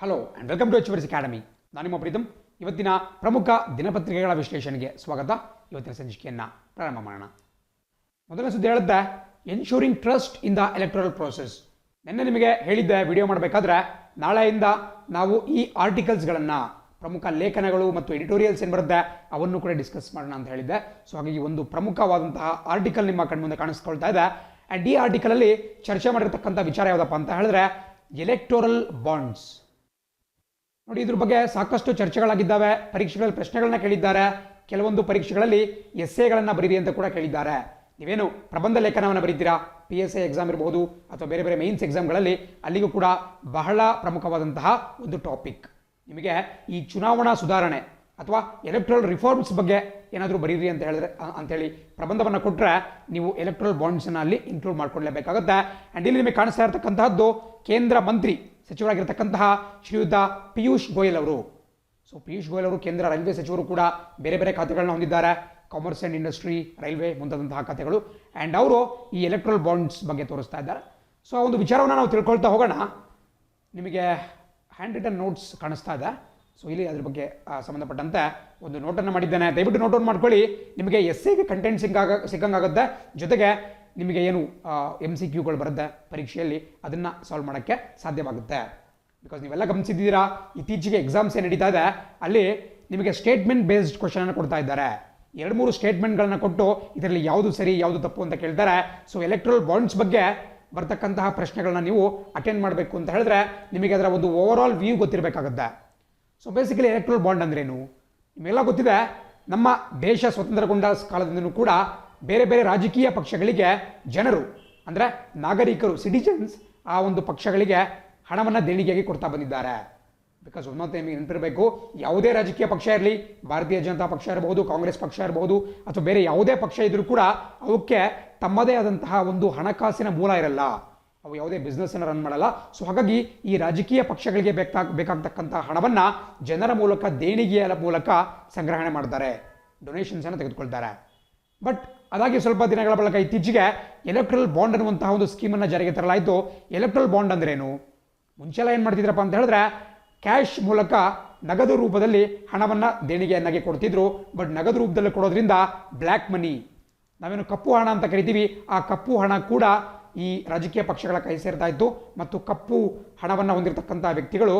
Hello and welcome to H academy. ನಾನು ನಿಮ್ಮ ಪ್ರೀತಮ್. ಇವತ್ತಿನ ಪ್ರಮುಖ ದಿನಪತ್ರಿಕೆಗಳ ವಿಶ್ಲೇಷಣೆಗೆ ಸ್ವಾಗತ. ಇವತ್ತಿನ ಸಂಚಿಕೆಯನ್ನು ಪ್ರಾರಂಭ ಮಾಡೋಣ. ಮೊದಲನೇ ಸುದ್ದಿ ಹೇಳುತ್ತೆ, ensuring trust in the electoral process. ನಿನ್ನೆ ನಿಮಗೆ ಹೇಳಿದ್ದೆ ವಿಡಿಯೋ ಮಾಡಬೇಕಾದ್ರೆ ನಾಳೆಯಿಂದ ನಾವು ಈ ಆರ್ಟಿಕಲ್ಸ್ಗಳನ್ನು, ಪ್ರಮುಖ ಲೇಖನಗಳು ಮತ್ತು ಎಡಿಟೋರಿಯಲ್ಸ್ ಏನು ಬರುತ್ತೆ ಅವನ್ನು ಕೂಡ ಡಿಸ್ಕಸ್ ಮಾಡೋಣ ಅಂತ ಹೇಳಿದ್ದೆ. ಸೊ ಹಾಗಾಗಿ ಒಂದು ಪ್ರಮುಖವಾದಂತಹ ಆರ್ಟಿಕಲ್ ನಿಮ್ಮ ಕಣ್ಮುಂದೆ ಕಾಣಿಸ್ಕೊಳ್ತಾ ಇದೆ. ಆ್ಯಂಡ್ ಈ ಆರ್ಟಿಕಲಲ್ಲಿ ಚರ್ಚೆ ಮಾಡಿರ್ತಕ್ಕಂಥ ವಿಚಾರ ಯಾವುದಪ್ಪ ಅಂತ ಹೇಳಿದ್ರೆ ಎಲೆಕ್ಟೋರಲ್ ಬಾಂಡ್ಸ್. ನೋಡಿ, ಇದ್ರ ಬಗ್ಗೆ ಸಾಕಷ್ಟು ಚರ್ಚೆಗಳಾಗಿದ್ದಾವೆ. ಪರೀಕ್ಷೆಗಳಲ್ಲಿ ಪ್ರಶ್ನೆಗಳನ್ನ ಕೇಳಿದ್ದಾರೆ. ಕೆಲವೊಂದು ಪರೀಕ್ಷೆಗಳಲ್ಲಿ ಎಸ್ಸೆಗಳನ್ನು ಬರೀರಿ ಅಂತ ಕೂಡ ಕೇಳಿದ್ದಾರೆ. ನೀವೇನು ಪ್ರಬಂಧ ಲೇಖನವನ್ನು ಬರೀತೀರಾ, PSI ಎಕ್ಸಾಮ್ ಇರಬಹುದು ಅಥವಾ ಬೇರೆ ಬೇರೆ ಮೇನ್ಸ್ ಎಕ್ಸಾಮ್ಗಳಲ್ಲಿ, ಅಲ್ಲಿಗೂ ಕೂಡ ಬಹಳ ಪ್ರಮುಖವಾದಂತಹ ಒಂದು ಟಾಪಿಕ್. ನಿಮಗೆ ಈ ಚುನಾವಣಾ ಸುಧಾರಣೆ ಅಥವಾ ಎಲೆಕ್ಟ್ರಲ್ ರಿಫಾರ್ಮ್ಸ್ ಬಗ್ಗೆ ಏನಾದರೂ ಬರೀರಿ ಅಂತ ಹೇಳಿದ್ರೆ ಅಂತೇಳಿ ಪ್ರಬಂಧವನ್ನು ಕೊಟ್ಟರೆ ನೀವು ಎಲೆಕ್ಟ್ರಲ್ ಬಾಂಡ್ಸನ್ನು ಅಲ್ಲಿ ಇನ್ಕ್ಲೂಡ್ ಮಾಡ್ಕೊಳ್ಳೇಬೇಕಾಗುತ್ತೆ. ಆ್ಯಂಡ್ ಇಲ್ಲಿ ನಿಮಗೆ ಕಾಣಿಸ್ತಾ ಇರತಕ್ಕಂತಹದ್ದು ಕೇಂದ್ರ ಮಂತ್ರಿ ಸಚಿವರಾಗಿರ್ತಕ್ಕಂತಹ ಶ್ರೀಯುತ ಪಿಯೂಷ್ ಗೋಯಲ್ ಅವರು. ಸೊ ಪಿಯೂಷ್ ಗೋಯಲ್ ಅವರು ಕೇಂದ್ರ ರೈಲ್ವೆ ಸಚಿವರು ಕೂಡ ಬೇರೆ ಬೇರೆ ಖಾತೆಗಳನ್ನ ಹೊಂದಿದ್ದಾರೆ. ಕಾಮರ್ಸ್ ಆ್ಯಂಡ್ ಇಂಡಸ್ಟ್ರಿ, ರೈಲ್ವೆ ಮುಂತಾದಂತಹ ಖಾತೆಗಳು. ಆ್ಯಂಡ್ ಅವರು ಈ ಎಲೆಕ್ಟ್ರಲ್ ಬಾಂಡ್ಸ್ ಬಗ್ಗೆ ತೋರಿಸ್ತಾ ಇದ್ದಾರೆ. ಸೊ ಆ ಒಂದು ವಿಚಾರವನ್ನು ನಾವು ತಿಳ್ಕೊಳ್ತಾ ಹೋಗೋಣ. ನಿಮಗೆ ಹ್ಯಾಂಡ್ ರಿಟನ್ ನೋಟ್ಸ್ ಕಾಣಿಸ್ತಾ ಇದೆ. ಸೊ ಇಲ್ಲಿ ಅದ್ರ ಬಗ್ಗೆ ಸಂಬಂಧಪಟ್ಟಂತೆ ಒಂದು ನೋಟನ್ನು ಮಾಡಿದ್ದೇನೆ. ದಯವಿಟ್ಟು ನೋಟ್ ಔಟ್ ಮಾಡ್ಕೊಳ್ಳಿ. ನಿಮಗೆ ಎಸ್ಸೆಗೆ ಕಂಟೆಂಟ್ ಸಿಕ್ಕಂಗಾಗುತ್ತೆ. ಜೊತೆಗೆ ನಿಮಗೆ ಏನು MCQಗಳು ಬರುತ್ತೆ ಪರೀಕ್ಷೆಯಲ್ಲಿ, ಅದನ್ನು ಸಾಲ್ವ್ ಮಾಡೋಕ್ಕೆ ಸಾಧ್ಯವಾಗುತ್ತೆ. ಬಿಕಾಸ್ ನೀವೆಲ್ಲ ಗಮನಿಸಿದ್ದೀರಾ, ಇತ್ತೀಚೆಗೆ ಎಕ್ಸಾಮ್ಸ್ ಏನು ನಡೀತಾ ಇದೆ ಅಲ್ಲಿ ನಿಮಗೆ ಸ್ಟೇಟ್ಮೆಂಟ್ ಬೇಸ್ಡ್ ಕ್ವಶನನ್ನು ಕೊಡ್ತಾ ಇದ್ದಾರೆ. 2-3 ಸ್ಟೇಟ್ಮೆಂಟ್ಗಳನ್ನ ಕೊಟ್ಟು ಇದರಲ್ಲಿ ಯಾವುದು ಸರಿ ಯಾವುದು ತಪ್ಪು ಅಂತ ಕೇಳ್ತಾರೆ. ಸೊ ಎಲೆಕ್ಟ್ರಲ್ ಬಾಂಡ್ಸ್ ಬಗ್ಗೆ ಬರ್ತಕ್ಕಂತಹ ಪ್ರಶ್ನೆಗಳನ್ನ ನೀವು ಅಟೆಂಡ್ ಮಾಡಬೇಕು ಅಂತ ಹೇಳಿದ್ರೆ ನಿಮಗೆ ಅದರ ಒಂದು ಓವರ್ ಆಲ್ ವ್ಯೂ ಗೊತ್ತಿರಬೇಕಾಗುತ್ತೆ. ಸೊ ಬೇಸಿಕಲಿ ಎಲೆಕ್ಟ್ರಲ್ ಬಾಂಡ್ ಅಂದ್ರೇನು ನಿಮಗೆಲ್ಲ ಗೊತ್ತಿದೆ. ನಮ್ಮ ದೇಶ ಸ್ವತಂತ್ರಗೊಂಡ ಕಾಲದಿಂದಲೂ ಕೂಡ ಬೇರೆ ಬೇರೆ ರಾಜಕೀಯ ಪಕ್ಷಗಳಿಗೆ ಜನರು, ಅಂದರೆ ನಾಗರಿಕರು, ಸಿಟಿಜನ್ಸ್, ಆ ಒಂದು ಪಕ್ಷಗಳಿಗೆ ಹಣವನ್ನು ದೇಣಿಗೆಯಾಗಿ ಕೊಡ್ತಾ ಬಂದಿದ್ದಾರೆ. ಬಿಕಾಸ್ ಒಂದೊಂದು ನಿಮಗೆ ನೆನಪಿರಬೇಕು, ಯಾವುದೇ ರಾಜಕೀಯ ಪಕ್ಷ ಇರಲಿ, ಭಾರತೀಯ ಜನತಾ ಪಕ್ಷ ಇರಬಹುದು, ಕಾಂಗ್ರೆಸ್ ಪಕ್ಷ ಇರಬಹುದು, ಅಥವಾ ಬೇರೆ ಯಾವುದೇ ಪಕ್ಷ ಇದ್ರೂ ಕೂಡ ಅವಕ್ಕೆ ತಮ್ಮದೇ ಆದಂತಹ ಒಂದು ಹಣಕಾಸಿನ ಮೂಲ ಇರಲ್ಲ. ಅವು ಯಾವುದೇ ಬಿಸ್ನೆಸ್ಸನ್ನು ರನ್ ಮಾಡಲ್ಲ. ಸೊ ಹಾಗಾಗಿ ಈ ರಾಜಕೀಯ ಪಕ್ಷಗಳಿಗೆ ಬೇಕಾಗ್ತಕ್ಕಂಥ ಹಣವನ್ನು ಜನರ ಮೂಲಕ, ದೇಣಿಗೆಯ ಮೂಲಕ ಸಂಗ್ರಹಣೆ ಮಾಡ್ತಾರೆ, ಡೊನೇಷನ್ಸನ್ನು ತೆಗೆದುಕೊಳ್ತಾರೆ. ಬಟ್ ಅದಾಗಿ ಸ್ವಲ್ಪ ದಿನಗಳ ಬಳಿಕ ಇತ್ತೀಚೆಗೆ ಎಲೆಕ್ಟ್ರಲ್ ಬಾಂಡ್ ಅನ್ನುವಂತಹ ಒಂದು ಸ್ಕೀಮನ್ನು ಜಾರಿಗೆ ತರಲಾಯಿತು. ಎಲೆಕ್ಟ್ರಲ್ ಬಾಂಡ್ ಅಂದ್ರೇನು? ಮುಂಚೆಲ್ಲ ಏನು ಮಾಡ್ತಿದ್ರಪ್ಪ ಅಂತ ಹೇಳಿದ್ರೆ ಕ್ಯಾಶ್ ಮೂಲಕ, ನಗದು ರೂಪದಲ್ಲಿ ಹಣವನ್ನು ದೇಣಿಗೆಯನ್ನಾಗಿ ಕೊಡ್ತಿದ್ರು. ಬಟ್ ನಗದು ರೂಪದಲ್ಲಿ ಕೊಡೋದ್ರಿಂದ ಬ್ಲ್ಯಾಕ್ ಮನಿ, ನಾವೇನು ಕಪ್ಪು ಹಣ ಅಂತ ಕರಿತೀವಿ, ಆ ಕಪ್ಪು ಹಣ ಕೂಡ ಈ ರಾಜಕೀಯ ಪಕ್ಷಗಳ ಕೈ ಸೇರ್ತಾ ಇತ್ತು. ಮತ್ತು ಕಪ್ಪು ಹಣವನ್ನು ಹೊಂದಿರತಕ್ಕಂಥ ವ್ಯಕ್ತಿಗಳು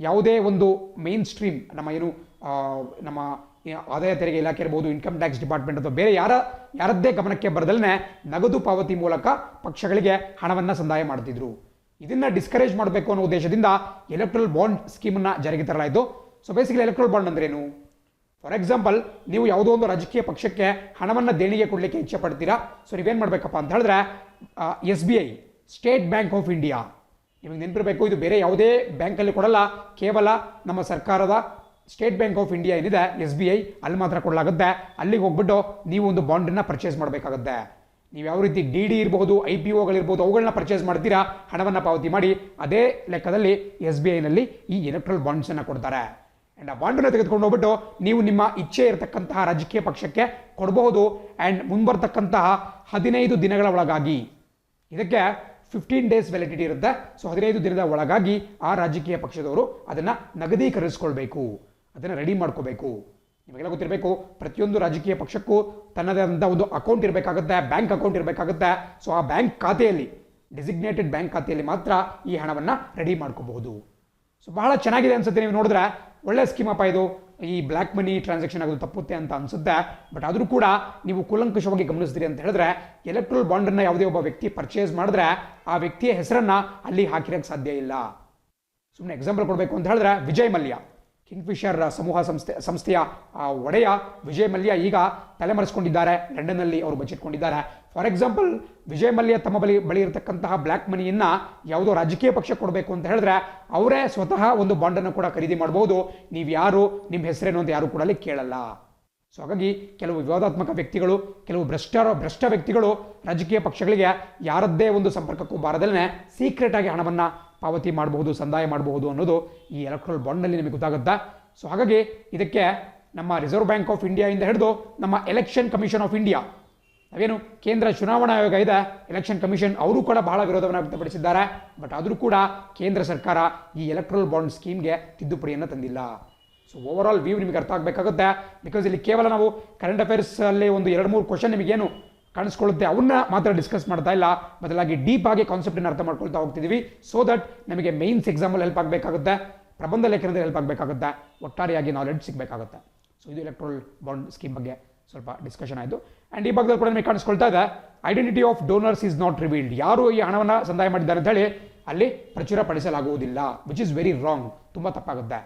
ಯಾವುದೇ ಒಂದು ಮೇನ್ ಸ್ಟ್ರೀಮ್, ನಮ್ಮ ಆದಾಯ ತೆರಿಗೆ ಇಲಾಖೆ ಇರ್ಬೋದು, ಇನ್ಕಮ್ ಟ್ಯಾಕ್ಸ್ ಡಿಪಾರ್ಟ್ಮೆಂಟ್ ಅಥವಾ ಬೇರೆ ಯಾರದ್ದೇ ಗಮನಕ್ಕೆ ಬರದಲ್ಲೇ ನಗದು ಪಾವತಿ ಮೂಲಕ ಪಕ್ಷಗಳಿಗೆ ಹಣವನ್ನು ಸಂದಾಯ ಮಾಡ್ತಿದ್ರು. ಇದನ್ನ ಡಿಸ್ಕರೇಜ್ ಮಾಡಬೇಕು ಅನ್ನೋ ಉದ್ದೇಶದಿಂದ ಎಲೆಕ್ಟ್ರಲ್ ಬಾಂಡ್ ಸ್ಕೀಮನ್ನು ಜಾರಿಗೆ ತರಲಾಯಿತು. ಸೊ ಬೇಸಿಕಲಿ ಎಲೆಕ್ಟ್ರಲ್ ಬಾಂಡ್ ಅಂದ್ರೇನು? ಫಾರ್ ಎಕ್ಸಾಂಪಲ್, ನೀವು ಯಾವುದೋ ಒಂದು ರಾಜಕೀಯ ಪಕ್ಷಕ್ಕೆ ಹಣವನ್ನು ದೇಣಿಗೆ ಕೊಡಲಿಕ್ಕೆ ಇಚ್ಛೆ ಪಡ್ತೀರಾ. ಸೊ ನೀವೇನು ಮಾಡಬೇಕಪ್ಪ ಅಂತ ಹೇಳಿದ್ರೆ SBI, state bank of India, ನಿಮಗೆ ನೆನಪಿರಬೇಕು, ಇದು ಬೇರೆ ಯಾವುದೇ ಬ್ಯಾಂಕಲ್ಲಿ ಕೊಡಲ್ಲ, ಕೇವಲ ನಮ್ಮ ಸರ್ಕಾರದ ಸ್ಟೇಟ್ ಬ್ಯಾಂಕ್ ಆಫ್ ಇಂಡಿಯಾ ಏನಿದೆ SBI, ಅಲ್ಲಿ ಮಾತ್ರ ಕೊಡಲಾಗುತ್ತೆ. ಅಲ್ಲಿಗೆ ಹೋಗ್ಬಿಟ್ಟು ನೀವು ಒಂದು ಬಾಂಡನ್ನು ಪರ್ಚೇಸ್ ಮಾಡಬೇಕಾಗುತ್ತೆ. ನೀವು ಯಾವ ರೀತಿ DD ಇರ್ಬೋದು, IPOಗಳಿರ್ಬೋದು, ಅವುಗಳನ್ನ ಪರ್ಚೇಸ್ ಮಾಡ್ತೀರಾ, ಹಣವನ್ನು ಪಾವತಿ ಮಾಡಿ, ಅದೇ ಲೆಕ್ಕದಲ್ಲಿ SBIನಲ್ಲಿ ಈ ಎಲೆಕ್ಟ್ರಲ್ ಬಾಂಡ್ಸನ್ನು ಕೊಡ್ತಾರೆ. ಆ್ಯಂಡ್ ಆ ಬಾಂಡನ್ನು ತೆಗೆದುಕೊಂಡು ಹೋಗ್ಬಿಟ್ಟು ನೀವು ನಿಮ್ಮ ಇಚ್ಛೆ ಇರತಕ್ಕಂತಹ ರಾಜಕೀಯ ಪಕ್ಷಕ್ಕೆ ಕೊಡಬಹುದು. ಆ್ಯಂಡ್ ಮುಂಬರ್ತಕ್ಕಂತಹ 15 ದಿನಗಳ ಒಳಗಾಗಿ, ಇದಕ್ಕೆ 15 ಡೇಸ್ ವ್ಯಾಲಿಡಿಟಿ ಇರುತ್ತೆ. ಸೊ 15 ದಿನದ ಒಳಗಾಗಿ ಆ ರಾಜಕೀಯ ಪಕ್ಷದವರು ಅದನ್ನು ನಗದೀಕರಿಸ್ಕೊಳ್ಬೇಕು, ಅದನ್ನು ರೆಡಿ ಮಾಡ್ಕೋಬೇಕು. ನಿಮಗೆಲ್ಲ ಗೊತ್ತಿರಬೇಕು, ಪ್ರತಿಯೊಂದು ರಾಜಕೀಯ ಪಕ್ಷಕ್ಕೂ ತನ್ನದೇ ಆದಂಥ ಒಂದು ಅಕೌಂಟ್ ಇರಬೇಕಾಗುತ್ತೆ, ಬ್ಯಾಂಕ್ ಅಕೌಂಟ್ ಇರಬೇಕಾಗುತ್ತೆ. ಸೊ ಆ ಬ್ಯಾಂಕ್ ಖಾತೆಯಲ್ಲಿ, ಡೆಸಿಗ್ನೇಟೆಡ್ ಬ್ಯಾಂಕ್ ಖಾತೆಯಲ್ಲಿ ಮಾತ್ರ ಈ ಹಣವನ್ನು ರೆಡಿ ಮಾಡ್ಕೋಬಹುದು. ಸೊ ಬಹಳ ಚೆನ್ನಾಗಿದೆ ಅನ್ಸುತ್ತೆ. ನೀವು ನೋಡಿದ್ರೆ ಒಳ್ಳೆ ಸ್ಕೀಮ್ ಅಪ್ಪ ಇದು. ಈ ಬ್ಲ್ಯಾಕ್ ಮನಿ ಟ್ರಾನ್ಸಾಕ್ಷನ್ ಆಗೋದು ತಪ್ಪುತ್ತೆ ಅಂತ ಅನ್ಸುತ್ತೆ. ಬಟ್ ಆದರೂ ಕೂಡ ನೀವು ಕೂಲಂಕಷವಾಗಿ ಗಮನಿಸ್ತೀರಿ ಅಂತ ಹೇಳಿದ್ರೆ ಎಲೆಕ್ಟ್ರಲ್ ಬಾಂಡನ್ನು ಯಾವುದೇ ಒಬ್ಬ ವ್ಯಕ್ತಿ ಪರ್ಚೇಸ್ ಮಾಡಿದ್ರೆ ಆ ವ್ಯಕ್ತಿಯ ಹೆಸರನ್ನು ಅಲ್ಲಿ ಹಾಕಿರೋಕ್ಕೆ ಸಾಧ್ಯ ಇಲ್ಲ. ಸುಮ್ಮನೆ ಎಕ್ಸಾಂಪಲ್ ಕೊಡಬೇಕು ಅಂತ ಹೇಳಿದ್ರೆ ವಿಜಯ್ ಮಲ್ಯ, ಕಿಂಗ್ಫಿಷರ್ ಸಮೂಹ ಸಂಸ್ಥೆಯ ಒಡೆಯ ವಿಜಯ್ ಮಲ್ಯ ಈಗ ತಲೆಮರೆಸ್ಕೊಂಡಿದ್ದಾರೆ. ಲಂಡನ್ನಲ್ಲಿ ಅವರು ಬಚ್ಚಿಟ್ಕೊಂಡಿದ್ದಾರೆ. ಫಾರ್ ಎಕ್ಸಾಂಪಲ್, ವಿಜಯ್ ಮಲ್ಯ ತಮ್ಮ ಬಳಿ ಇರತಕ್ಕಂತಹ ಬ್ಲ್ಯಾಕ್ ಮನಿಯನ್ನು ಯಾವುದೋ ರಾಜಕೀಯ ಪಕ್ಷ ಕೊಡಬೇಕು ಅಂತ ಹೇಳಿದ್ರೆ ಅವರೇ ಸ್ವತಃ ಒಂದು ಬಾಂಡನ್ನು ಕೂಡ ಖರೀದಿ ಮಾಡಬಹುದು. ನೀವು ಯಾರು, ನಿಮ್ಮ ಹೆಸರೇನು ಅಂತ ಯಾರು ಕೂಡ ಅಲ್ಲಿ ಕೇಳಲ್ಲ. ಸೊ ಹಾಗಾಗಿ ಕೆಲವು ವಿವಾದಾತ್ಮಕ ವ್ಯಕ್ತಿಗಳು, ಕೆಲವು ಭ್ರಷ್ಟ ವ್ಯಕ್ತಿಗಳು ರಾಜಕೀಯ ಪಕ್ಷಗಳಿಗೆ ಯಾರದ್ದೇ ಒಂದು ಸಂಪರ್ಕಕ್ಕೂ ಬಾರದಲ್ಲೇ ಸೀಕ್ರೆಟ್ ಆಗಿ ಹಣವನ್ನು ಪಾವತಿ ಮಾಡಬಹುದು, ಸಂದಾಯ ಮಾಡಬಹುದು ಅನ್ನೋದು ಈ ಎಲೆಕ್ಟ್ರಲ್ ಬಾಂಡ್ನಲ್ಲಿ ನಿಮಗೆ ಗೊತ್ತಾಗುತ್ತೆ. ಸೊ ಹಾಗಾಗಿ ಇದಕ್ಕೆ ನಮ್ಮ ರಿಸರ್ವ್ ಬ್ಯಾಂಕ್ ಆಫ್ ಇಂಡಿಯಾದಿಂದ ಹಿಡಿದು ನಮ್ಮ ಎಲೆಕ್ಷನ್ ಕಮಿಷನ್ ಆಫ್ ಇಂಡಿಯಾ ನಾವೇನು ಕೇಂದ್ರ ಚುನಾವಣಾ ಆಯೋಗ ಇದೆ, ಎಲೆಕ್ಷನ್ ಕಮಿಷನ್, ಅವರು ಕೂಡ ಬಹಳ ವಿರೋಧವನ್ನು ವ್ಯಕ್ತಪಡಿಸಿದ್ದಾರೆ. ಬಟ್ ಆದರೂ ಕೂಡ ಕೇಂದ್ರ ಸರ್ಕಾರ ಈ ಎಲೆಕ್ಟ್ರಲ್ ಬಾಂಡ್ ಸ್ಕೀಮ್ಗೆ ತಿದ್ದುಪಡಿಯನ್ನು ತಂದಿಲ್ಲ. ಸೊ ಓವರ್ ಆಲ್ ವ್ಯೂ ನಿಮಗೆ ಅರ್ಥ ಆಗಬೇಕಾಗುತ್ತೆ. ಬಿಕಾಸ್ ಇಲ್ಲಿ ಕೇವಲ ನಾವು ಕರೆಂಟ್ ಅಫೇರ್ಸ್ ಅಲ್ಲಿ ಒಂದು 2-3 ಕ್ವಶನ್ ನಿಮಗೇನು ಕಾಣಿಸ್ಕೊಳ್ಳುತ್ತೆ ಅವನ್ನ ಮಾತ್ರ ಡಿಸ್ಕಸ್ ಮಾಡ್ತಾ ಇಲ್ಲ, ಬದಲಾಗಿ ಡೀಪ್ ಆಗಿ ಕಾನ್ಸೆಪ್ಟನ್ನು ಅರ್ಥ ಮಾಡ್ಕೊಳ್ತಾ ಹೋಗ್ತಿದ್ದೀವಿ. ಸೊ ದಟ್ ನಮಗೆ ಮೈನ್ಸ್ ಎಕ್ಸಾಮಲ್ಲಿ ಹೆಲ್ಪ್ ಆಗಬೇಕಾಗುತ್ತೆ, ಪ್ರಬಂಧ ಲೇಖನದಲ್ಲಿ ಹೆಲ್ಪ್ ಆಗಬೇಕಾಗುತ್ತೆ, ಒಟ್ಟಾರೆಯಾಗಿ ನಾಲೆಡ್ಜ್ ಸಿಗಬೇಕಾಗುತ್ತೆ. ಸೊ ಇದು ಎಲೆಕ್ಟ್ರಲ್ ಬಾಂಡ್ ಸ್ಕೀಮ್ ಬಗ್ಗೆ ಸ್ವಲ್ಪ ಡಿಸ್ಕಷನ್ ಆಯಿತು. ಆ್ಯಂಡ್ ಈ ಭಾಗದಲ್ಲಿ ಕೂಡ ನಿಮಗೆ ಕಾಣಿಸ್ಕೊಳ್ತಾ ಇದೆ, identity of donors is not revealed. ಯಾರು ಈ ಹಣವನ್ನು ಸಂದಾಯ ಮಾಡಿದ್ದಾರೆ ಅಂತ ಹೇಳಿ ಅಲ್ಲಿ ಪ್ರಚುರಪಡಿಸಲಾಗುವುದಿಲ್ಲ, ವಿಚ್ ಇಸ್ ವೆರಿ ರಾಂಗ್. ತುಂಬ ತಪ್ಪಾಗುತ್ತೆ.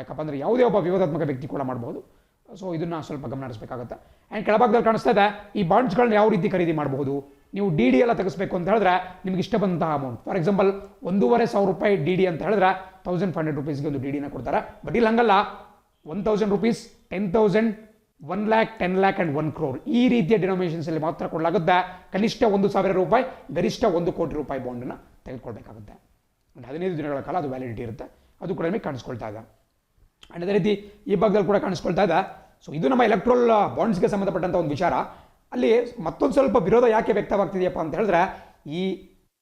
ಯಾಕಪ್ಪ ಅಂದರೆ ಯಾವುದೇ ಒಬ್ಬ ವಿವಾದಾತ್ಮಕ ವ್ಯಕ್ತಿ ಕೂಡ ಮಾಡಬಹುದು. ಸೊ ಇದನ್ನು ಸ್ವಲ್ಪ ಗಮನ ಹರಿಸಬೇಕಾಗುತ್ತೆ. ಆ್ಯಂಡ್ ಕೆಳಭಾಗದಲ್ಲಿ ಕಾಣಿಸ್ತಾ ಇದೆ, ಈ ಬಾಂಡ್ಸ್ಗಳನ್ನ ಯಾವ ರೀತಿ ಖರೀದಿ ಮಾಡಬಹುದು. ನೀವು ಡಿ ಡಿ ಎಲ್ಲ ತೆಗೆಸಬೇಕು ಅಂತ ಹೇಳಿದ್ರೆ ನಿಮ್ಗೆ ಇಷ್ಟ ಬಂದಂತಹ ಅಮೌಂಟ್, ಫಾರ್ ಎಕ್ಸಾಂಪಲ್ 1,500 ರೂಪಾಯಿ ಡಿ ಡಿ ಅಂತ ಹೇಳಿದ್ರೆ 1,500 ರೂಪೀಸ್ಗೆ ಒಂದು ಡಿ ಡಿನ ಕೊಡ್ತಾರೆ. ಬಟ್ ಇಲ್ಲಿ ಹಂಗಲ್ಲ, 1,000 rupees, 10,000, 1 lakh, 10 lakh and 1 crore ಈ ರೀತಿಯ ಡಿನೋಮಿನೇಷನ್ಸಲ್ಲಿ ಮಾತ್ರ ಕೊಡಲಾಗುತ್ತೆ. ಕನಿಷ್ಠ 1,000 ರೂಪಾಯಿ, ಗರಿಷ್ಠ 1 ಕೋಟಿ ರೂಪಾಯಿ ಬಾಂಡನ್ನು ತೆಗೆದುಕೊಳ್ಬೇಕಾಗುತ್ತೆ. 15 ದಿನಗಳ ಕಾಲ ಅದು ವ್ಯಾಲಿಡಿಟಿ ಇರುತ್ತೆ. ಅದು ಕೂಡ ನಿಮಗೆ ಕಾಣಿಸ್ಕೊಳ್ತಾ ಇದೆ. ಆ್ಯಂಡ್ ಅದೇ ರೀತಿ ಈ ಭಾಗದಲ್ಲಿ ಕೂಡ ಕಾಣಿಸ್ಕೊಳ್ತಾ ಇದೆ. ಸೊ ಇದು ನಮ್ಮ ಎಲೆಕ್ಟ್ರಲ್ ಬಾಂಡ್ಸ್ಗೆ ಸಂಬಂಧಪಟ್ಟಂಥ ಒಂದು ವಿಚಾರ. ಅಲ್ಲಿ ಮತ್ತೊಂದು ಸ್ವಲ್ಪ ವಿರೋಧ ಯಾಕೆ ವ್ಯಕ್ತವಾಗ್ತಿದೆಯಪ್ಪ ಅಂತ ಹೇಳಿದ್ರೆ, ಈ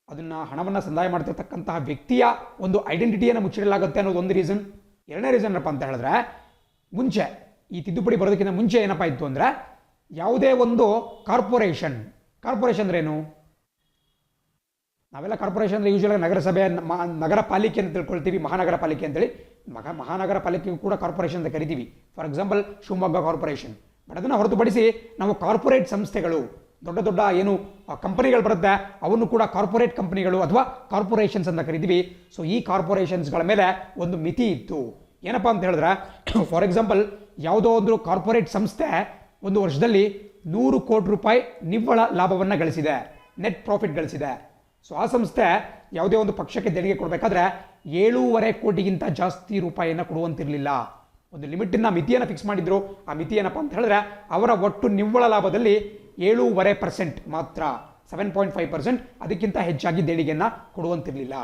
ಅದನ್ನು ಹಣವನ್ನು ಸಂದಾಯ ಮಾಡ್ತಿರ್ತಕ್ಕಂತಹ ವ್ಯಕ್ತಿಯ ಒಂದು ಐಡೆಂಟಿಟಿಯನ್ನು ಮುಚ್ಚಿಡಲಾಗುತ್ತೆ ಅನ್ನೋದು ಒಂದು ರೀಸನ್. ಎರಡನೇ ರೀಸನ್ ಏನಪ್ಪ ಅಂತ ಹೇಳಿದ್ರೆ, ಮುಂಚೆ ಈ ತಿದ್ದುಪಡಿ ಬರೋದಕ್ಕಿಂತ ಮುಂಚೆ ಏನಪ್ಪ ಇತ್ತು ಅಂದರೆ, ಯಾವುದೇ ಒಂದು ಕಾರ್ಪೊರೇಷನ್ ಅಂದ್ರೆ ಏನು, ನಾವೆಲ್ಲ ಕಾರ್ಪೊರೇಷನ್ ಅಂದರೆ ಯೂಶುವಲ್ ನಗರಸಭೆ, ನಗರ ಪಾಲಿಕೆ ಅಂತ ತಿಳ್ಕೊಳ್ತೀವಿ, ಮಹಾನಗರ ಪಾಲಿಕೆ ಅಂತೇಳಿ. ಮಹಾನಗರ ಪಾಲಿಕೆಗೂ ಕೂಡ ಕಾರ್ಪೊರೇಷನ್ ಅಂತ ಕರಿತೀವಿ. For example Shivamogga corporation. But ಅದನ್ನು ಹೊರತುಪಡಿಸಿ ನಾವು ಕಾರ್ಪೊರೇಟ್ ಸಂಸ್ಥೆಗಳು, ದೊಡ್ಡ ದೊಡ್ಡ ಏನು ಕಂಪನಿಗಳು ಬರುತ್ತೆ ಅವನ್ನು ಕೂಡ ಕಾರ್ಪೊರೇಟ್ ಕಂಪನಿಗಳು ಅಥವಾ ಕಾರ್ಪೊರೇಷನ್ಸ್ ಅಂತ ಕರಿತೀವಿ. ಸೊ ಈ ಕಾರ್ಪೊರೇಷನ್ಸ್ಗಳ ಮೇಲೆ ಒಂದು ಮಿತಿ ಇತ್ತು. ಏನಪ್ಪ ಅಂತ ಹೇಳಿದ್ರೆ, ಫಾರ್ ಎಕ್ಸಾಂಪಲ್ ಯಾವುದೋ ಒಂದು ಕಾರ್ಪೊರೇಟ್ ಸಂಸ್ಥೆ ಒಂದು ವರ್ಷದಲ್ಲಿ 100 ಕೋಟಿ ರೂಪಾಯಿ ನಿವ್ವಳ ಲಾಭವನ್ನು ಗಳಿಸಿದೆ, ನೆಟ್ ಪ್ರಾಫಿಟ್ ಗಳಿಸಿದೆ. ಸೊ ಆ ಸಂಸ್ಥೆ ಯಾವುದೇ ಒಂದು ಪಕ್ಷಕ್ಕೆ ದೇಣಿಗೆ ಕೊಡಬೇಕಾದ್ರೆ 7.5 ಕೋಟಿಗಿಂತ ಜಾಸ್ತಿ ರೂಪಾಯಿಯನ್ನು ಕೊಡುವಂತಿರಲಿಲ್ಲ. ಒಂದು ಲಿಮಿಟನ್ನ, ಮಿತಿಯನ್ನು ಫಿಕ್ಸ್ ಮಾಡಿದ್ರು. ಆ ಮಿತಿ ಏನಪ್ಪ ಅಂತ ಹೇಳಿದ್ರೆ, ಅವರ ಒಟ್ಟು ನಿವ್ವಳ ಲಾಭದಲ್ಲಿ 7.5% ಮಾತ್ರ, 7.5%, ಅದಕ್ಕಿಂತ ಹೆಚ್ಚಾಗಿ ದೇಣಿಗೆಯನ್ನು ಕೊಡುವಂತಿರಲಿಲ್ಲ.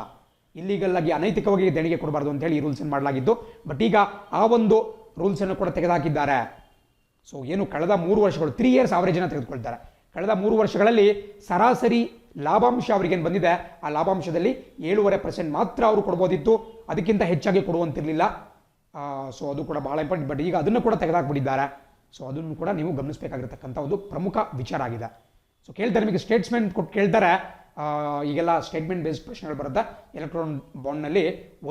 ಇಲ್ಲಿಗಲ್ ಆಗಿ ಅನೈತಿಕವಾಗಿ ದೇಣಿಗೆ ಕೊಡಬಾರ್ದು ಅಂತ ಹೇಳಿ ಈ ರೂಲ್ಸ್ ಮಾಡಲಾಗಿದ್ದು. ಬಟ್ ಈಗ ಆ ಒಂದು ರೂಲ್ಸನ್ನು ಕೂಡ ತೆಗೆದುಹಾಕಿದ್ದಾರೆ. ಸೊ ಏನು ಕಳೆದ 3 ವರ್ಷಗಳು, 3 years ಆವರೇಜನ್ನು ತೆಗೆದುಕೊಳ್ತಾರೆ. ಕಳೆದ 3 ವರ್ಷಗಳಲ್ಲಿ ಸರಾಸರಿ ಲಾಭಾಂಶ ಅವರಿಗೇನು ಬಂದಿದೆ, ಆ ಲಾಭಾಂಶದಲ್ಲಿ 7.5% ಮಾತ್ರ ಅವರು ಕೊಡ್ಬೋದಿತ್ತು, ಅದಕ್ಕಿಂತ ಹೆಚ್ಚಾಗಿ ಕೊಡುವಂತಿರಲಿಲ್ಲ. ಸೊ ಅದು ಕೂಡ ಬಹಳ ಇಂಪಾರ್ಟೆಂಟ್. ಬಟ್ ಈಗ ಅದನ್ನು ಕೂಡ ತೆಗೆದುಹಾಕ್ಬಿಟ್ಟಿದ್ದಾರೆ. ಸೊ ಅದನ್ನು ಕೂಡ ನೀವು ಗಮನಿಸಬೇಕಾಗಿರ್ತಕ್ಕಂಥ ಒಂದು ಪ್ರಮುಖ ವಿಚಾರ ಆಗಿದೆ. ಸೊ ಕೇಳ್ತಾರೆ, ನಿಮಗೆ ಸ್ಟೇಟ್ಸ್ಮೆಂಟ್ ಕೊಟ್ಟು ಕೇಳ್ತಾರೆ. ಈಗೆಲ್ಲ ಸ್ಟೇಟ್ಮೆಂಟ್ ಬೇಸ್ಡ್ ಪ್ರಶ್ನೆಗಳು ಬರುತ್ತೆ. ಎಲೆಕ್ಟ್ರಾನ್ ಬಾಂಡ್ನಲ್ಲಿ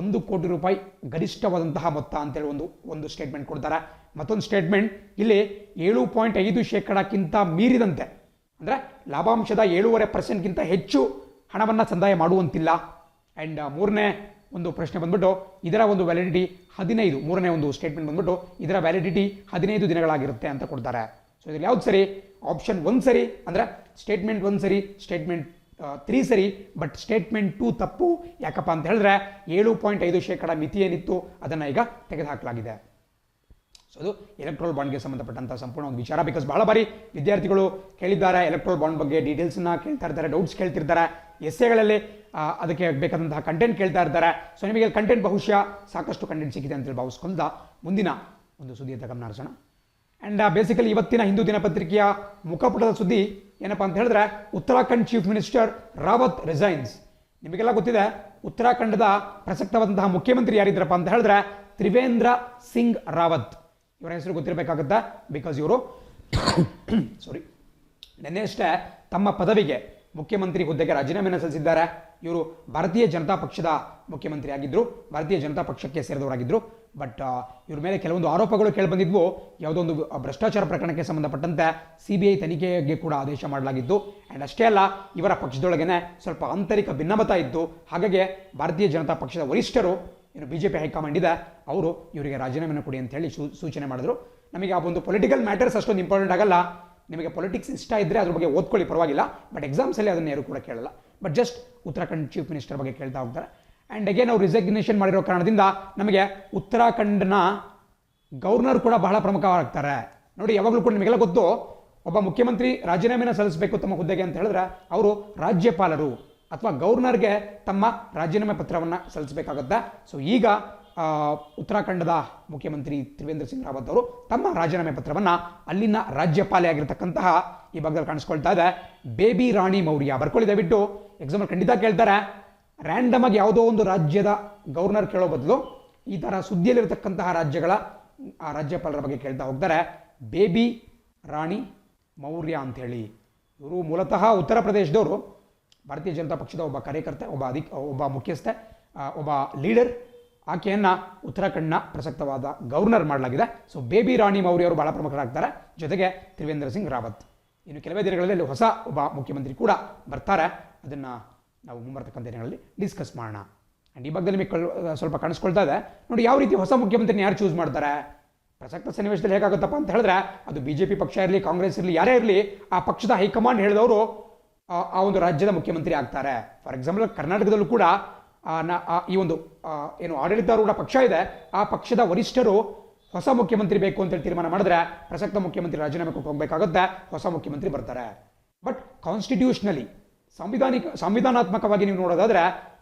1 ಕೋಟಿ ರೂಪಾಯಿ ಗರಿಷ್ಠವಾದಂತಹ ಮೊತ್ತ ಅಂತೇಳಿ ಒಂದು ಸ್ಟೇಟ್ಮೆಂಟ್ ಕೊಡ್ತಾರೆ. ಮತ್ತೊಂದು ಸ್ಟೇಟ್ಮೆಂಟ್ ಇಲ್ಲಿ 7.5%ಕ್ಕಿಂತ ಮೀರಿದಂತೆ, ಅಂದರೆ ಲಾಭಾಂಶದ 7.5%ಗಿಂತ ಹೆಚ್ಚು ಹಣವನ್ನು ಸಂದಾಯ ಮಾಡುವಂತಿಲ್ಲ. ಆ್ಯಂಡ್ ಮೂರನೇ ಒಂದು ಪ್ರಶ್ನೆ ಬಂದ್ಬಿಟ್ಟು, ಇದರ ಒಂದು ವ್ಯಾಲಿಡಿಟಿ 15, ಮೂರನೇ ಒಂದು ಸ್ಟೇಟ್ಮೆಂಟ್ ಬಂದ್ಬಿಟ್ಟು ಇದರ ವ್ಯಾಲಿಡಿಟಿ 15 ದಿನಗಳಾಗಿರುತ್ತೆ ಅಂತ ಕೊಡ್ತಾರೆ. ಸೊ ಇದರಲ್ಲಿ ಯಾವ್ದು ಸರಿ? ಆಪ್ಷನ್ 1 ಸರಿ, ಅಂದರೆ ಸ್ಟೇಟ್ಮೆಂಟ್ 1 ಸರಿ, ಸ್ಟೇಟ್ಮೆಂಟ್ 3 ಸರಿ. ಬಟ್ ಸ್ಟೇಟ್ಮೆಂಟ್ 2 ತಪ್ಪು. ಯಾಕಪ್ಪ ಅಂತ ಹೇಳಿದ್ರೆ 7.5% ಮಿತಿ ಏನಿತ್ತು ಅದನ್ನು ಈಗ ತೆಗೆದುಹಾಕಲಾಗಿದೆ. ಸೊ ಅದು ಎಲೆಕ್ಟ್ರಲ್ ಬಾಂಡ್ಗೆ ಸಂಬಂಧಪಟ್ಟಂಥ ಸಂಪೂರ್ಣ ಒಂದು ವಿಚಾರ. ಬಿಕಾಸ್ ಬಹಳ ಬಾರಿ ವಿದ್ಯಾರ್ಥಿಗಳು ಕೇಳಿದ್ದಾರೆ, ಎಲೆಕ್ಟ್ರಲ್ ಬಾಂಡ್ ಬಗ್ಗೆ ಡೀಟೇಲ್ಸ್ನ ಕೇಳ್ತಾ ಇರ್ತಾರೆ, ಡೌಟ್ಸ್ ಕೇಳ್ತಿರ್ತಾರೆ, ಎಸ್ಸೆಗಳಲ್ಲಿ ಅದಕ್ಕೆ ಬೇಕಾದಂತಹ ಕಂಟೆಂಟ್ ಕೇಳ್ತಾ ಇರ್ತಾರೆ. ಸೊ ನಿಮಗೆ ಕಂಟೆಂಟ್ ಬಹುಶಃ ಸಾಕಷ್ಟು ಕಂಟೆಂಟ್ ಸಿಕ್ಕಿದೆ ಅಂತೇಳಿ ಭಾವಿಸ್ಕೊಂಡ ಮುಂದಿನ ಒಂದು ಸುದ್ದಿಯತ್ತ ಗಮನ ಹರಿಸೋಣ. ಆ್ಯಂಡ್ ಬೇಸಿಕಲಿ ಇವತ್ತಿನ ಹಿಂದೂ ದಿನಪತ್ರಿಕೆಯ ಮುಖಪುಟದ ಸುದ್ದಿ ಏನಪ್ಪ ಅಂತ ಹೇಳಿದ್ರೆ, ಉತ್ತರಾಖಂಡ್ ಚೀಫ್ ಮಿನಿಸ್ಟರ್ ರಾವತ್ ರಿಸೈನ್ಸ್. ನಿಮಗೆಲ್ಲ ಗೊತ್ತಿದೆ, ಉತ್ತರಾಖಂಡದ ಪ್ರಸಕ್ತವಾದಂತಹ ಮುಖ್ಯಮಂತ್ರಿ ಯಾರಿದ್ರಪ್ಪ ಅಂತ ಹೇಳಿದ್ರೆ ತ್ರಿವೇಂದ್ರ ಸಿಂಗ್ ರಾವತ್. ಇವರ ಹೆಸರು ಗೊತ್ತಿರಬೇಕಾಗುತ್ತಾ, ಬಿಕಾಸ್ ಇವರು ನಿನ್ನೆಯಷ್ಟೇ ತಮ್ಮ ಪದವಿಗೆ ಮುಖ್ಯಮಂತ್ರಿ ಹುದ್ದೆಗೆ ರಾಜೀನಾಮೆಯನ್ನು ಸಲ್ಲಿಸಿದ್ದಾರೆ. ಇವರು ಭಾರತೀಯ ಜನತಾ ಪಕ್ಷದ ಮುಖ್ಯಮಂತ್ರಿ ಆಗಿದ್ದರು, ಭಾರತೀಯ ಜನತಾ ಪಕ್ಷಕ್ಕೆ ಸೇರಿದವರಾಗಿದ್ದರು. ಬಟ್ ಇವ್ರ ಮೇಲೆ ಕೆಲವೊಂದು ಆರೋಪಗಳು ಕೇಳಿಬಂದಿದ್ವು. ಯಾವುದೋ ಒಂದು ಭ್ರಷ್ಟಾಚಾರ ಪ್ರಕರಣಕ್ಕೆ ಸಂಬಂಧಪಟ್ಟಂತೆ CBI ತನಿಖೆಗೆ ಕೂಡ ಆದೇಶ ಮಾಡಲಾಗಿದ್ದು. ಆ್ಯಂಡ್ ಅಷ್ಟೇ ಅಲ್ಲ, ಇವರ ಪಕ್ಷದೊಳಗೇನೆ ಸ್ವಲ್ಪ ಆಂತರಿಕ ಭಿನ್ನಮತ ಇತ್ತು. ಹಾಗಾಗಿ ಭಾರತೀಯ ಜನತಾ ಪಕ್ಷದ ವರಿಷ್ಠರು, ಏನು BJP ಹೈಕಮಾಂಡ್ ಇದೆ, ಅವರು ಇವರಿಗೆ ರಾಜೀನಾಮೆಯನ್ನು ಕೊಡಿ ಅಂತ ಹೇಳಿ ಸೂಚನೆ ಮಾಡಿದ್ರು. ನಮಗೆ ಆ ಒಂದು ಪೊಲಿಟಿಕಲ್ ಮ್ಯಾಟರ್ಸ್ ಅಷ್ಟೊಂದು ಇಂಪಾರ್ಟೆಂಟ್ ಆಗಲ್ಲ. ನಿಮಗೆ ಪೊಲಿಟಿಕ್ಸ್ ಇಷ್ಟ ಇದ್ದರೆ ಅದ್ರ ಬಗ್ಗೆ ಓದ್ಕೊಳ್ಳಿ, ಪರವಾಗಿಲ್ಲ. ಬಟ್ ಎಕ್ಸಾಮ್ಸಲ್ಲಿ ಅದನ್ನು ಯಾರು ಕೂಡ ಕೇಳಲ್ಲ. But just Uttarakhand chief minister ಬಗ್ಗೆ ಕೇಳ್ತಾ ಹೋಗ್ತಾರೆ. ಆ್ಯಂಡ್ ಅಗೇನ್ ಅವ್ರು ರಿಸಗ್ನೇಷನ್ ಮಾಡಿರೋ ಕಾರಣದಿಂದ ನಮಗೆ ಉತ್ತರಾಖಂಡ್ನ ಗವರ್ನರ್ ಕೂಡ ಬಹಳ ಪ್ರಮುಖವಾಗ್ತಾರೆ. ನೋಡಿ, ಯಾವಾಗಲೂ ಕೂಡ ನಿಮಗೆಲ್ಲ ಗೊತ್ತು, ಒಬ್ಬ ಮುಖ್ಯಮಂತ್ರಿ ರಾಜೀನಾಮೆಯನ್ನು ಸಲ್ಲಿಸಬೇಕು ತಮ್ಮ ಹುದ್ದೆಗೆ ಅಂತ ಹೇಳಿದ್ರೆ ಅವರು ರಾಜ್ಯಪಾಲರು ಅಥವಾ ಗವರ್ನರ್ಗೆ ತಮ್ಮ ರಾಜೀನಾಮೆ ಪತ್ರವನ್ನು ಸಲ್ಲಿಸಬೇಕಾಗುತ್ತೆ. ಸೊ ಈಗ ಉತ್ತರಾಖಂಡದ ಮುಖ್ಯಮಂತ್ರಿ ತ್ರಿವೇಂದ್ರ ಸಿಂಗ್ ರಾವತ್ ಅವರು ತಮ್ಮ ರಾಜೀನಾಮೆ ಪತ್ರವನ್ನು ಅಲ್ಲಿನ ರಾಜ್ಯಪಾಲೆ ಆಗಿರತಕ್ಕಂತಹ ಈ ಭಾಗದಲ್ಲಿ ಕಾಣಿಸ್ಕೊಳ್ತಾ ಇದೆ ಬೇಬಿ ರಾಣಿ ಮೌರ್ಯ. ಬರ್ಕೊಳ್ಳಿ ದಯವಿಟ್ಟು, ಎಕ್ಸಾಂಪಲ್ ಖಂಡಿತ ಕೇಳ್ತಾರೆ. ರ್ಯಾಂಡಮ್ ಆಗಿ ಯಾವುದೋ ಒಂದು ರಾಜ್ಯದ ಗವರ್ನರ್ ಕೇಳೋ ಬದಲು ಈ ಥರ ಸುದ್ದಿಯಲ್ಲಿರತಕ್ಕಂತಹ ರಾಜ್ಯಗಳ ರಾಜ್ಯಪಾಲರ ಬಗ್ಗೆ ಕೇಳ್ತಾ ಹೋಗ್ತಾರೆ. ಬೇಬಿ ರಾಣಿ ಮೌರ್ಯ ಅಂಥೇಳಿ. ಇವರು ಮೂಲತಃ ಉತ್ತರ ಪ್ರದೇಶದವರು, ಭಾರತೀಯ ಜನತಾ ಪಕ್ಷದ ಒಬ್ಬ ಕಾರ್ಯಕರ್ತೆ, ಒಬ್ಬ ಮುಖ್ಯಸ್ಥೆ, ಒಬ್ಬ ಲೀಡರ್. ಆಕೆಯನ್ನು ಉತ್ತರಾಖಂಡ್ನ ಪ್ರಸಕ್ತವಾದ ಗವರ್ನರ್ ಮಾಡಲಾಗಿದೆ. ಸೊ ಬೇಬಿ ರಾಣಿ ಮೌರ್ಯ ಅವರು ಬಹಳ ಪ್ರಮುಖರಾಗ್ತಾರೆ, ಜೊತೆಗೆ ತ್ರಿವೇಂದ್ರ ಸಿಂಗ್ ರಾವತ್. ಇನ್ನು ಕೆಲವೇ ದಿನಗಳಲ್ಲಿ ಹೊಸ ಒಬ್ಬ ಮುಖ್ಯಮಂತ್ರಿ ಕೂಡ ಬರ್ತಾರೆ. ಅದನ್ನು ನಾವು ಮುಂಬರ್ತಕ್ಕಂಥ ದಿನಗಳಲ್ಲಿ ಡಿಸ್ಕಸ್ ಮಾಡೋಣ. ಆ್ಯಂಡ್ ಈ ಭಾಗದಲ್ಲಿ ನಿಮಗೆ ಸ್ವಲ್ಪ ಕಾಣಿಸ್ಕೊಳ್ತಾ ಇದೆ ನೋಡಿ, ಯಾವ ರೀತಿ ಹೊಸ ಮುಖ್ಯಮಂತ್ರಿನ ಯಾರು ಚೂಸ್ ಮಾಡ್ತಾರೆ. ಪ್ರಸಕ್ತ ಸನ್ನಿವೇಶದಲ್ಲಿ ಹೇಗಾಗುತ್ತಪ್ಪ ಅಂತ ಹೇಳಿದ್ರೆ, ಅದು BJP ಪಕ್ಷ ಇರಲಿ, ಕಾಂಗ್ರೆಸ್ ಇರಲಿ, ಯಾರೇ ಇರಲಿ, ಆ ಪಕ್ಷದ ಹೈಕಮಾಂಡ್ ಹೇಳಿದವರು ಆ ಒಂದು ರಾಜ್ಯದ ಮುಖ್ಯಮಂತ್ರಿ ಆಗ್ತಾರೆ. ಫಾರ್ ಎಕ್ಸಾಂಪಲ್ ಕರ್ನಾಟಕದಲ್ಲೂ ಕೂಡ ಈ ಒಂದು ಏನು ಆಡಳಿತಾರೂಢ ಪಕ್ಷ ಇದೆ, ಆ ಪಕ್ಷದ ವರಿಷ್ಠರು ಹೊಸ ಮುಖ್ಯಮಂತ್ರಿ ಬೇಕು ಅಂತೇಳಿ ತೀರ್ಮಾನ ಮಾಡಿದ್ರೆ ಪ್ರಸಕ್ತ ಮುಖ್ಯಮಂತ್ರಿ ರಾಜೀನಾಮೆ ಕೊಟ್ಟು ಹೋಗಬೇಕಾಗುತ್ತೆ, ಹೊಸ ಮುಖ್ಯಮಂತ್ರಿ ಬರ್ತಾರೆ. ಬಟ್ ಕಾನ್ಸ್ಟಿಟ್ಯೂಷನಲಿ ಸಂವಿಧಾನಾತ್ಮಕವಾಗಿ ನೀವು ನೋಡೋದಾದ್ರೆ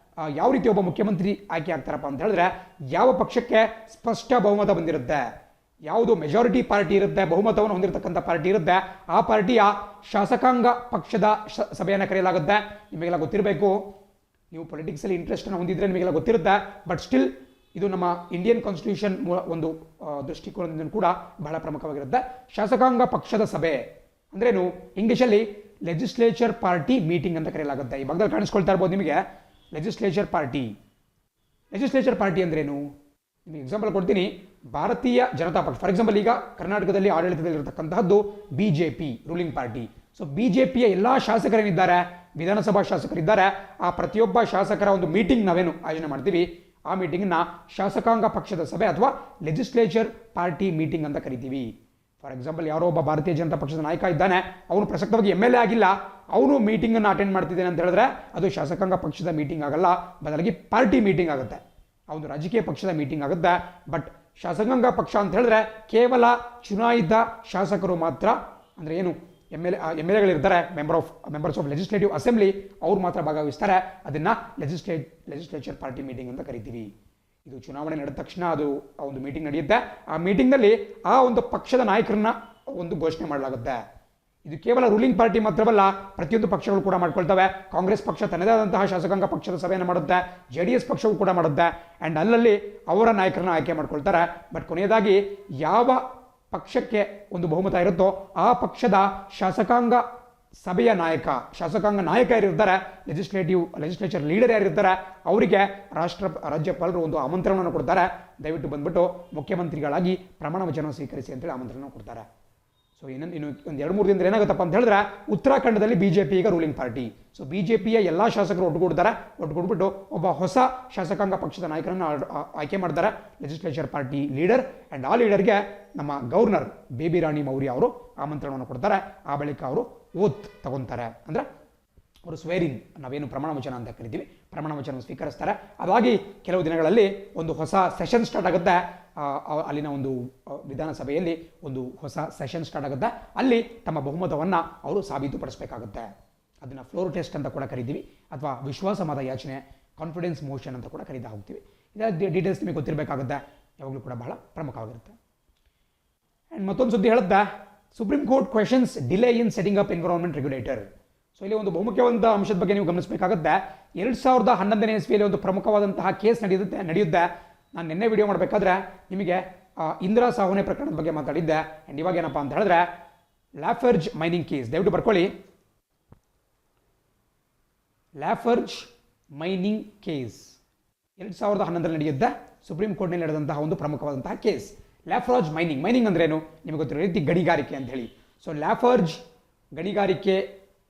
ಯಾವ ರೀತಿ ಒಬ್ಬ ಮುಖ್ಯಮಂತ್ರಿ ಆಯ್ಕೆ ಆಗ್ತಾರಪ್ಪ ಅಂತ ಹೇಳಿದ್ರೆ, ಯಾವ ಪಕ್ಷಕ್ಕೆ ಸ್ಪಷ್ಟ ಬಹುಮತ ಬಂದಿರುತ್ತೆ, ಯಾವುದು ಮೆಜಾರಿಟಿ ಪಾರ್ಟಿ ಇರುತ್ತೆ, ಬಹುಮತವನ್ನು ಹೊಂದಿರತಕ್ಕಂಥ ಪಾರ್ಟಿ ಇರುತ್ತೆ, ಆ ಪಾರ್ಟಿಯ ಶಾಸಕಾಂಗ ಪಕ್ಷದ ಸಭೆಯನ್ನು ಕರೆಯಲಾಗುತ್ತೆ. ನಿಮಗೆಲ್ಲ ಗೊತ್ತಿರಬೇಕು, ನೀವು ಪೊಲಿಟಿಕ್ಸಲ್ಲಿ ಇಂಟ್ರೆಸ್ಟನ್ನು ಹೊಂದಿದ್ರೆ ನಿಮಗೆಲ್ಲ ಗೊತ್ತಿರುತ್ತೆ. ಬಟ್ ಸ್ಟಿಲ್ ಇದು ನಮ್ಮ ಇಂಡಿಯನ್ ಕಾನ್ಸ್ಟಿಟ್ಯೂಷನ್ ಒಂದು ದೃಷ್ಟಿಕೋನದಿಂದ ಕೂಡ ಬಹಳ ಪ್ರಮುಖವಾಗಿರುತ್ತೆ. ಶಾಸಕಾಂಗ ಪಕ್ಷದ ಸಭೆ ಅಂದ್ರೇನು, ಇಂಗ್ಲೀಷಲ್ಲಿ ಲೆಜಿಸ್ಲೇಚರ್ ಪಾರ್ಟಿ ಮೀಟಿಂಗ್ ಅಂತ ಕರೆಯಲಾಗುತ್ತೆ. ಈ ಭಾಗದಲ್ಲಿ ಕಾಣಿಸ್ಕೊಳ್ತಾ ಇರ್ಬೋದು ನಿಮಗೆ ಲೆಜಿಸ್ಲೇಚರ್ ಪಾರ್ಟಿ ಅಂದ್ರೇನು. ನಿಮಗೆ ಎಕ್ಸಾಂಪಲ್ ಕೊಡ್ತೀನಿ. ಭಾರತೀಯ ಜನತಾ ಪಕ್ಷ, ಫಾರ್ ಎಕ್ಸಾಂಪಲ್ ಈಗ ಕರ್ನಾಟಕದಲ್ಲಿ ಆಡಳಿತದಲ್ಲಿರತಕ್ಕಂತಹದ್ದು BJP ರೂಲಿಂಗ್ ಪಾರ್ಟಿ. ಸೊ BJPಯ ಎಲ್ಲ ಶಾಸಕರೇನಿದ್ದಾರೆ, ವಿಧಾನಸಭಾ ಶಾಸಕರಿದ್ದಾರೆ, ಆ ಪ್ರತಿಯೊಬ್ಬ ಶಾಸಕರ ಒಂದು ಮೀಟಿಂಗ್ ನಾವೇನು ಆಯೋಜನೆ ಮಾಡ್ತೀವಿ, ಆ ಮೀಟಿಂಗ್ನ ಶಾಸಕಾಂಗ ಪಕ್ಷದ ಸಭೆ ಅಥವಾ ಲೆಜಿಸ್ಲೇಚರ್ ಪಾರ್ಟಿ ಮೀಟಿಂಗ್ ಅಂತ ಕರಿತೀವಿ. ಫಾರ್ ಎಕ್ಸಾಂಪಲ್ ಯಾರೋ ಒಬ್ಬ ಭಾರತೀಯ ಜನತಾ ಪಕ್ಷದ ನಾಯಕ ಇದ್ದಾನೆ, ಅವನು ಪ್ರಸಕ್ತವಾಗಿ MLA ಆಗಿಲ್ಲ, ಅವನು ಮೀಟಿಂಗನ್ನು ಅಟೆಂಡ್ ಮಾಡ್ತಿದ್ದೇನೆ ಅಂತ ಹೇಳಿದ್ರೆ ಅದು ಶಾಸಕಾಂಗ ಪಕ್ಷದ ಮೀಟಿಂಗ್ ಆಗಲ್ಲ, ಬದಲಾಗಿ ಪಾರ್ಟಿ ಮೀಟಿಂಗ್ ಆಗುತ್ತೆ, ಅವನು ರಾಜಕೀಯ ಪಕ್ಷದ ಮೀಟಿಂಗ್ ಆಗುತ್ತೆ. ಬಟ್ ಶಾಸಕಾಂಗ ಪಕ್ಷ ಅಂತ ಹೇಳಿದ್ರೆ ಕೇವಲ ಚುನಾಯಿತ ಶಾಸಕರು ಮಾತ್ರ, ಅಂದರೆ ಏನು MLAಗಳಿರ್ತಾರೆ, ಮೆಂಬರ್ಸ್ ಆಫ್ ಲೆಜಿಸ್ಲೇಟಿವ್ ಅಸೆಂಬ್ಲಿ, ಅವ್ರು ಮಾತ್ರ ಭಾಗವಹಿಸ್ತಾರೆ. ಅದನ್ನು ಲೆಜಿಸ್ಲೇಚರ್ ಪಾರ್ಟಿ ಮೀಟಿಂಗ್ ಅಂತ ಕರಿತೀವಿ. ಇದು ಚುನಾವಣೆ ನಡೆದ ತಕ್ಷಣ ಅದು ಒಂದು ಮೀಟಿಂಗ್ ನಡೆಯುತ್ತೆ. ಆ ಮೀಟಿಂಗ್ನಲ್ಲಿ ಆ ಒಂದು ಪಕ್ಷದ ನಾಯಕರನ್ನ ಒಂದು ಘೋಷಣೆ ಮಾಡಲಾಗುತ್ತೆ. ಇದು ಕೇವಲ ರೂಲಿಂಗ್ ಪಾರ್ಟಿ ಮಾತ್ರವಲ್ಲ, ಪ್ರತಿಯೊಂದು ಪಕ್ಷಗಳು ಕೂಡ ಮಾಡ್ಕೊಳ್ತವೆ. ಕಾಂಗ್ರೆಸ್ ಪಕ್ಷ ತನ್ನದೇ ಆದಂತಹ ಶಾಸಕಾಂಗ ಪಕ್ಷದ ಸಭೆಯನ್ನು ಮಾಡುತ್ತೆ, JDS ಪಕ್ಷವು ಕೂಡ ಮಾಡುತ್ತೆ, ಆ್ಯಂಡ್ ಅಲ್ಲಲ್ಲಿ ಅವರ ನಾಯಕರನ್ನ ಆಯ್ಕೆ ಮಾಡ್ಕೊಳ್ತಾರೆ. ಬಟ್ ಕೊನೆಯದಾಗಿ ಯಾವ ಪಕ್ಷಕ್ಕೆ ಒಂದು ಬಹುಮತ ಇರುತ್ತೋ ಆ ಪಕ್ಷದ ಶಾಸಕಾಂಗ ಸಭೆಯ ಶಾಸಕಾಂಗ ನಾಯಕ ಯಾರಿರ್ತಾರೆ, ಲೆಜಿಸ್ಲೇಚರ್ ಲೀಡರ್ ಯಾರಿರ್ತಾರೆ, ಅವರಿಗೆ ರಾಜ್ಯಪಾಲರು ಒಂದು ಆಮಂತ್ರಣವನ್ನು ಕೊಡ್ತಾರೆ. ದಯವಿಟ್ಟು ಬಂದ್ಬಿಟ್ಟು ಮುಖ್ಯಮಂತ್ರಿಗಳಾಗಿ ಪ್ರಮಾಣ ವಚನ ಸ್ವೀಕರಿಸಿ ಅಂತೇಳಿ ಆಮಂತ್ರಣ ಕೊಡ್ತಾರೆ. ಸೊ ಇನ್ನು ಒಂದು 2-3 ದಿನದಲ್ಲಿ ಏನಾಗುತ್ತಪ್ಪ ಅಂತ ಹೇಳಿದ್ರೆ, ಉತ್ತರಾಖಂಡದಲ್ಲಿ BJP ಈಗ ರೂಲಿಂಗ್ ಪಾರ್ಟಿ. ಸೊ BJPಯ ಎಲ್ಲ ಶಾಸಕರು ಒಟ್ಟುಗೂಡ್ಬಿಟ್ಟು ಒಬ್ಬ ಹೊಸ ಶಾಸಕಾಂಗ ಪಕ್ಷದ ನಾಯಕರನ್ನು ಆಯ್ಕೆ ಮಾಡ್ತಾರೆ, ಲೆಜಿಸ್ಲೇಚರ್ ಪಾರ್ಟಿ ಲೀಡರ್. ಆ್ಯಂಡ್ ಆ ಲೀಡರ್ಗೆ ನಮ್ಮ ಗವರ್ನರ್ ಬೇಬಿ ರಾಣಿ ಮೌರ್ಯ ಅವರು ಆಮಂತ್ರಣವನ್ನು ಕೊಡ್ತಾರೆ. ಆ ಬಳಿಕ ಅವರು ಓತ್ ತಗೊತಾರೆ, ಅಂದರೆ ಅವರು ಸ್ವೇರಿಂಗ್, ನಾವೇನು ಪ್ರಮಾಣ ವಚನ ಅಂತ ಕರಿತೀವಿ, ಪ್ರಮಾಣ ವಚನ ಸ್ವೀಕರಿಸ್ತಾರೆ. ಅದಾಗಿ ಕೆಲವು ದಿನಗಳಲ್ಲಿ ಒಂದು ಹೊಸ ಸೆಷನ್ ಸ್ಟಾರ್ಟ್ ಆಗುತ್ತೆ. ಅಲ್ಲಿನ ಒಂದು ವಿಧಾನಸಭೆಯಲ್ಲಿ ಒಂದು ಹೊಸ ಸೆಷನ್ ಸ್ಟಾರ್ಟ್ ಆಗುತ್ತೆ. ಅಲ್ಲಿ ತಮ್ಮ ಬಹುಮತವನ್ನು ಅವರು ಸಾಬೀತುಪಡಿಸಬೇಕಾಗುತ್ತೆ. ಅದನ್ನು ಫ್ಲೋರ್ ಟೆಸ್ಟ್ ಅಂತ ಕೂಡ ಕರಿತೀವಿ, ಅಥವಾ ವಿಶ್ವಾಸ ಮತ ಯಾಚನೆ, ಕಾನ್ಫಿಡೆನ್ಸ್ ಮೋಷನ್ ಅಂತ ಕೂಡ ಕರೀತಾ ಹೋಗ್ತೀವಿ. ಇದರ ಡೀಟೇಲ್ಸ್ ನಿಮಗೆ ಗೊತ್ತಿರಬೇಕಾಗುತ್ತೆ, ಯಾವಾಗಲೂ ಕೂಡ ಬಹಳ ಪ್ರಮುಖವಾಗಿರುತ್ತೆ. ಆ್ಯಂಡ್ ಮತ್ತೊಂದು ಸುದ್ದಿ ಹೇಳುತ್ತೆ, ಸುಪ್ರೀಂ ಕೋರ್ಟ್ ಕ್ವೆಶನ್ಸ್ ಡಿಲೇ ಇನ್ setting up environment regulator. So ಇಲ್ಲಿ ಒಂದು ಬಹುಮುಖ್ಯವಾದಂಥ ಅಂಶದ ಬಗ್ಗೆ ನೀವು ಗಮನಿಸಬೇಕಾಗುತ್ತೆ. 2011ನೇ ಇಸ್ವಿಯಲ್ಲಿ ಒಂದು ಪ್ರಮುಖವಾದಂತಹ ಕೇಸ್ ನಡೆಯುತ್ತೆ. ನಾನು ನಿನ್ನೆ ವಿಡಿಯೋ ಮಾಡಬೇಕಾದ್ರೆ ನಿಮಗೆ ಇಂದಿರಾ ಸಾಹ್ನಿ ಪ್ರಕರಣದ ಬಗ್ಗೆ ಮಾತಾಡಿದ್ದೆ. ಆ್ಯಂಡ್ ಇವಾಗ ಏನಪ್ಪ ಅಂತ ಹೇಳಿದ್ರೆ ಲ್ಯಾಫರ್ಜ್ ಮೈನಿಂಗ್ ಕೇಸ್, ದಯವಿಟ್ಟು ಬರ್ಕೊಳ್ಳಿ. ಲ್ಯಾಫರ್ಜ್ ಮೈನಿಂಗ್ ಕೇಸ್ 2011ರಲ್ಲಿ ನಡೆಯುತ್ತೆ. ಸುಪ್ರೀಂ ಕೋರ್ಟ್ನಲ್ಲಿ ನಡೆದಂತಹ ಒಂದು ಪ್ರಮುಖವಾದಂತಹ ಕೇಸ್ ಲ್ಯಾಫರ್ಜ್ ಮೈನಿಂಗ್ ಅಂದ್ರೇನು ನಿಮಗೆ ಗೊತ್ತಿರೋ ರೀತಿ ಗಣಿಗಾರಿಕೆ ಅಂತ ಹೇಳಿ. ಸೊ ಲ್ಯಾಫರ್ಜ್ ಗಣಿಗಾರಿಕೆ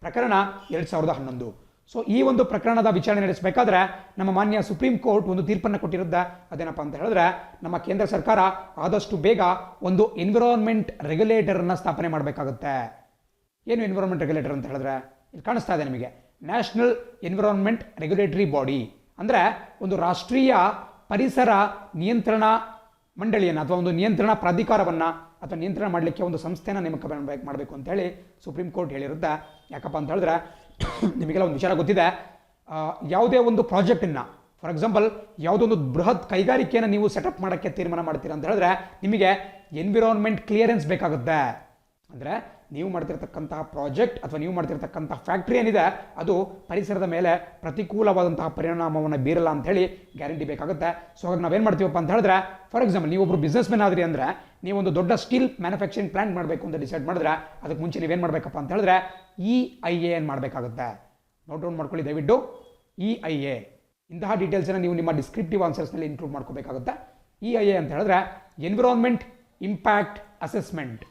ಪ್ರಕರಣ 2011. ಸೊ ಈ ಒಂದು ಪ್ರಕರಣದ ವಿಚಾರಣೆ ನಡೆಸಬೇಕಾದ್ರೆ ನಮ್ಮ ಮಾನ್ಯ ಸುಪ್ರೀಂ ಕೋರ್ಟ್ ಒಂದು ತೀರ್ಪನ್ನು ಕೊಟ್ಟಿರುತ್ತೆ. ಅದೇನಪ್ಪ ಅಂತ ಹೇಳಿದ್ರೆ, ನಮ್ಮ ಕೇಂದ್ರ ಸರ್ಕಾರ ಆದಷ್ಟು ಬೇಗ ಒಂದು ಎನ್ವಿರಾನ್ಮೆಂಟ್ ರೆಗ್ಯುಲೇಟರನ್ನು ಸ್ಥಾಪನೆ ಮಾಡಬೇಕಾಗುತ್ತೆ. ಏನು ಎನ್ವಿರಾನ್ಮೆಂಟ್ ರೆಗ್ಯುಲೇಟರ್ ಅಂತ ಹೇಳಿದ್ರೆ ಇಲ್ಲಿ ಕಾಣಿಸ್ತಾ ಇದೆ ನಿಮಗೆ, ನ್ಯಾಷನಲ್ ಎನ್ವಿರಾನ್ಮೆಂಟ್ ರೆಗ್ಯುಲೇಟರಿ ಬಾಡಿ, ಅಂದರೆ ಒಂದು ರಾಷ್ಟ್ರೀಯ ಪರಿಸರ ನಿಯಂತ್ರಣ ಮಂಡಳಿಯನ್ನು ಅಥವಾ ಒಂದು ನಿಯಂತ್ರಣ ಪ್ರಾಧಿಕಾರವನ್ನು ಅಥವಾ ನಿಯಂತ್ರಣ ಮಾಡಲಿಕ್ಕೆ ಒಂದು ಸಂಸ್ಥೆನ ನೇಮಕ ಮಾಡಬೇಕು ಅಂತ ಹೇಳಿ ಸುಪ್ರೀಂ ಕೋರ್ಟ್ ಹೇಳಿರುತ್ತೆ. ಯಾಕಪ್ಪ ಅಂತ ಹೇಳಿದ್ರೆ ನಿಮಗೆಲ್ಲ ಒಂದು ವಿಚಾರ ಗೊತ್ತಿದೆ, ಯಾವುದೇ ಒಂದು ಪ್ರಾಜೆಕ್ಟನ್ನು ಫಾರ್ ಎಕ್ಸಾಂಪಲ್ ಯಾವುದೊಂದು ಬೃಹತ್ ಕೈಗಾರಿಕೆಯನ್ನು ನೀವು ಸೆಟಪ್ ಮಾಡೋಕ್ಕೆ ತೀರ್ಮಾನ ಮಾಡ್ತೀರಾ ಅಂತ ಹೇಳಿದ್ರೆ ನಿಮಗೆ ಎನ್ವಿರಾನ್ಮೆಂಟ್ ಕ್ಲಿಯರೆನ್ಸ್ ಬೇಕಾಗುತ್ತೆ. ಅಂದರೆ ನೀವು ಮಾಡ್ತಿರ್ತಕ್ಕಂತಹ ಪ್ರಾಜೆಕ್ಟ್ ಅಥವಾ ನೀವು ಮಾಡ್ತಿರ್ತಕ್ಕಂತಹ ಫ್ಯಾಕ್ಟ್ರಿ ಏನಿದೆ ಅದು ಪರಿಸರದ ಮೇಲೆ ಪ್ರತಿಕೂಲವಾದಂತಹ ಪರಿಣಾಮವನ್ನು ಬೀರಲ್ಲ ಅಂತ ಹೇಳಿ ಗ್ಯಾರಂಟಿ ಬೇಕಾಗುತ್ತೆ. ಸೊ ಹಾಗಾಗಿ ನಾವೇನು ಮಾಡ್ತೀವಪ್ಪ ಅಂತ ಹೇಳಿದ್ರೆ, ಫಾರ್ ಎಕ್ಸಾಂಪಲ್ ನೀವೊಬ್ಬರು ಬಿಸ್ನೆಸ್ ಮ್ಯಾನ್ ಆದ್ರಿ ಅಂದರೆ ನೀವೊಂದು ದೊಡ್ಡ ಸ್ಟೀಲ್ ಮ್ಯಾನುಫ್ಯಾಕ್ಚರಿಂಗ್ ಪ್ಲಾಂಟ್ ಮಾಡಬೇಕು ಅಂತ ಡಿಸೈಡ್ ಮಾಡಿದ್ರೆ ಅದಕ್ಕೆ ಮುಂಚೆ ನೀವೇನು ಮಾಡಬೇಕಪ್ಪ ಅಂತ ಹೇಳಿದ್ರೆ EIA ಏನು ಮಾಡಬೇಕಾಗುತ್ತೆ. ನೋಟ್ ಡೌನ್ ಮಾಡ್ಕೊಳ್ಳಿ ದಯವಿಟ್ಟು. EIA ಇಂತಹ ಡೀಟೇಲ್ಸನ್ನು ನೀವು ನಿಮ್ಮ ಡಿಸ್ಕ್ರಿಪ್ಟಿವ್ ಆನ್ಸರ್ಸ್ನಲ್ಲಿ ಇನ್ಕ್ಲೂಡ್ ಮಾಡ್ಕೋಬೇಕಾಗುತ್ತೆ. EIA ಅಂತ ಹೇಳಿದ್ರೆ ಎನ್ವಿರಾನ್ಮೆಂಟ್ ಇಂಪ್ಯಾಕ್ಟ್ ಅಸೆಸ್ಮೆಂಟ್.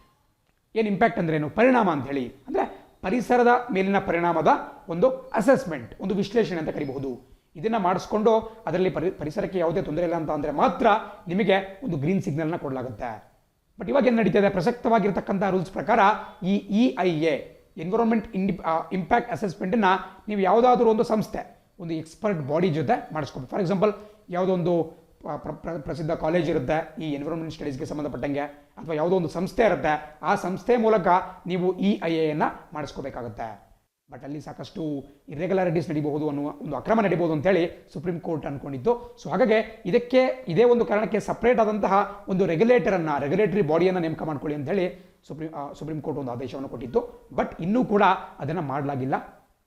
ಏನು ಇಂಪ್ಯಾಕ್ಟ್ ಅಂದ್ರೇನು? ಪರಿಣಾಮ ಅಂತ ಹೇಳಿ. ಅಂದರೆ ಪರಿಸರದ ಮೇಲಿನ ಪರಿಣಾಮದ ಒಂದು ಅಸೆಸ್ಮೆಂಟ್, ಒಂದು ವಿಶ್ಲೇಷಣೆ ಅಂತ ಕರಿಬಹುದು. ಇದನ್ನು ಮಾಡಿಸ್ಕೊಂಡು ಅದರಲ್ಲಿ ಪರಿಸರಕ್ಕೆ ಯಾವುದೇ ತೊಂದರೆ ಇಲ್ಲ ಅಂತ ಅಂದರೆ ಮಾತ್ರ ನಿಮಗೆ ಒಂದು ಗ್ರೀನ್ ಸಿಗ್ನಲ್ನ ಕೊಡಲಾಗುತ್ತೆ. ಬಟ್ ಇವಾಗ ಏನು ನಡೀತಿದೆ, ಪ್ರಸಕ್ತವಾಗಿರ್ತಕ್ಕಂಥ ರೂಲ್ಸ್ ಪ್ರಕಾರ ಈ EIA ಎನ್ವಿರಾನ್ಮೆಂಟ್ ಇಂಪ್ಯಾಕ್ಟ್ ಅಸೆಸ್ಮೆಂಟನ್ನು ನೀವು ಯಾವುದಾದ್ರೂ ಒಂದು ಸಂಸ್ಥೆ, ಒಂದು ಎಕ್ಸ್ಪರ್ಟ್ ಬಾಡಿ ಜೊತೆ ಮಾಡಿಸ್ಕೋಬೇಕು. ಫಾರ್ ಎಕ್ಸಾಂಪಲ್ ಯಾವುದೋ ಒಂದು ಪ್ರಸಿದ್ಧ ಕಾಲೇಜ್ ಇರುತ್ತೆ ಈ ಎನ್ವಿರಾನ್ಮೆಂಟ್ ಸ್ಟಡೀಸ್ಗೆ ಸಂಬಂಧಪಟ್ಟಂಗೆ, ಅಥವಾ ಯಾವುದೋ ಒಂದು ಸಂಸ್ಥೆ ಇರುತ್ತೆ, ಆ ಸಂಸ್ಥೆ ಮೂಲಕ ನೀವು EIAಯನ್ನು ಮಾಡಿಸ್ಕೋಬೇಕಾಗುತ್ತೆ. ಬಟ್ ಅಲ್ಲಿ ಸಾಕಷ್ಟು ಇರ್ರೆಗ್ಯುಲಾರಿಟೀಸ್ ನಡೀಬಹುದು, ಅನ್ನುವ ಒಂದು ಅಕ್ರಮ ನಡೀಬಹುದು ಅಂತೇಳಿ ಸುಪ್ರೀಂ ಕೋರ್ಟ್ ಅಂದ್ಕೊಂಡಿತ್ತು. ಸೊ ಹಾಗಾಗಿ ಇದೇ ಒಂದು ಕಾರಣಕ್ಕೆ ಸಪ್ರೇಟ್ ಆದಂತಹ ಒಂದು ರೆಗ್ಯುಲೇಟರಿ ಬಾಡಿಯನ್ನು ನೇಮಕ ಮಾಡ್ಕೊಳ್ಳಿ ಅಂತ ಹೇಳಿ ಸುಪ್ರೀಂ ಕೋರ್ಟ್ ಒಂದು ಆದೇಶವನ್ನು ಕೊಟ್ಟಿತ್ತು. ಬಟ್ ಇನ್ನೂ ಕೂಡ ಅದನ್ನು ಮಾಡಲಾಗಿಲ್ಲ.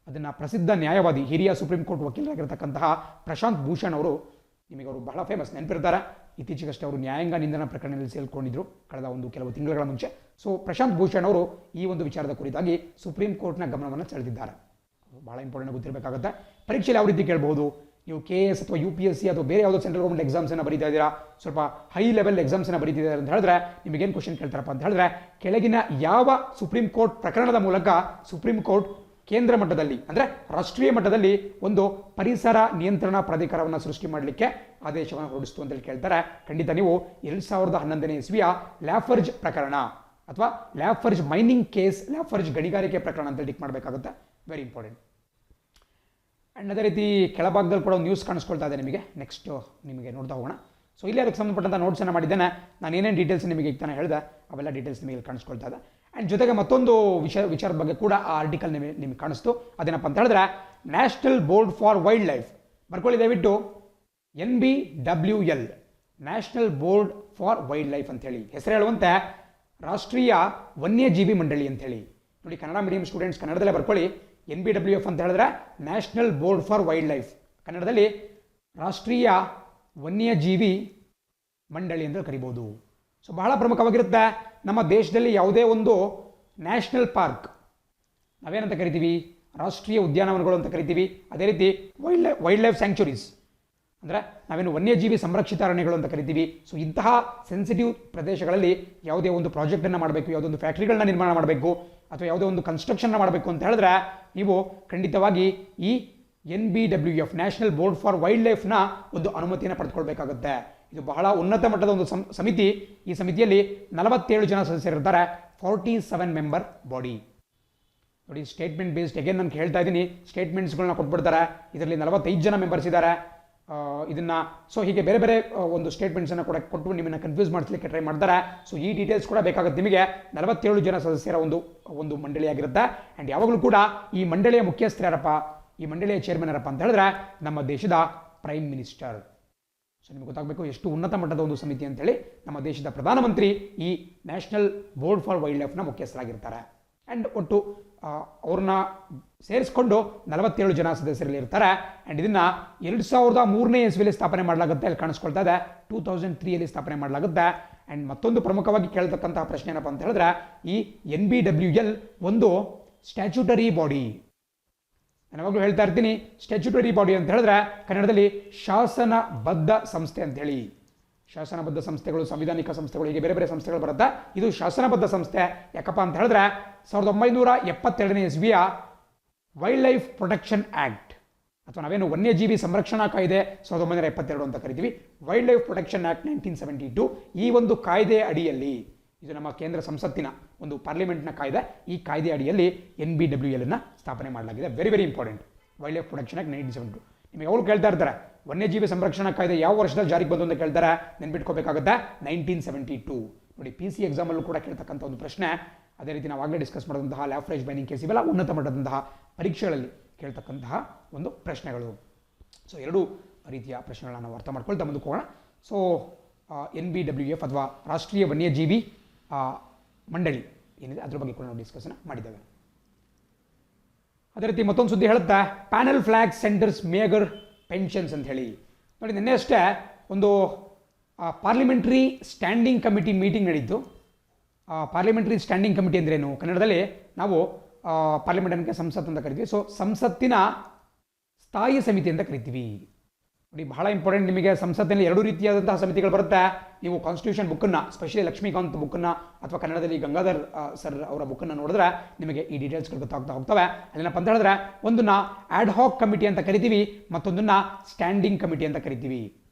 ಅದನ್ನು ಪ್ರಸಿದ್ಧ ನ್ಯಾಯವಾದಿ, ಹಿರಿಯ ಸುಪ್ರೀಂ ಕೋರ್ಟ್ ವಕೀಲರಾಗಿರ್ತಕ್ಕಂತಹ ಪ್ರಶಾಂತ್ ಭೂಷಣ್ ಅವರು, ನಿಮಗೆ ಅವರು ಬಹಳ ಫೇಮಸ್, ನೆನಪಿರ್ತಾರೆ. ಇತ್ತೀಚೆಗಷ್ಟೇ ಅವರು ನ್ಯಾಯಾಂಗ ನಿಂದನಾ ಪ್ರಕರಣದಲ್ಲಿ ಸೇರಿಕೊಂಡಿದ್ರು ಕಳೆದ ಕೆಲವು ತಿಂಗಳುಗಳ ಮುಂಚೆ. ಸೊ ಪ್ರಶಾಂತ್ ಭೂಷಣ್ ಅವರು ಈ ಒಂದು ವಿಚಾರದ ಕುರಿತಾಗಿ ಸುಪ್ರೀಂ ಕೋರ್ಟ್ನ ಗಮನವನ್ನು ಸೆಳೆದಿದ್ದಾರೆ. ಬಹಳ ಇಂಪಾರ್ಟೆಂಟ್ ಗೊತ್ತಿರಬೇಕಾಗುತ್ತೆ. ಪರೀಕ್ಷೆಯಲ್ಲಿ ಯಾವ ರೀತಿ ಕೇಳಬಹುದು, ನೀವು KS ಅಥವಾ UPSC ಅಥವಾ ಬೇರೆ ಯಾವುದೋ ಸೆಂಟ್ರಲ್ ಗೌರ್ಮೆಂಟ್ ಎಕ್ಸಾಮ್ಸನ್ನು ಬರೀತಾ ಇದ್ದೀರಾ, ಸ್ವಲ್ಪ ಹೈ ಲೆವೆಲ್ ಎಕ್ಸಾಮ್ಸನ್ನು ಬರೀತಿದ್ದಾರೆ ಅಂತ ಹೇಳಿದ್ರೆ ನಿಮಗೇನು ಕ್ವಶನ್ ಕೇಳ್ತಾರಪ್ಪ ಅಂತ ಹೇಳಿದ್ರೆ, ಕೆಳಗಿನ ಯಾವ ಸುಪ್ರೀಂ ಕೋರ್ಟ್ ಪ್ರಕರಣದ ಮೂಲಕ ಸುಪ್ರೀಂ ಕೋರ್ಟ್ ಕೇಂದ್ರ ಮಟ್ಟದಲ್ಲಿ ಅಂದರೆ ರಾಷ್ಟ್ರೀಯ ಮಟ್ಟದಲ್ಲಿ ಒಂದು ಪರಿಸರ ನಿಯಂತ್ರಣ ಪ್ರಾಧಿಕಾರವನ್ನು ಸೃಷ್ಟಿ ಮಾಡಲಿಕ್ಕೆ ಆದೇಶವನ್ನು ಹೊರಡಿಸ್ತು ಅಂತೇಳಿ ಕೇಳ್ತಾರೆ. ಖಂಡಿತ ನೀವು 2011ನೇ ಇಸ್ವಿಯ ಲ್ಯಾಫರ್ಜ್ ಪ್ರಕರಣ ಅಥವಾ ಲ್ಯಾಫರ್ಜ್ ಮೈನಿಂಗ್ ಕೇಸ್, ಲ್ಯಾಫರ್ಜ್ ಗಣಿಗಾರಿಕೆ ಪ್ರಕರಣ ಅಂತ ಟಿಕ್ ಮಾಡಬೇಕಾಗುತ್ತೆ. Very important. ಆ್ಯಂಡ್ ಅದೇ ರೀತಿ ಕೆಳಭಾಗದಲ್ಲಿ ಕೂಡ ಒಂದು ನ್ಯೂಸ್ ಕಾಣಿಸ್ಕೊಳ್ತಾ ಇದೆ ನಿಮಗೆ. ನೆಕ್ಸ್ಟ್ ನಿಮಗೆ ನೋಡ್ತಾ ಹೋಗೋಣ. ಸೊ ಇಲ್ಲಿ ಅದಕ್ಕೆ ಸಂಬಂಧಪಟ್ಟಂಥ ನೋಟ್ಸನ್ನು ಮಾಡಿದ್ದೇನೆ. ನಾನು ಏನೇನು ಡೀಟೇಲ್ಸ್ ನಿಮಗೆ ಈಗ ತಾನೇ ಹೇಳಿದೆ ಅವೆಲ್ಲ ಡೀಟೇಲ್ಸ್ ನಿಮಗೆ ಕಾಣಿಸ್ಕೊಳ್ತಾ ಇದೆ. ಆ್ಯಂಡ್ ಜೊತೆಗೆ ಮತ್ತೊಂದು ವಿಚಾರದ ಬಗ್ಗೆ ಕೂಡ ಆ ಆರ್ಟಿಕಲ್ ನಿಮಗೆ ಕಾಣಿಸ್ತು. ಅದೇನಪ್ಪ ಅಂತ ಹೇಳಿದ್ರೆ national board for wild life. ಬರ್ಕೊಳ್ಳಿ ದಯವಿಟ್ಟು, NBWL, national board for wild life ಅಂತೇಳಿ ಹೆಸರು ಹೇಳುವಂತೆ ರಾಷ್ಟ್ರೀಯ ವನ್ಯಜೀವಿ ಮಂಡಳಿ ಅಂತೇಳಿ. ನೋಡಿ, ಕನ್ನಡ ಮೀಡಿಯಂ ಸ್ಟೂಡೆಂಟ್ಸ್ ಕನ್ನಡದಲ್ಲೇ ಬರ್ಕೊಳ್ಳಿ. NBWF ಅಂತ ಹೇಳಿದ್ರೆ national board for wild life, ಕನ್ನಡದಲ್ಲಿ ರಾಷ್ಟ್ರೀಯ ವನ್ಯಜೀವಿ ಮಂಡಳಿ ಅಂತ ಕರಿಬೋದು. ಸೊ ಬಹಳ ಪ್ರಮುಖವಾಗಿರುತ್ತೆ. ನಮ್ಮ ದೇಶದಲ್ಲಿ ಯಾವುದೇ ಒಂದು ನ್ಯಾಷನಲ್ ಪಾರ್ಕ್, ನಾವೇನಂತ ಕರಿತೀವಿ, ರಾಷ್ಟ್ರೀಯ ಉದ್ಯಾನವನಗಳು ಅಂತ ಕರಿತೀವಿ. ಅದೇ ರೀತಿ ವೈಲ್ಡ್ ಲೈಫ್ ಸ್ಯಾಂಕ್ಚುರೀಸ್ ಅಂದರೆ ನಾವೇನು ವನ್ಯಜೀವಿ ಸಂರಕ್ಷಿತ ಅರಣ್ಯಗಳು ಅಂತ ಕರಿತೀವಿ. ಸೊ ಇಂತಹ ಸೆನ್ಸಿಟಿವ್ ಪ್ರದೇಶಗಳಲ್ಲಿ ಯಾವುದೇ ಒಂದು ಪ್ರಾಜೆಕ್ಟನ್ನು ಮಾಡಬೇಕು, ಯಾವುದೋ ಒಂದು ಫ್ಯಾಕ್ಟ್ರಿಗಳನ್ನ ನಿರ್ಮಾಣ ಮಾಡಬೇಕು, ಅಥವಾ ಯಾವುದೋ ಒಂದು ಕನ್ಸ್ಟ್ರಕ್ಷನ್ನ ಮಾಡಬೇಕು ಅಂತ ಹೇಳಿದ್ರೆ ನೀವು ಖಂಡಿತವಾಗಿ ಈ NBWF national board for wild ಲೈಫ್ನ ಒಂದು ಅನುಮತಿಯನ್ನು ಪಡೆದುಕೊಳ್ಬೇಕಾಗುತ್ತೆ. ಇದು ಬಹಳ ಉನ್ನತ ಮಟ್ಟದ ಒಂದು ಸಮಿತಿ. ಈ ಸಮಿತಿಯಲ್ಲಿ 47 ಜನ ಸದಸ್ಯರಿರ್ತಾರೆ, 47 ಮೆಂಬರ್ ಬಾಡಿ. ನೋಡಿ, ಸ್ಟೇಟ್ಮೆಂಟ್ ಬೇಸ್ಡ್ ಅಗೇನ್ ನಾನು ಹೇಳ್ತಾ ಇದ್ದೀನಿ, ಸ್ಟೇಟ್ಮೆಂಟ್ಸ್ಗಳನ್ನ ಕೊಟ್ಬಿಡ್ತಾರೆ. ಇದರಲ್ಲಿ 45 ಜನ ಮೆಂಬರ್ಸ್ ಇದ್ದಾರೆ. ಇದನ್ನ ಸೊ ಹೀಗೆ ಬೇರೆ ಬೇರೆ ಒಂದು ಸ್ಟೇಟ್ಮೆಂಟ್ಸನ್ನು ಕೂಡ ಕೊಟ್ಟು ನಿಮ್ಮನ್ನು ಕನ್ಫ್ಯೂಸ್ ಮಾಡಿಸ್ಲಿಕ್ಕೆ ಟ್ರೈ ಮಾಡ್ತಾರೆ. ಸೊ ಈ ಡೀಟೇಲ್ಸ್ ಕೂಡ ಬೇಕಾಗುತ್ತೆ ನಿಮಗೆ. 47 ಜನ ಸದಸ್ಯರ ಒಂದು ಮಂಡಳಿಯಾಗಿರುತ್ತೆ. ಆ್ಯಂಡ್ ಯಾವಾಗಲೂ ಕೂಡ ಈ ಮಂಡಳಿಯ ಮುಖ್ಯಸ್ಥರು ಯಾರಪ್ಪ, ಈ ಮಂಡಳಿಯ ಚೇರ್ಮನ್ ಯಾರಪ್ಪ ಅಂತ ಹೇಳಿದ್ರೆ ನಮ್ಮ ದೇಶದ ಪ್ರೈಮ್ ಮಿನಿಸ್ಟರ್. ಸೊ ನಿಮಗೆ ಗೊತ್ತಾಗಬೇಕು ಎಷ್ಟು ಉನ್ನತ ಮಟ್ಟದ ಒಂದು ಸಮಿತಿ ಅಂತೇಳಿ. ನಮ್ಮ ದೇಶದ ಪ್ರಧಾನಮಂತ್ರಿ ಈ ನ್ಯಾಷನಲ್ ಬೋರ್ಡ್ ಫಾರ್ ವೈಲ್ಡ್ ಲೈಫ್ನ ಮುಖ್ಯಸ್ಥರಾಗಿರ್ತಾರೆ. ಆ್ಯಂಡ್ ಒಟ್ಟು ಅವ್ರನ್ನ ಸೇರಿಸ್ಕೊಂಡು 47 ಜನ ಸದಸ್ಯರಲ್ಲಿ ಇರ್ತಾರೆ. ಆ್ಯಂಡ್ ಇದನ್ನು 2003ನೇ ಇಸ್ವಿಯಲ್ಲಿ ಸ್ಥಾಪನೆ ಮಾಡಲಾಗುತ್ತೆ. ಅಲ್ಲಿ ಕಾಣಿಸ್ಕೊಳ್ತಾ ಇದೆ 2003ಯಲ್ಲಿ ಸ್ಥಾಪನೆ ಮಾಡಲಾಗುತ್ತೆ. ಆ್ಯಂಡ್ ಮತ್ತೊಂದು ಪ್ರಮುಖವಾಗಿ ಕೇಳ್ತಕ್ಕಂತಹ ಪ್ರಶ್ನೆ ಏನಪ್ಪ ಅಂತ ಹೇಳಿದ್ರೆ, ಈ NBWL ಒಂದು ಸ್ಟ್ಯಾಚ್ಯೂಟರಿ ಬಾಡಿ. ನಾನು ಯಾವಾಗಲೂ ಹೇಳ್ತಾ ಇರ್ತೀನಿ, ಸ್ಟ್ಯಾಚ್ಯೂಟರಿ ಬಾಡಿ ಅಂತ ಹೇಳಿದ್ರೆ ಕನ್ನಡದಲ್ಲಿ ಶಾಸನಬದ್ಧ ಸಂಸ್ಥೆ ಅಂತ ಹೇಳಿ. ಶಾಸನಬದ್ಧ ಸಂಸ್ಥೆಗಳು, ಸಂವಿಧಾನಿಕ ಸಂಸ್ಥೆಗಳು, ಹೀಗೆ ಬೇರೆ ಬೇರೆ ಸಂಸ್ಥೆಗಳು ಬರುತ್ತೆ. ಇದು ಶಾಸನಬದ್ಧ ಸಂಸ್ಥೆ. ಯಾಕಪ್ಪ ಅಂತ ಹೇಳಿದ್ರೆ 1972ನೇ ಇಸ್ವಿಯ ವೈಲ್ಡ್ ಲೈಫ್ ಪ್ರೊಟೆಕ್ಷನ್ ಆಕ್ಟ್, ಅಥವಾ ನಾವೇನು ವನ್ಯಜೀವಿ ಸಂರಕ್ಷಣಾ ಕಾಯ್ದೆ 1972 ಅಂತ ಕರಿತೀವಿ, ವೈಲ್ಡ್ ಲೈಫ್ ಪ್ರೊಟೆಕ್ಷನ್ ಆಕ್ಟ್ 1972, ಈ ಒಂದು ಕಾಯ್ದೆ ಅಡಿಯಲ್ಲಿ, ಇದು ನಮ್ಮ ಕೇಂದ್ರ ಸಂಸತ್ತಿನ ಒಂದು ಪಾರ್ಲಿಮೆಂಟ್ನ ಕಾಯ್ದೆ, ಈ ಕಾಯ್ದೆ ಅಡಿಯಲ್ಲಿ NBWL ಅನ್ನು ಸ್ಥಾಪನೆ ಮಾಡಲಾಗಿದೆ. Very very important. Wild life protection act 1972. ನಿಮಗೆ ಅವರು ಕೇಳ್ತಾ ಇರ್ತಾರೆ ವನ್ಯಜೀವಿ ಸಂರಕ್ಷಣಾ ಕಾಯ್ದೆ ಯಾವ ವರ್ಷದಲ್ಲಿ ಜಾರಿಗೆ ಬಂದು ಅಂತ ಕೇಳ್ತಾರೆ. ನೆನ್ಪಿಟ್ಕೋಬೇಕಾಗುತ್ತೆ 1972. ನೋಡಿ, PC ಎಕ್ಸಾಮಲ್ಲೂ ಕೂಡ ಕೇಳ್ತಕ್ಕಂಥ ಒಂದು ಪ್ರಶ್ನೆ. ಅದೇ ರೀತಿ ನಾವು ಆಗಲೇ ಡಿಸ್ಕಸ್ ಮಾಡಿದಂತಹ ಲ್ಯಾಫ್ರೇಜ್ ಮೈನಿಂಗ್ ಕೇಸ್, ಇವೆಲ್ಲ ಉನ್ನತ ಮಟ್ಟದಂತಹ ಪರೀಕ್ಷೆಗಳಲ್ಲಿ ಕೇಳ್ತಕ್ಕಂತಹ ಒಂದು ಪ್ರಶ್ನೆಗಳು. ಸೊ ಎರಡು ರೀತಿಯ ಪ್ರಶ್ನೆಗಳನ್ನು ನಾವು ಅರ್ಥ ಮಾಡ್ಕೊಳ್ತಾ ಮುಂದಕ್ಕೆ ಹೋಗೋಣ. ಸೊ NBWF ಅಥವಾ ರಾಷ್ಟ್ರೀಯ ವನ್ಯಜೀವಿ ಮಂಡಳಿ ಏನಿದೆ ಅದ್ರ ಬಗ್ಗೆ ಕೂಡ ನಾವು ಡಿಸ್ಕಷನ್ ಮಾಡಿದ್ದೇವೆ. ಅದೇ ರೀತಿ ಮತ್ತೊಂದು ಸುದ್ದಿ ಹೇಳುತ್ತೆ, ಪ್ಯಾನಲ್ ಫ್ಲಾಗ್ ಸೆಂಟರ್ಸ್ ಮೇಗರ್ ಪೆನ್ಷನ್ಸ್ ಅಂತ ಹೇಳಿ. ನೋಡಿ, ನಿನ್ನೆ ಅಷ್ಟೇ ಒಂದು ಪಾರ್ಲಿಮೆಂಟ್ರಿ ಸ್ಟ್ಯಾಂಡಿಂಗ್ ಕಮಿಟಿ ಮೀಟಿಂಗ್ ನಡೀತು. ಪಾರ್ಲಿಮೆಂಟ್ರಿ ಸ್ಟ್ಯಾಂಡಿಂಗ್ ಕಮಿಟಿ ಅಂದ್ರೇನು? ಕನ್ನಡದಲ್ಲಿ ನಾವು ಪಾರ್ಲಿಮೆಂಟ್ ಅನ್ನಕ್ಕೆ ಸಂಸತ್ ಅಂತ ಕರಿತೀವಿ. ಸೊ ಸಂಸತ್ತಿನ ಸ್ಥಾಯಿ ಸಮಿತಿ ಅಂತ ಕರಿತೀವಿ. ನೋಡಿ, ಬಹಳ ಇಂಪಾರ್ಟೆಂಟ್. ನಿಮಗೆ ಸಂಸತ್ತಿನಲ್ಲಿ ಎರಡು ರೀತಿಯಾದಂತಹ ಸಮಿತಿಗಳು ಬರುತ್ತೆ. ನೀವು ಕಾನ್ಸ್ಟಿಟ್ಯೂಷನ್ ಬುಕ್ಕನ್ನು, ಸ್ಪೆಷಲಿ ಲಕ್ಷ್ಮೀಕಾಂತ್ ಬುಕ್ಕನ್ನು ಅಥವಾ ಕನ್ನಡದಲ್ಲಿ ಗಂಗಾಧರ್ ಸರ್ ಅವರ ಬುಕ್ಕನ್ನು ನೋಡಿದ್ರೆ ನಿಮಗೆ ಈ ಡೀಟೇಲ್ಸ್ಗಳು ಗೊತ್ತಾಗ್ತಾ ಹೋಗ್ತವೆ. ಅದೇನಪ್ಪ ಅಂತ ಹೇಳಿದ್ರೆ, ಒಂದನ್ನ ಆಡ್ ಹಾಕ್ ಕಮಿಟಿ ಅಂತ ಕರಿತೀವಿ, ಮತ್ತೊಂದನ್ನ ಸ್ಟ್ಯಾಂಡಿಂಗ್ ಕಮಿಟಿ ಅಂತ ಕರಿತೀವಿ.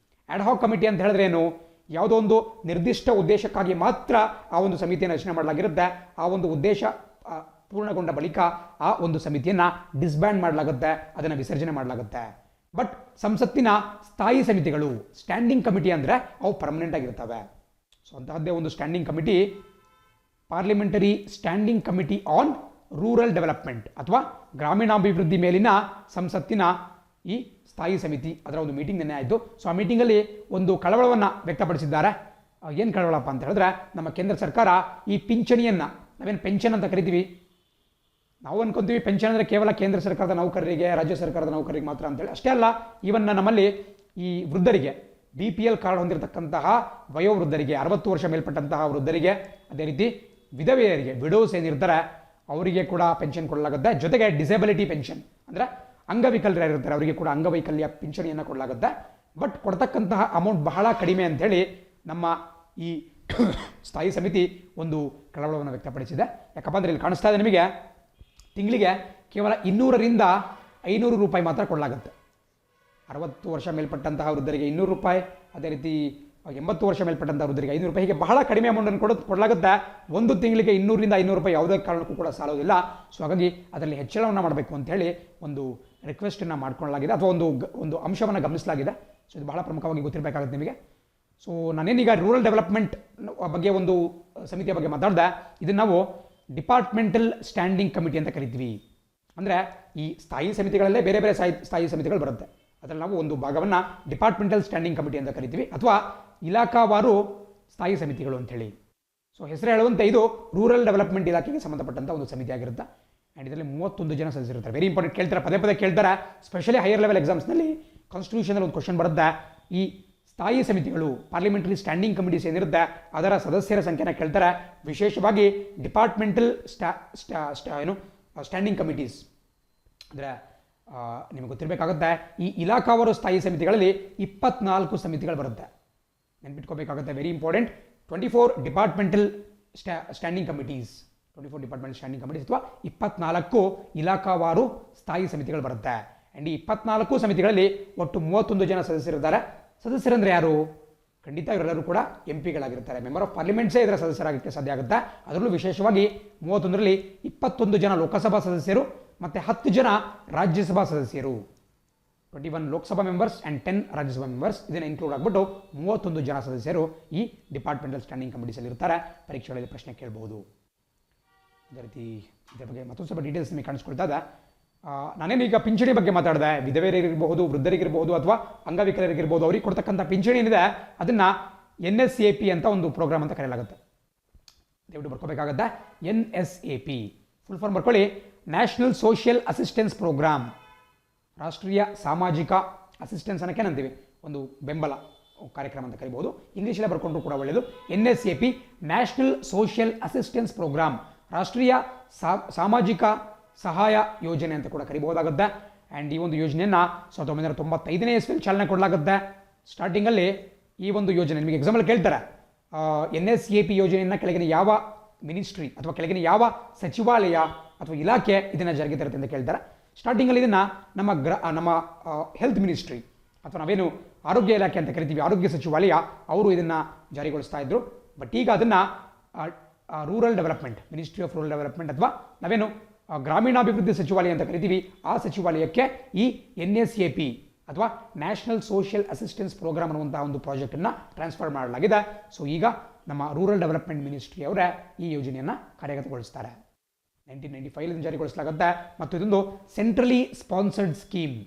ಆಡ್ ಹಾಕ್ ಕಮಿಟಿ ಅಂತ ಹೇಳಿದ್ರೆ ಏನು? ಯಾವುದೋ ಒಂದು ನಿರ್ದಿಷ್ಟ ಉದ್ದೇಶಕ್ಕಾಗಿ ಮಾತ್ರ ಆ ಒಂದು ಸಮಿತಿಯನ್ನು ರಚನೆ ಮಾಡಲಾಗಿರುತ್ತೆ. ಆ ಒಂದು ಉದ್ದೇಶ ಪೂರ್ಣಗೊಂಡ ಬಳಿಕ ಆ ಒಂದು ಸಮಿತಿಯನ್ನು ಡಿಸ್ಬ್ಯಾಂಡ್ ಮಾಡಲಾಗುತ್ತೆ, ಅದನ್ನು ವಿಸರ್ಜನೆ ಮಾಡಲಾಗುತ್ತೆ. ಬಟ್ ಸಂಸತ್ತಿನ ಸ್ಥಾಯಿ ಸಮಿತಿಗಳು, ಸ್ಟ್ಯಾಂಡಿಂಗ್ ಕಮಿಟಿ ಅಂದರೆ ಅವು ಪರ್ಮನೆಂಟ್ ಆಗಿರ್ತವೆ. ಸೊ ಅಂತಹದ್ದೇ ಒಂದು standing committee, parliamentary standing committee on rural development ಅಥವಾ ಗ್ರಾಮೀಣಾಭಿವೃದ್ಧಿ ಮೇಲಿನ ಸಂಸತ್ತಿನ ಈ ಸ್ಥಾಯಿ ಸಮಿತಿ, ಅದರ ಒಂದು ಮೀಟಿಂಗ್ ನಿನ್ನೆ ಆಯಿತು. ಸೊ ಆ ಮೀಟಿಂಗಲ್ಲಿ ಒಂದು ಕಳವಳವನ್ನು ವ್ಯಕ್ತಪಡಿಸಿದ್ದಾರೆ. ಏನು ಕಳವಳಪ್ಪ ಅಂತ ಹೇಳಿದ್ರೆ, ನಮ್ಮ ಕೇಂದ್ರ ಸರ್ಕಾರ ಈ ಪಿಂಚಣಿಯನ್ನು, ನಾವೇನು ಪೆನ್ಷನ್ ಅಂತ ಕರಿತೀವಿ, ನಾವು ಅನ್ಕೊಂತೀವಿ ಪೆನ್ಷನ್ ಅಂದರೆ ಕೇವಲ ಕೇಂದ್ರ ಸರ್ಕಾರದ ನೌಕರರಿಗೆ, ರಾಜ್ಯ ಸರ್ಕಾರದ ನೌಕರರಿಗೆ ಮಾತ್ರ ಅಂತೇಳಿ. ಅಷ್ಟೇ ಅಲ್ಲ, ಈವನ್ ನಮ್ಮಲ್ಲಿ ಈ ವೃದ್ಧರಿಗೆ, BPL ಕಾರ್ಡ್ ಹೊಂದಿರತಕ್ಕಂತಹ ವಯೋವೃದ್ಧರಿಗೆ, 60 ವರ್ಷ ಮೇಲ್ಪಟ್ಟಂತಹ ವೃದ್ಧರಿಗೆ, ಅದೇ ರೀತಿ ವಿಧವೆಯರಿಗೆ, ವಿಡೋಸ್ ಏನಿರ್ತಾರೆ ಅವರಿಗೆ ಕೂಡ ಪೆನ್ಷನ್ ಕೊಡಲಾಗುತ್ತೆ. ಜೊತೆಗೆ ಡಿಸೇಬಿಲಿಟಿ ಪೆನ್ಷನ್ ಅಂದರೆ ಅಂಗವಿಕಲರಿರ್ತಾರೆ ಅವರಿಗೆ ಕೂಡ ಅಂಗವೈಕಲ್ಯ ಪಿಂಚಣಿಯನ್ನು ಕೊಡಲಾಗುತ್ತೆ. ಬಟ್ ಕೊಡ್ತಕ್ಕಂತಹ ಅಮೌಂಟ್ ಬಹಳ ಕಡಿಮೆ ಅಂಥೇಳಿ ನಮ್ಮ ಈ ಸ್ಥಾಯಿ ಸಮಿತಿ ಒಂದು ಕಳವಳವನ್ನು ವ್ಯಕ್ತಪಡಿಸಿದೆ. ಯಾಕಪ್ಪ ಅಂದರೆ ಇಲ್ಲಿ ಕಾಣಿಸ್ತಾ ಇದೆ ನಿಮಗೆ, ತಿಂಗಳಿಗೆ ಕೇವಲ 200 ರಿಂದ 500 ರೂಪಾಯಿ ಮಾತ್ರ ಕೊಡಲಾಗುತ್ತೆ. 60 ವರ್ಷ ಮೇಲ್ಪಟ್ಟಂತಹ ವೃದ್ಧರಿಗೆ 200 ರೂಪಾಯಿ, ಅದೇ ರೀತಿ 80 ವರ್ಷ ಮೇಲ್ಪಟ್ಟಂತಹ ವೃದ್ಧರಿಗೆ 500 ರೂಪಾಯಿ, ಹೀಗೆ ಬಹಳ ಕಡಿಮೆ ಅಮೌಂಟನ್ನು ಕೊಡಲಾಗುತ್ತೆ. ಒಂದು ತಿಂಗಳಿಗೆ 200 ರಿಂದ 500 ರೂಪಾಯಿ ಯಾವುದೇ ಕಾರಣಕ್ಕೂ ಕೂಡ ಸಾಲೋದಿಲ್ಲ. ಸೊ ಹಾಗಾಗಿ ಅದರಲ್ಲಿ ಹೆಚ್ಚಳವನ್ನು ಮಾಡಬೇಕು ಅಂತ ಹೇಳಿ ಒಂದು ರಿಕ್ವೆಸ್ಟನ್ನು ಮಾಡ್ಕೊಳ್ಳಲಾಗಿದೆ, ಅಥವಾ ಒಂದು ಅಂಶವನ್ನು ಗಮನಿಸಲಾಗಿದೆ. ಸೊ ಇದು ಬಹಳ ಪ್ರಮುಖವಾಗಿ ಗೊತ್ತಿರಬೇಕಾಗುತ್ತೆ ನಿಮಗೆ. ಸೊ ನಾನೇನೀಗ ರೂರಲ್ ಡೆವಲಪ್ಮೆಂಟ್ ಬಗ್ಗೆ ಒಂದು ಸಮಿತಿಯ ಬಗ್ಗೆ ಮಾತಾಡಿದೆ. ಇದನ್ನು ನಾವು ಡಿಪಾರ್ಟ್ಮೆಂಟಲ್ ಸ್ಟ್ಯಾಂಡಿಂಗ್ ಕಮಿಟಿ ಅಂತ ಕರಿತೀವಿ. ಅಂದರೆ ಈ ಸ್ಥಾಯಿ ಸಮಿತಿಗಳಲ್ಲೇ ಬೇರೆ ಬೇರೆ ಸ್ಥಾಯಿ ಸಮಿತಿಗಳು ಬರುತ್ತೆ. ಅದರಲ್ಲಿ ನಾವು ಒಂದು ಭಾಗವನ್ನು ಡಿಪಾರ್ಟ್ಮೆಂಟಲ್ ಸ್ಟ್ಯಾಂಡಿಂಗ್ ಕಮಿಟಿ ಅಂತ ಕರಿತೀವಿ, ಅಥವಾ ಇಲಾಖಾವಾರು ಸ್ಥಾಯಿ ಸಮಿತಿಗಳು ಅಂತೇಳಿ. ಸೊ ಹೆಸರು ಹೇಳುವಂತೆ ಇದು ರೂರಲ್ ಡೆವಲಪ್ಮೆಂಟ್ ಇಲಾಖೆಗೆ ಸಂಬಂಧಪಟ್ಟಂಥ ಒಂದು ಸಮಿತಿ ಆಗಿರುತ್ತೆ. ಆ್ಯಂಡ್ ಇದರಲ್ಲಿ 31 ಜನ ಸದಸ್ಯರಿರ್ತಾರೆ. ವೆರಿ ಇಂಪಾರ್ಟೆಂಟ್, ಕೇಳ್ತಾರೆ, ಪದೇ ಪದೇ ಕೇಳ್ತಾರೆ. ಸ್ಪೆಷಲಿ ಹೈಯರ್ ಲೆವೆಲ್ ಎಕ್ಸಾಮ್ಸ್ನಲ್ಲಿ ಕಾನ್ಸ್ಟಿಟ್ಯೂಷನಲ್ಲಿ ಒಂದು ಕ್ವಶನ್ ಬರುತ್ತೆ. ಈ ಸ್ಥಾಯಿ ಸಮಿತಿಗಳು, ಪಾರ್ಲಿಮೆಂಟರಿ ಸ್ಟ್ಯಾಂಡಿಂಗ್ ಕಮಿಟೀಸ್ ಏನಿರುತ್ತೆ ಅದರ ಸದಸ್ಯರ ಸಂಖ್ಯೆನ ಕೇಳ್ತಾರೆ. ವಿಶೇಷವಾಗಿ ಡಿಪಾರ್ಟ್ಮೆಂಟಲ್ ಸ್ಟ್ಯಾಂಡಿಂಗ್ ಕಮಿಟೀಸ್ ಅಂದರೆ ನಿಮಗೆ ಗೊತ್ತಿರಬೇಕಾಗುತ್ತೆ, ಈ ಇಲಾಖಾವಾರು ಸ್ಥಾಯಿ ಸಮಿತಿಗಳಲ್ಲಿ 24 ಸಮಿತಿಗಳು ಬರುತ್ತೆ. ನೆನ್ಪಿಟ್ಕೋಬೇಕಾಗುತ್ತೆ, very important. 24 departmental standing committees, 24 departmental standing committees ಅಥವಾ 24 ಇಲಾಖಾವಾರು ಸ್ಥಾಯಿ ಸಮಿತಿಗಳು ಬರುತ್ತೆ. ಆ್ಯಂಡ್ ಈ 24 ಸಮಿತಿಗಳಲ್ಲಿ ಒಟ್ಟು 31 ಜನ ಸದಸ್ಯರಿದ್ದಾರೆ. ಸದಸ್ಯರಂದ್ರೆ ಯಾರು? ಖಂಡಿತ ಇವರೆಲ್ಲರೂ ಕೂಡ MP ಗಳಾಗಿರ್ತಾರೆ. ಮೆಂಬರ್ ಆಫ್ ಪಾರ್ಲಿಮೆಂಟ್ಸೇ ಇದರ ಸದಸ್ಯರಾಗಕ್ಕೆ ಸಾಧ್ಯ ಆಗುತ್ತೆ. ಅದರಲ್ಲೂ ವಿಶೇಷವಾಗಿ 31ರಲ್ಲಿ 21 ಜನ ಲೋಕಸಭಾ ಸದಸ್ಯರು ಮತ್ತು 10 ಜನ ರಾಜ್ಯಸಭಾ ಸದಸ್ಯರು. 21 Lok Sabha members and 10 Rajya Sabha members, ಇದನ್ನು ಇನ್ಕ್ಲೂಡ್ ಆಗಿಬಿಟ್ಟು 31 ಜನ ಸದಸ್ಯರು ಈ ಡಿಪಾರ್ಟ್ಮೆಂಟಲ್ ಸ್ಟ್ಯಾಂಡಿಂಗ್ ಕಮಿಟೀಸಲ್ಲಿ ಇರ್ತಾರೆ. ಪರೀಕ್ಷೆಗಳಲ್ಲಿ ಪ್ರಶ್ನೆ ಕೇಳಬಹುದು. ಅದೇ ರೀತಿ ಇದರ ಬಗ್ಗೆ ಮತ್ತೊಂದು ಸ್ವಲ್ಪ ಡೀಟೇಲ್ಸ್ ನಿಮಗೆ ಕಾಣಿಸ್ಕೊಳ್ತಾ ಇದೆ. ನಾನೇನೀಗ ಪಿಂಚಣಿ ಬಗ್ಗೆ ಮಾತಾಡಿದೆ. ವಿಧವೆಯರಿಗಿರ್ಬಹುದು, ವೃದ್ಧರಿಗಿರ್ಬೋದು, ಅಥವಾ ಅಂಗವಿಕಲರಿಗಿರ್ಬೋದು, ಅವ್ರಿಗೆ ಕೊಡ್ತಕ್ಕಂಥ ಪಿಂಚಣಿ ಏನಿದೆ ಅದನ್ನು NSAP ಅಂತ ಒಂದು ಪ್ರೋಗ್ರಾಮ್ ಅಂತ ಕರೆಯಲಾಗುತ್ತೆ. ದಯವಿಟ್ಟು ಬರ್ಕೋಬೇಕಾಗತ್ತೆ. NSAP ಫುಲ್ ಫಾರ್ಮ್ ಬರ್ಕೊಳ್ಳಿ, ನ್ಯಾಷನಲ್ ಸೋಷಿಯಲ್ ಅಸಿಸ್ಟೆನ್ಸ್ ಪ್ರೋಗ್ರಾಮ್. ರಾಷ್ಟ್ರೀಯ ಸಾಮಾಜಿಕ ಅಸಿಸ್ಟೆನ್ಸ್ ಅನ್ನಕ್ಕೆ ಏನಂತೀವಿ, ಒಂದು ಬೆಂಬಲ ಕಾರ್ಯಕ್ರಮ ಅಂತ ಕರಿಬಹುದು. ಇಂಗ್ಲೀಷಲ್ಲೇ ಬರ್ಕೊಂಡ್ರು ಕೂಡ ಒಳ್ಳೆಯದು. NSAP national social assistance programme, ರಾಷ್ಟ್ರೀಯ ಸಾಮಾಜಿಕ ಸಹಾಯ ಯೋಜನೆ ಅಂತ ಕೂಡ ಕರಿಬಹುದಾಗುತ್ತೆ. ಆ್ಯಂಡ್ ಈ ಒಂದು ಯೋಜನೆಯನ್ನು 1995ನೇ ಇಸ್ವಿಯಲ್ಲಿ ಚಾಲನೆ ಕೊಡಲಾಗುತ್ತೆ. ಸ್ಟಾರ್ಟಿಂಗಲ್ಲಿ ಈ ಒಂದು ಯೋಜನೆ ನಿಮಗೆ ಎಕ್ಸಾಂಪಲ್ ಕೇಳ್ತಾರೆ, NSAP ಯೋಜನೆಯನ್ನು ಕೆಳಗಿನ ಯಾವ ಮಿನಿಸ್ಟ್ರಿ ಅಥವಾ ಕೆಳಗಿನ ಯಾವ ಸಚಿವಾಲಯ ಅಥವಾ ಇಲಾಖೆ ಇದನ್ನು ಜಾರಿಗೆ ತರುತ್ತೆ ಅಂತ ಕೇಳ್ತಾರೆ. ಸ್ಟಾರ್ಟಿಂಗಲ್ಲಿ ಇದನ್ನು ನಮ್ಮ ಹೆಲ್ತ್ ಮಿನಿಸ್ಟ್ರಿ ಅಥವಾ ನಾವೇನು ಆರೋಗ್ಯ ಇಲಾಖೆ ಅಂತ ಕರಿತೀವಿ, ಆರೋಗ್ಯ ಸಚಿವಾಲಯ, ಅವರು ಇದನ್ನು ಜಾರಿಗೊಳಿಸ್ತಾ ಇದ್ರು. ಬಟ್ ಈಗ ಅದನ್ನು rural development, ministry of rural development ಅಥವಾ ನಾವೇನು ಗ್ರಾಮೀಣಾಭಿವೃದ್ಧಿ ಸಚಿವಾಲಯ ಅಂತ ಕರಿತೀವಿ, ಆ ಸಚಿವಾಲಯಕ್ಕೆ ಈ NSAP ಅಥವಾ ನ್ಯಾಷನಲ್ ಸೋಷಿಯಲ್ ಅಸಿಸ್ಟೆನ್ಸ್ ಪ್ರೋಗ್ರಾಮ್ ಅನ್ನುವಂತಹ ಒಂದು ಪ್ರಾಜೆಕ್ಟನ್ನು ಟ್ರಾನ್ಸ್ಫರ್ ಮಾಡಲಾಗಿದೆ. ಸೊ ಈಗ ನಮ್ಮ ರೂರಲ್ ಡೆವಲಪ್ಮೆಂಟ್ ಮಿನಿಸ್ಟ್ರಿ ಅವರೇ ಈ ಯೋಜನೆಯನ್ನು ಕಾರ್ಯಗತಗೊಳಿಸ್ತಾರೆ. 1995 ಜಾರಿಗೊಳಿಸಲಾಗುತ್ತೆ. ಮತ್ತು ಇದೊಂದು ಸೆಂಟ್ರಲಿ ಸ್ಪಾನ್ಸರ್ಡ್ ಸ್ಕೀಮ್.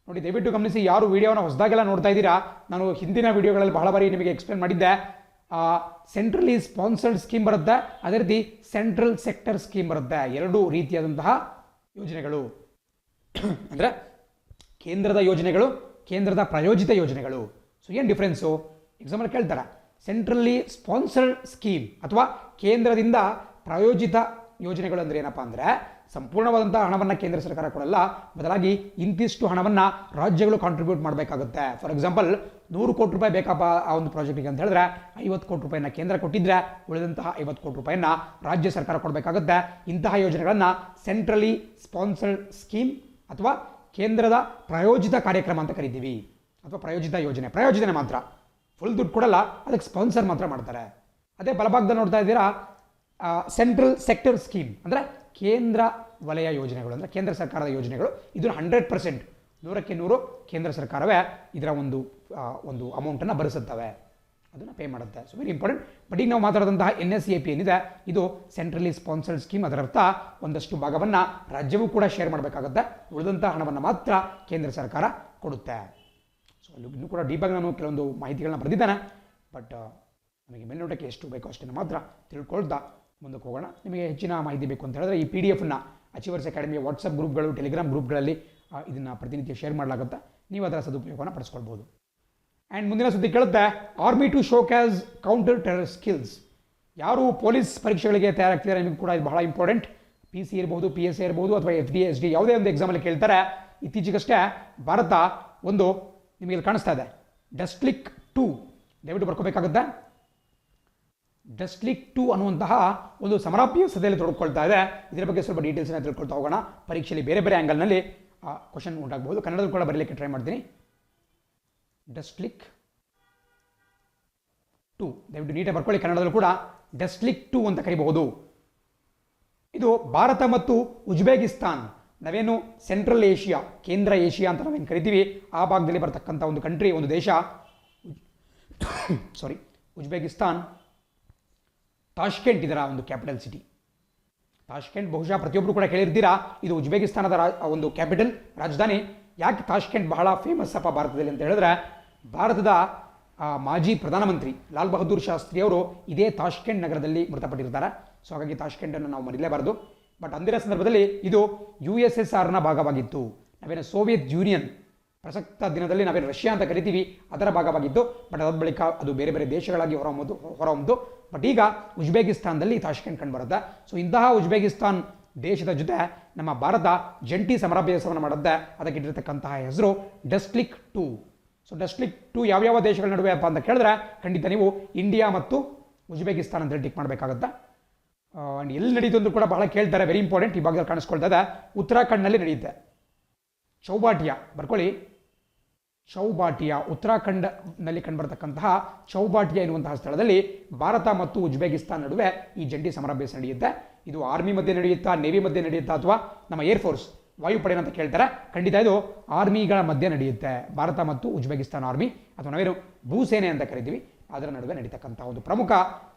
ನೋಡಿ, ದಯವಿಟ್ಟು ಗಮನಿಸಿ, ಯಾರು ವಿಡಿಯೋನ ಹೊಸದಾಗೆಲ್ಲ ನೋಡ್ತಾ ಇದ್ದೀರಾ, ನಾನು ಹಿಂದಿನ ವಿಡಿಯೋಗಳಲ್ಲಿ ಬಹಳ ಬಾರಿ ನಿಮಗೆ ಎಕ್ಸ್ಪ್ಲೇನ್ ಮಾಡಿದ್ದೆ. ಸೆಂಟ್ರಲಿ ಸ್ಪಾನ್ಸರ್ಡ್ ಸ್ಕೀಮ್ ಬರುತ್ತೆ, ಅದೇ ರೀತಿ ಸೆಂಟ್ರಲ್ ಸೆಕ್ಟರ್ ಸ್ಕೀಮ್ ಬರುತ್ತೆ. ಎರಡು ರೀತಿಯಾದಂತಹ ಯೋಜನೆಗಳು ಅಂದರೆ ಕೇಂದ್ರದ ಯೋಜನೆಗಳು, ಕೇಂದ್ರದ ಪ್ರಾಯೋಜಿತ ಯೋಜನೆಗಳು. ಸೊ ಏನು ಡಿಫ್ರೆನ್ಸು? ಎಕ್ಸಾಂಪಲ್ ಕೇಳ್ತಾರೆ, ಸೆಂಟ್ರಲಿ ಸ್ಪಾನ್ಸರ್ಡ್ ಸ್ಕೀಮ್ ಅಥವಾ ಕೇಂದ್ರದಿಂದ ಪ್ರಾಯೋಜಿತ ಯೋಜನೆಗಳು ಅಂದರೆ ಏನಪ್ಪ ಅಂದರೆ, ಸಂಪೂರ್ಣವಾದಂಥ ಹಣವನ್ನು ಕೇಂದ್ರ ಸರ್ಕಾರ ಕೊಡಲ್ಲ, ಬದಲಾಗಿ ಇಂತಿಷ್ಟು ಹಣವನ್ನು ರಾಜ್ಯಗಳು ಕಾಂಟ್ರಿಬ್ಯೂಟ್ ಮಾಡಬೇಕಾಗುತ್ತೆ. ಫಾರ್ ಎಕ್ಸಾಂಪಲ್ 100 ಕೋಟಿ ರೂಪಾಯಿ ಬೇಕಪ್ಪ ಆ ಒಂದು ಪ್ರಾಜೆಕ್ಟಿಗೆ ಅಂತ ಹೇಳಿದ್ರೆ 50 ಕೋಟಿ ರೂಪಾಯಿನ ಕೇಂದ್ರ ಕೊಟ್ಟಿದ್ರೆ ಉಳಿದಂತಹ 50 ಕೋಟಿ ರೂಪಾಯಿನ ರಾಜ್ಯ ಸರ್ಕಾರ ಕೊಡಬೇಕಾಗುತ್ತೆ. ಇಂತಹ ಯೋಜನೆಗಳನ್ನು ಸೆಂಟ್ರಲಿ ಸ್ಪಾನ್ಸರ್ಡ್ ಸ್ಕೀಮ್ ಅಥವಾ ಕೇಂದ್ರದ ಪ್ರಾಯೋಜಿತ ಕಾರ್ಯಕ್ರಮ ಅಂತ ಕರಿತೀವಿ, ಅಥವಾ ಪ್ರಾಯೋಜಿತ ಯೋಜನೆ. ಪ್ರಾಯೋಜನೆ ಮಾತ್ರ, ಫುಲ್ ದುಡ್ಡು ಕೊಡಲ್ಲ, ಅದಕ್ಕೆ ಸ್ಪಾನ್ಸರ್ ಮಾತ್ರ ಮಾಡ್ತಾರೆ. ಅದೇ ಬಲಭಾಗದಲ್ಲಿ ನೋಡ್ತಾ ಇದ್ದೀರಾ ಸೆಂಟ್ರಲ್ ಸೆಕ್ಟರ್ ಸ್ಕೀಮ್ ಅಂದರೆ ಕೇಂದ್ರ ವಲಯ ಯೋಜನೆಗಳು, ಅಂದರೆ ಕೇಂದ್ರ ಸರ್ಕಾರದ ಯೋಜನೆಗಳು. ಇದನ್ನು 100% 100% ಕೇಂದ್ರ ಸರ್ಕಾರವೇ ಇದರ ಒಂದು ಅಮೌಂಟನ್ನು ಭರಿಸುತ್ತವೆ, ಅದನ್ನು ಪೇ ಮಾಡುತ್ತೆ. So very important. ಬಟ್ ಈಗ ನಾವು ಮಾತಾಡಿದಂತಹ NSCAP ಏನಿದೆ, ಇದು ಸೆಂಟ್ರಲಿ ಸ್ಪಾನ್ಸರ್ಡ್ ಸ್ಕೀಮ್. ಅದರ ಅರ್ಥ ಒಂದಷ್ಟು ಭಾಗವನ್ನು ರಾಜ್ಯವೂ ಕೂಡ ಶೇರ್ ಮಾಡಬೇಕಾಗುತ್ತೆ, ಉಳಿದಂಥ ಹಣವನ್ನು ಮಾತ್ರ ಕೇಂದ್ರ ಸರ್ಕಾರ ಕೊಡುತ್ತೆ. ಸೊ ಅಲ್ಲಿ ಇನ್ನೂ ಕೂಡ ಡೀಪಾಗಿ ನಾನು ಕೆಲವೊಂದು ಮಾಹಿತಿಗಳನ್ನ ಬರೆದಿದ್ದೇನೆ, ಬಟ್ ನಮಗೆ ಮೇಲ್ನೋಟಕ್ಕೆ ಎಷ್ಟು ಬೇಕೋ ಅಷ್ಟನ್ನು ಮಾತ್ರ ತಿಳ್ಕೊಳ್ತಾ ಮುಂದಕ್ಕೆ ಹೋಗೋಣ. ನಿಮಗೆ ಹೆಚ್ಚಿನ ಮಾಹಿತಿ ಬೇಕು ಅಂತ ಹೇಳಿದ್ರೆ ಈ PDF-ನ ಅಚೀವರ್ಸ್ ಅಕಾಡೆಮಿಯ ವಾಟ್ಸಪ್ ಗ್ರೂಪ್ಗಳು, ಟೆಲಿಗ್ರಾಮ್ ಗ್ರೂಪ್ಗಳಲ್ಲಿ ಇದನ್ನು ಪ್ರತಿನಿತ್ಯ ಶೇರ್ ಮಾಡಲಾಗುತ್ತೆ. ನೀವು ಅದರ ಸದುಪಯೋಗವನ್ನು ಪಡಿಸ್ಕೊಳ್ಬೋದು. ಆ್ಯಂಡ್ ಮುಂದಿನ ಸುದ್ದಿ ಕೇಳುತ್ತೆ, army to showcase counter terror skills. ಯಾರು ಪೊಲೀಸ್ ಪರೀಕ್ಷೆಗಳಿಗೆ ತಯಾರಾಗ್ತಿದ್ದಾರೆ ನಿಮಗೆ ಕೂಡ ಇದು ಬಹಳ ಇಂಪಾರ್ಟೆಂಟ್. PC ಇರ್ಬೋದು, PSI ಇರ್ಬೋದು, ಅಥವಾ FD SD ಯಾವುದೇ ಒಂದು ಎಕ್ಸಾಮಲ್ಲಿ ಕೇಳ್ತಾರೆ. ಇತ್ತೀಚೆಗಷ್ಟೇ ಭಾರತ ಒಂದು ನಿಮಗೆ ಕಾಣಿಸ್ತಾ ಇದೆ ಡಸ್ಟ್ಲಿಕ್ 2, ದಯವಿಟ್ಟು ಬರ್ಕೋಬೇಕಾಗುತ್ತೆ. ಡಸ್ಟ್ಲಿಕ್ 2 ಅನ್ನುವಂತಹ ಒಂದು ಸಮರಾಭ್ಯಾಸದಲ್ಲಿ ತೊಡಕೊಳ್ತಾ ಇದೆ. ಇದರ ಬಗ್ಗೆ ಸ್ವಲ್ಪ ಡೀಟೇಲ್ಸ್ನ ತಿಳ್ಕೊಳ್ತಾ ಹೋಗೋಣ. ಪರೀಕ್ಷೆಯಲ್ಲಿ ಬೇರೆ ಬೇರೆ ಆ್ಯಂಗಲ್ನಲ್ಲಿ ಕ್ವಶನ್ ಉಂಟಾಗಬಹುದು. ಕನ್ನಡದಲ್ಲಿ ಕೂಡ ಬರೀಲಿಕ್ಕೆ ಟ್ರೈ ಮಾಡ್ತೀನಿ. ಡಸ್ಟ್ಲಿಕ್ 2 ದಯವಿಟ್ಟು ನೀಟಾಗಿ ಬರ್ಕೊಳ್ಳಿ. ಕನ್ನಡದಲ್ಲೂ ಕೂಡ ಡಸ್ಟ್ಲಿಕ್ 2 ಅಂತ ಕರಿಬಹುದು. ಇದು ಭಾರತ ಮತ್ತು ಉಜ್ಬೇಕಿಸ್ತಾನ್, ನಾವೇನು ಸೆಂಟ್ರಲ್ ಏಷ್ಯಾ, ಕೇಂದ್ರ ಏಷ್ಯಾ ಅಂತ ನಾವೇನು ಕರಿತೀವಿ, ಆ ಭಾಗದಲ್ಲಿ ಬರ್ತಕ್ಕಂಥ ಒಂದು ಕಂಟ್ರಿ, ಒಂದು ದೇಶ, ಉಜ್ಬೇಕಿಸ್ತಾನ್. ತಾಷ್ಕೆಂಟ್ ಇದರ ಒಂದು ಕ್ಯಾಪಿಟಲ್ ಸಿಟಿ. ತಾಷ್ಕೆಂಟ್ ಬಹುಶಃ ಪ್ರತಿಯೊಬ್ಬರು ಕೂಡ ಕೇಳಿರ್ತೀರಾ, ಇದು ಉಜ್ಬೇಕಿಸ್ತಾನದ ಒಂದು ಕ್ಯಾಪಿಟಲ್, ರಾಜಧಾನಿ. ಯಾಕೆ ತಾಷ್ಕೆಂಟ್ ಬಹಳ ಫೇಮಸ್ ಅಪ್ಪ ಭಾರತದಲ್ಲಿ ಅಂತ ಹೇಳಿದ್ರೆ, ಭಾರತದ ಮಾಜಿ ಪ್ರಧಾನಮಂತ್ರಿ ಲಾಲ್ ಬಹದ್ದೂರ್ ಶಾಸ್ತ್ರಿ ಅವರು ಇದೇ ತಾಷ್ಕೆಂಟ್ ನಗರದಲ್ಲಿ ಮೃತಪಟ್ಟಿರ್ತಾರೆ. ಸೊ ಹಾಗಾಗಿ ತಾಷ್ಕೆಂಟನ್ನು ನಾವು ಮರಿಲೇಬಾರದು. ಬಟ್ ಅಂದಿನ ಸಂದರ್ಭದಲ್ಲಿ ಇದು USSRನ ಭಾಗವಾಗಿತ್ತು. ನಾವೇನು ಸೋವಿಯತ್ ಯೂನಿಯನ್ ಪ್ರಸಕ್ತ ದಿನದಲ್ಲಿ ನಾವೇನು ರಷ್ಯಾ ಅಂತ ಕರಿತೀವಿ ಅದರ ಭಾಗವಾಗಿತ್ತು. ಬಟ್ ಅದಾದ ಬಳಿಕ ಅದು ಬೇರೆ ಬೇರೆ ದೇಶಗಳಾಗಿ ಹೊರಹೊಮ್ಮದು. ಬಟ್ ಈಗ ಉಜ್ಬೇಕಿಸ್ತಾನದಲ್ಲಿ ತಾಷ್ಕೆಂಟ್ ಕಂಡು ಬರುತ್ತೆ. ಸೊ ಇಂತಹ ಉಜ್ಬೇಕಿಸ್ತಾನ್ ದೇಶದ ಜೊತೆ ನಮ್ಮ ಭಾರತ ಜಂಟಿ ಸಮರಾಭ್ಯಾಸವನ್ನು ಮಾಡುತ್ತೆ. ಅದಕ್ಕೆ ಇಟ್ಟಿರ್ತಕ್ಕಂತಹ ಹೆಸರು ಡಸ್ಟ್ಲಿಕ್ 2. ಸೊ ಡಸ್ಟ್ಲಿಕ್ 2 ಯಾವ್ಯಾವ ದೇಶಗಳ ನಡುವೆ ಅಪ್ಪ ಅಂತ ಕೇಳಿದ್ರೆ ಖಂಡಿತ ನೀವು ಇಂಡಿಯಾ ಮತ್ತು ಉಜ್ಬೇಕಿಸ್ತಾನ್ ಅಂತ ಟಿಕ್ ಮಾಡಬೇಕಾಗುತ್ತೆ. ಎಲ್ಲಿ ನಡೀತು ಅಂದ್ರೂ ಕೂಡ ಬಹಳ ಕೇಳ್ತಾರೆ, ವೆರಿ ಇಂಪಾರ್ಟೆಂಟ್. ಈ ಭಾಗದಲ್ಲಿ ಕಾಣಿಸ್ಕೊಳ್ತಾ ಇದೆ, ಉತ್ತರಾಖಂಡ್ನಲ್ಲಿ ನಡೆಯುತ್ತೆ. ಚೌಬಾಟಿಯಾ ಬರ್ಕೊಳ್ಳಿ. ಚೌಬಾಟಿಯಾ ಉತ್ತರಾಖಂಡ್ನಲ್ಲಿ ಕಂಡುಬರತಕ್ಕಂತಹ ಚೌಬಾಟಿಯಾ ಎನ್ನುವಂತಹ ಸ್ಥಳದಲ್ಲಿ ಭಾರತ ಮತ್ತು ಉಜ್ಬೇಕಿಸ್ತಾನ್ ನಡುವೆ ಈ ಜಂಟಿ ಸಮರಾಭ್ಯಾಸ ನಡೆಯುತ್ತೆ. ಇದು ಆರ್ಮಿ ಮಧ್ಯೆ ನಡೆಯುತ್ತಾ, ನೇವಿ ಮಧ್ಯೆ ನಡೆಯುತ್ತಾ, ಅಥವಾ ನಮ್ಮ ಏರ್ಫೋರ್ಸ್ ವಾಯುಪಡೆ ಅಂತ ಕೇಳ್ತಾರೆ. ಖಂಡಿತ ಇದು ಆರ್ಮಿಗಳ ಮಧ್ಯೆ ನಡೆಯುತ್ತೆ. ಭಾರತ ಮತ್ತು ಉಜ್ಬೇಕಿಸ್ತಾನ್ ಆರ್ಮಿ, ಅಥವಾ ನಾವೇನು ಭೂಸೇನೆ ಅಂತ ಕರಿತೀವಿ, ಅದರ ನಡುವೆ ನಡೀತಕ್ಕಂಥ ಒಂದು ಪ್ರಮುಖ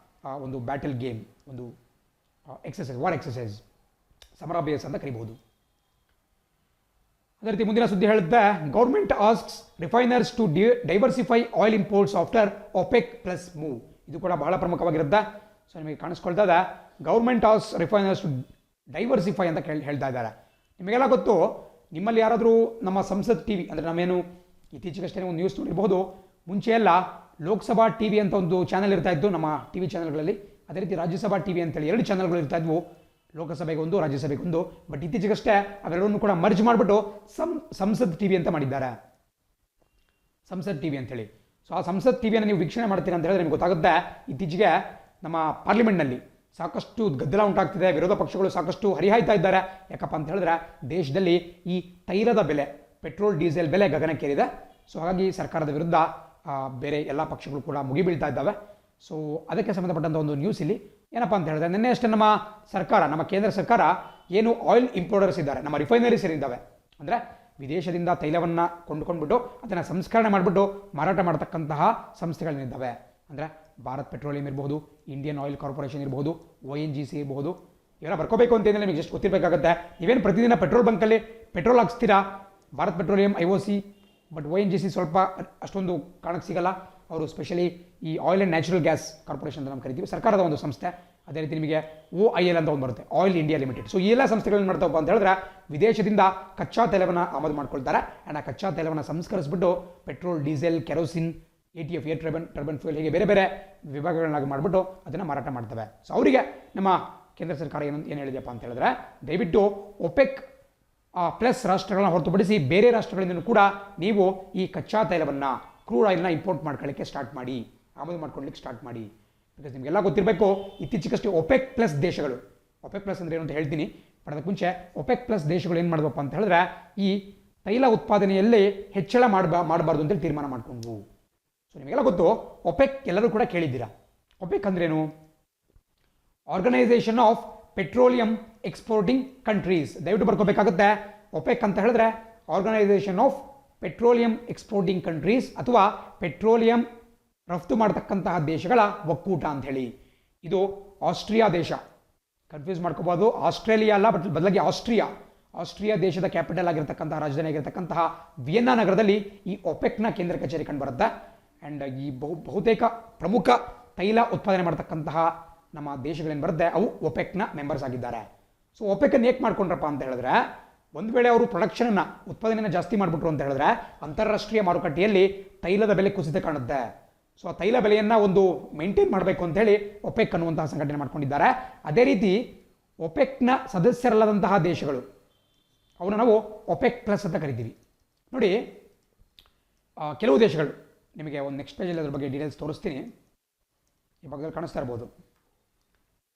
ಒಂದು ಬ್ಯಾಟಲ್ ಗೇಮ್, ಒಂದು ಎಕ್ಸಸೈಸ್, ವಾರ್ ಎಕ್ಸಸೈಸ್, ಸಮರಾಭ್ಯಾಸ ಅಂತ ಕರಿಬಹುದು. ಅದೇ ರೀತಿ ಮುಂದಿನ ಸುದ್ದಿ ಹೇಳುತ್ತೆ, government asks refiners to diversify oil imports after OPEC+ move. ಇದು ಕೂಡ ಬಹಳ ಪ್ರಮುಖವಾಗಿರುತ್ತೆ. ಸೊ ನಿಮಗೆ ಕಾಣಿಸ್ಕೊಳ್ತಾ ಇದೆ, government asks refiners to diversify ಅಂತ ಹೇಳ್ತಾ ಇದ್ದಾರೆ. ನಿಮಗೆಲ್ಲ ಗೊತ್ತು, ನಿಮ್ಮಲ್ಲಿ ಯಾರಾದರೂ ನಮ್ಮ ಸಂಸತ್ TV ಅಂದರೆ ನಾವೇನು ಇತ್ತೀಚೆಗಷ್ಟೇ ಒಂದು ನ್ಯೂಸ್ ನೋಡಿರ್ಬೋದು. ಮುಂಚೆ ಎಲ್ಲ ಲೋಕಸಭಾ TV ಅಂತ ಒಂದು ಚಾನಲ್ ಇರ್ತಾ ಇತ್ತು ನಮ್ಮ TV ಚಾನಲ್ಗಳಲ್ಲಿ. ಅದೇ ರೀತಿ ರಾಜ್ಯಸಭಾ TV ಅಂತೇಳಿ 2 ಚಾನಲ್ಗಳು ಇರ್ತಾ ಇದ್ವು, ಲೋಕಸಭೆಗೆ ಒಂದು, ರಾಜ್ಯಸಭೆಗೆ ಒಂದು. ಬಟ್ ಇತ್ತೀಚೆಗಷ್ಟೇ ಅವೆರಡನ್ನು ಕೂಡ ಮರ್ಜ್ ಮಾಡಿಬಿಟ್ಟು ಸಂಸತ್ TV ಅಂತ ಮಾಡಿದ್ದಾರೆ, ಸಂಸತ್ TV ಅಂತೇಳಿ. ಸೊ ಆ ಸಂಸತ್ TVಯನ್ನು ನೀವು ವೀಕ್ಷಣೆ ಮಾಡ್ತೀರಾ ಅಂತ ಹೇಳಿದ್ರೆ ನಿಮ್ಗೆ ಗೊತ್ತಾಗುತ್ತೆ, ಇತ್ತೀಚೆಗೆ ನಮ್ಮ ಪಾರ್ಲಿಮೆಂಟ್ನಲ್ಲಿ ಸಾಕಷ್ಟು ಗದ್ದಲ ಉಂಟಾಗ್ತಿದೆ. ವಿರೋಧ ಪಕ್ಷಗಳು ಸಾಕಷ್ಟು ಹರಿಹಾಯ್ತಾ ಇದ್ದಾರೆ. ಯಾಕಪ್ಪ ಅಂತ ಹೇಳಿದ್ರೆ ದೇಶದಲ್ಲಿ ಈ ತೈಲದ ಬೆಲೆ, ಪೆಟ್ರೋಲ್ ಡೀಸೆಲ್ ಬೆಲೆ ಗಗನಕ್ಕೇರಿದೆ. ಸೊ ಹಾಗಾಗಿ ಸರ್ಕಾರದ ವಿರುದ್ಧ ಬೇರೆ ಎಲ್ಲ ಪಕ್ಷಗಳು ಕೂಡ ಮುಗಿಬೀಳ್ತಾ ಇದ್ದಾವೆ. ಸೊ ಅದಕ್ಕೆ ಸಂಬಂಧಪಟ್ಟಂಥ ಒಂದು ನ್ಯೂಸ್ ಇಲ್ಲಿ ಏನಪ್ಪ ಅಂತ ಹೇಳಿದ್ರೆ, ನಿನ್ನೆ ಅಷ್ಟೇ ನಮ್ಮ ಸರ್ಕಾರ, ನಮ್ಮ ಕೇಂದ್ರ ಸರ್ಕಾರ ಏನು ಆಯಿಲ್ ಇಂಪೋರ್ಟರ್ಸ್ ಇದ್ದಾರೆ, ನಮ್ಮ ರಿಫೈನರೀಸ್ ಏನಿದ್ದಾವೆ, ಅಂದರೆ ವಿದೇಶದಿಂದ ತೈಲವನ್ನು ಕೊಂಡುಕೊಂಡ್ಬಿಟ್ಟು ಅದನ್ನು ಸಂಸ್ಕರಣೆ ಮಾಡಿಬಿಟ್ಟು ಮಾರಾಟ ಮಾಡತಕ್ಕಂತಹ ಸಂಸ್ಥೆಗಳೇನಿದ್ದಾವೆ, ಅಂದರೆ ಭಾರತ್ ಪೆಟ್ರೋಲಿಯಂ ಇರಬಹುದು, ಇಂಡಿಯನ್ ಆಯಿಲ್ ಕಾರ್ಪೊರೇಷನ್ ಇರಬಹುದು, ONGC ಇರಬಹುದು. ಇವೆಲ್ಲ ಬರ್ಕೋಬೇಕು ಅಂತಂದರೆ ನಿಮಗೆ ಜಸ್ಟ್ ಗೊತ್ತಿರಬೇಕಾಗುತ್ತೆ. ನೀವೇನು ಪ್ರತಿದಿನ ಪೆಟ್ರೋಲ್ ಬಂಕಲ್ಲಿ ಪೆಟ್ರೋಲ್ ಹಾಕ್ಸ್ತೀರಾ, Bharat petroleum IOC, but ONGC ಸ್ವಲ್ಪ ಅಷ್ಟೊಂದು ಕಾಣಕ್ಕೆ ಸಿಗಲ್ಲ. ಅವರು ಸ್ಪೆಷಲಿ ಈ oil and natural gas corporation ಅಂತ ನಾವು ಕರಿತೀವಿ, ಸರ್ಕಾರದ ಒಂದು ಸಂಸ್ಥೆ. ಅದೇ ರೀತಿ ನಿಮಗೆ OIL ಅಂತ ಒಂದು ಬರುತ್ತೆ, ಆಯಿಲ್ ಇಂಡಿಯಾ ಲಿಮಿಟೆಡ್. ಸೊ ಈ ಎಲ್ಲ ಸಂಸ್ಥೆಗಳು ಏನು ಮಾಡ್ತಾವಪ್ಪ ಅಂತ ಹೇಳಿದ್ರೆ ವಿದೇಶದಿಂದ ಕಚ್ಚಾ ತೈಲವನ್ನು ಆಮದು ಮಾಡ್ಕೊಳ್ತಾರೆ. ಆ್ಯಂಡ್ ಆ ಕಚ್ಚಾ ತೈಲವನ್ನು ಸಂಸ್ಕರಿಸ್ಬಿಟ್ಟು petrol, diesel, kerosene, ATF, air turbine fuel, ಹೀಗೆ ಬೇರೆ ಬೇರೆ ವಿಭಾಗಗಳನ್ನಾಗಿ ಮಾಡಿಬಿಟ್ಟು ಅದನ್ನು ಮಾರಾಟ ಮಾಡ್ತವೆ. ಸೊ ಅವರಿಗೆ ನಮ್ಮ ಕೇಂದ್ರ ಸರ್ಕಾರ ಏನು ಹೇಳಿದೆಯಪ್ಪ ಅಂತ ಹೇಳಿದ್ರೆ, ದಯವಿಟ್ಟು OPEC ಪ್ಲಸ್ ರಾಷ್ಟ್ರಗಳನ್ನ ಹೊರತುಪಡಿಸಿ ಬೇರೆ ರಾಷ್ಟ್ರಗಳಿಂದಲೂ ಕೂಡ ನೀವು ಈ ಕಚ್ಚಾ ತೈಲವನ್ನು, ಕ್ರೂಡ್ ಆಯಿಲ್ನ ಇಂಪೋರ್ಟ್ ಮಾಡ್ಕೊಳ್ಳಿಕ್ಕೆ ಸ್ಟಾರ್ಟ್ ಮಾಡಿ, ಆಮದು ಮಾಡ್ಕೊಳ್ಳಿಕ್ಕೆ ಸ್ಟಾರ್ಟ್ ಮಾಡಿ. ಬಿಕಾಸ್ ನಿಮಗೆಲ್ಲ ಗೊತ್ತಿರಬೇಕು, ಇತ್ತೀಚೆಗಷ್ಟೇ OPEC ಪ್ಲಸ್ ದೇಶಗಳು, OPEC ಪ್ಲಸ್ ಅಂದರೆ ಏನು ಅಂತ ಹೇಳ್ತೀನಿ, ಬಟ್ ಅದಕ್ಕೆ ಮುಂಚೆ OPEC ಪ್ಲಸ್ ದೇಶಗಳು ಏನು ಮಾಡಿದಪ್ಪ ಅಂತ ಹೇಳಿದ್ರೆ ಈ ತೈಲ ಉತ್ಪಾದನೆಯಲ್ಲಿ ಹೆಚ್ಚಳ ಮಾಡಬಾರ್ದು ಅಂತೇಳಿ ತೀರ್ಮಾನ ಮಾಡಿಕೊಂಡ್ವು. ಸೊ ನಿಮಗೆಲ್ಲ ಗೊತ್ತು, OPEC ಎಲ್ಲರೂ ಕೂಡ ಕೇಳಿದ್ದೀರಾ. OPEC ಅಂದ್ರೇನು? Organisation of petroleum exporting countries. ದಯವಿಟ್ಟು ಬರ್ಕೋಬೇಕಾಗುತ್ತೆ. OPEC ಅಂತ ಹೇಳಿದ್ರೆ organisation of petroleum exporting countries, ಅಥವಾ ಪೆಟ್ರೋಲಿಯಂ ರಫ್ತು ಮಾಡತಕ್ಕಂತಹ ದೇಶಗಳ ಒಕ್ಕೂಟ ಅಂತ ಹೇಳಿ. ಇದು ಆಸ್ಟ್ರಿಯಾ ದೇಶ, ಕನ್ಫ್ಯೂಸ್ ಮಾಡ್ಕೋಬಹುದು. ಆಸ್ಟ್ರೇಲಿಯಾ ಅಲ್ಲ, ಬಟ್ ಬದಲಾಗಿ ಆಸ್ಟ್ರಿಯಾ ದೇಶದ ಕ್ಯಾಪಿಟಲ್ ಆಗಿರತಕ್ಕಂತಹ, ರಾಜಧಾನಿ ಆಗಿರತಕ್ಕಂತಹ ವಿಯೆನ್ನಾ ನಗರದಲ್ಲಿ ಈ OPECನ ಕೇಂದ್ರ ಕಚೇರಿ ಕಂಡು ಬರುತ್ತೆ. ಆ್ಯಂಡ್ ಈ ಬಹುತೇಕ ಪ್ರಮುಖ ತೈಲ ಉತ್ಪಾದನೆ ಮಾಡತಕ್ಕಂತಹ ನಮ್ಮ ದೇಶಗಳೇನು ಬರುತ್ತೆ ಅವು OPECನ ಮೆಂಬರ್ಸ್ ಆಗಿದ್ದಾರೆ. ಸೊ OPECನ ಏಕೆ ಮಾಡ್ಕೊಂಡ್ರಪ್ಪ ಅಂತ ಹೇಳಿದ್ರೆ, ಒಂದು ವೇಳೆ ಅವರು ಪ್ರೊಡಕ್ಷನನ್ನು, ಉತ್ಪಾದನೆಯನ್ನು ಜಾಸ್ತಿ ಮಾಡಿಬಿಟ್ರು ಅಂತ ಹೇಳಿದ್ರೆ ಅಂತಾರಾಷ್ಟ್ರೀಯ ಮಾರುಕಟ್ಟೆಯಲ್ಲಿ ತೈಲದ ಬೆಲೆ ಕುಸಿತ ಕಾಣುತ್ತೆ. ಸೊ ಆ ತೈಲ ಬೆಲೆಯನ್ನು ಒಂದು ಮೇಂಟೈನ್ ಮಾಡಬೇಕು ಅಂತೇಳಿ OPEC ಅನ್ನುವಂತಹ ಸಂಘಟನೆ ಮಾಡ್ಕೊಂಡಿದ್ದಾರೆ. ಅದೇ ರೀತಿ OPECನ ಸದಸ್ಯರಲ್ಲದಂತಹ ದೇಶಗಳು, ಅವನ್ನ ನಾವು OPEC ಪ್ಲಸ್ ಅಂತ ಕರಿತೀವಿ. ನೋಡಿ, ಕೆಲವು ದೇಶಗಳು, ನಿಮಗೆ ಒಂದು ನೆಕ್ಸ್ಟ್ ಪೇಜಲ್ಲಿ ಅದ್ರ ಬಗ್ಗೆ ಡೀಟೇಲ್ಸ್ ತೋರಿಸ್ತೀನಿ. ಈ ಭಾಗದಲ್ಲಿ ಕಾಣಿಸ್ತಾ ಇರ್ಬೋದು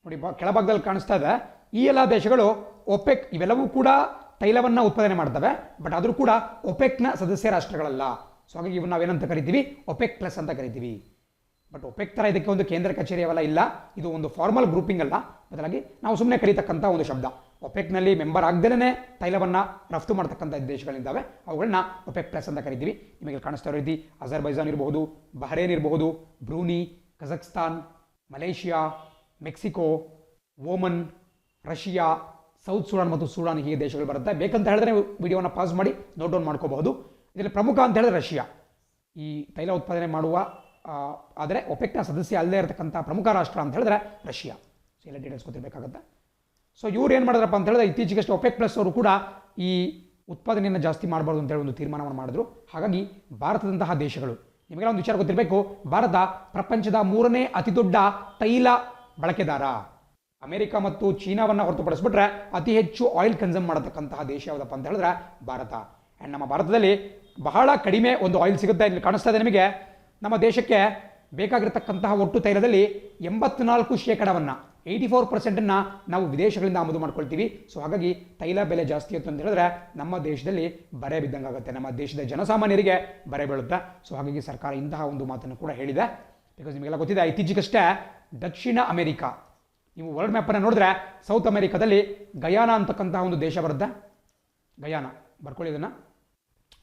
ನೋಡಿ, ಕೆಳಭಾಗದಲ್ಲಿ ಕಾಣಿಸ್ತಾ ಇದೆ. ಈ ಎಲ್ಲ ದೇಶಗಳು OPEC, ಇವೆಲ್ಲವೂ ಕೂಡ ತೈಲವನ್ನು ಉತ್ಪಾದನೆ ಮಾಡ್ತವೆ, ಬಟ್ ಆದರೂ ಕೂಡ OPECನ ಸದಸ್ಯ ರಾಷ್ಟ್ರಗಳಲ್ಲ. ಸೊ ಹಾಗಾಗಿ ಇವನ್ನ ನಾವೇನಂತ ಕರಿತೀವಿ? OPEC ಪ್ಲಸ್ ಅಂತ ಕರಿತೀವಿ. ಬಟ್ OPEC ಥರ ಇದಕ್ಕೆ ಒಂದು ಕೇಂದ್ರ ಕಚೇರಿ ಅವೆಲ್ಲ ಇಲ್ಲ. ಇದು ಒಂದು ಫಾರ್ಮಲ್ ಗ್ರೂಪಿಂಗ್ ಅಲ್ಲ, ಬದಲಾಗಿ ನಾವು ಸುಮ್ಮನೆ ಕರೀತಕ್ಕಂಥ ಒಂದು ಶಬ್ದ. OPECನಲ್ಲಿ ಮೆಂಬರ್ ಆಗದೇನೆ ತೈಲವನ್ನು ರಫ್ತು ಮಾಡ್ತಕ್ಕಂಥ ದೇಶಗಳಿದ್ದಾವೆ, ಅವುಗಳನ್ನ OPEC ಪ್ಲಸ್ ಅಂತ ಕರಿತೀವಿ. ನಿಮಗೆ ಕಾಣಿಸ್ತಾ ಇರೋ ರೀತಿ ಅಜರ್ಬೈಜಾನ್ ಇರಬಹುದು, ಬಹರೇನ್ ಇರಬಹುದು, Brunei, Kazakhstan, Malaysia, Mexico, Oman, Russia, South Sudan ಮತ್ತು ಸುಡಾನ್, ಹೀಗೆ ದೇಶಗಳು ಬರುತ್ತೆ. ಬೇಕಂತ ಹೇಳಿದ್ರೆ ವಿಡಿಯೋನ ಪಾಸ್ ಮಾಡಿ ನೋಟ್ ಡೌನ್ ಮಾಡ್ಕೋಬಹುದು. ಇದರಲ್ಲಿ ಪ್ರಮುಖ ಅಂತ ಹೇಳಿದ್ರೆ ರಷ್ಯಾ, ಈ ತೈಲ ಉತ್ಪಾದನೆ ಮಾಡುವ ಆದರೆ OPECನ ಸದಸ್ಯ ಅಲ್ಲದೆ ಇರತಕ್ಕಂಥ ಪ್ರಮುಖ ರಾಷ್ಟ್ರ ಅಂತ ಹೇಳಿದ್ರೆ ರಷ್ಯಾ. ಸೊ ಎಲ್ಲ ಡೀಟೇಲ್ಸ್ ಗೊತ್ತಿರಬೇಕಾಗುತ್ತೆ. ಸೊ ಇವ್ರು ಏನು ಮಾಡಿದ್ರಪ್ಪ ಅಂತ ಹೇಳಿದ್ರೆ, ಇತ್ತೀಚೆಗಷ್ಟೇ OPEC ಪ್ಲಸ್ ಅವರು ಕೂಡ ಈ ಉತ್ಪಾದನೆಯನ್ನು ಜಾಸ್ತಿ ಮಾಡಬಾರ್ದು ಅಂತ ಹೇಳಿ ಒಂದು ತೀರ್ಮಾನವನ್ನು ಮಾಡಿದ್ರು. ಹಾಗಾಗಿ ಭಾರತದಂತಹ ದೇಶಗಳು, ನಿಮಗೆಲ್ಲ ಒಂದು ವಿಚಾರ ಗೊತ್ತಿರಬೇಕು, ಭಾರತ ಪ್ರಪಂಚದ 3ನೇ ಅತಿ ದೊಡ್ಡ ತೈಲ ಬಳಕೆದಾರ. ಅಮೆರಿಕ ಮತ್ತು ಚೀನಾವನ್ನು ಹೊರತುಪಡಿಸ್ಬಿಟ್ರೆ ಅತಿ ಹೆಚ್ಚು ಆಯಿಲ್ ಕನ್ಸಮ್ ಮಾಡತಕ್ಕಂತಹ ದೇಶ ಯಾವುದಪ್ಪ ಅಂತ ಹೇಳಿದ್ರೆ ಭಾರತ. ಆ್ಯಂಡ್ ನಮ್ಮ ಭಾರತದಲ್ಲಿ ಬಹಳ ಕಡಿಮೆ ಒಂದು ಆಯಿಲ್ ಸಿಗುತ್ತೆ. ಇಲ್ಲಿ ಕಾಣಿಸ್ತಾ ಇದೆ ನಿಮಗೆ, ನಮ್ಮ ದೇಶಕ್ಕೆ ಬೇಕಾಗಿರತಕ್ಕಂತಹ ಒಟ್ಟು ತೈಲದಲ್ಲಿ 84%, 84% ನಾವು ವಿದೇಶಗಳಿಂದ ಆಮದು ಮಾಡ್ಕೊಳ್ತೀವಿ. ಸೊ ಹಾಗಾಗಿ ತೈಲ ಬೆಲೆ ಜಾಸ್ತಿ ಅಂತ ಹೇಳಿದ್ರೆ ನಮ್ಮ ದೇಶದಲ್ಲಿ ಬರೆ ಬಿದ್ದಂಗಾಗುತ್ತೆ, ನಮ್ಮ ದೇಶದ ಜನಸಾಮಾನ್ಯರಿಗೆ ಬರೆ ಬೀಳುತ್ತೆ. ಸೊ ಹಾಗಾಗಿ ಸರ್ಕಾರ ಇಂತಹ ಒಂದು ಮಾತನ್ನು ಕೂಡ ಹೇಳಿದೆ. ಬಿಕಾಸ್ ನಿಮಗೆಲ್ಲ ಗೊತ್ತಿದೆ, ಇತ್ತೀಚೆಗಷ್ಟೇ ದಕ್ಷಿಣ ಅಮೆರಿಕ, ನೀವು ವರ್ಲ್ಡ್ ಮ್ಯಾಪನ್ನು ನೋಡಿದ್ರೆ ಸೌತ್ ಅಮೆರಿಕಾದಲ್ಲಿ ಗಯಾನ ಅಂತಕ್ಕಂತಹ ಒಂದು ದೇಶ ಬರುತ್ತೆ. ಗಯಾನ ಬರ್ಕೊಳ್ಳಿ, ಇದನ್ನು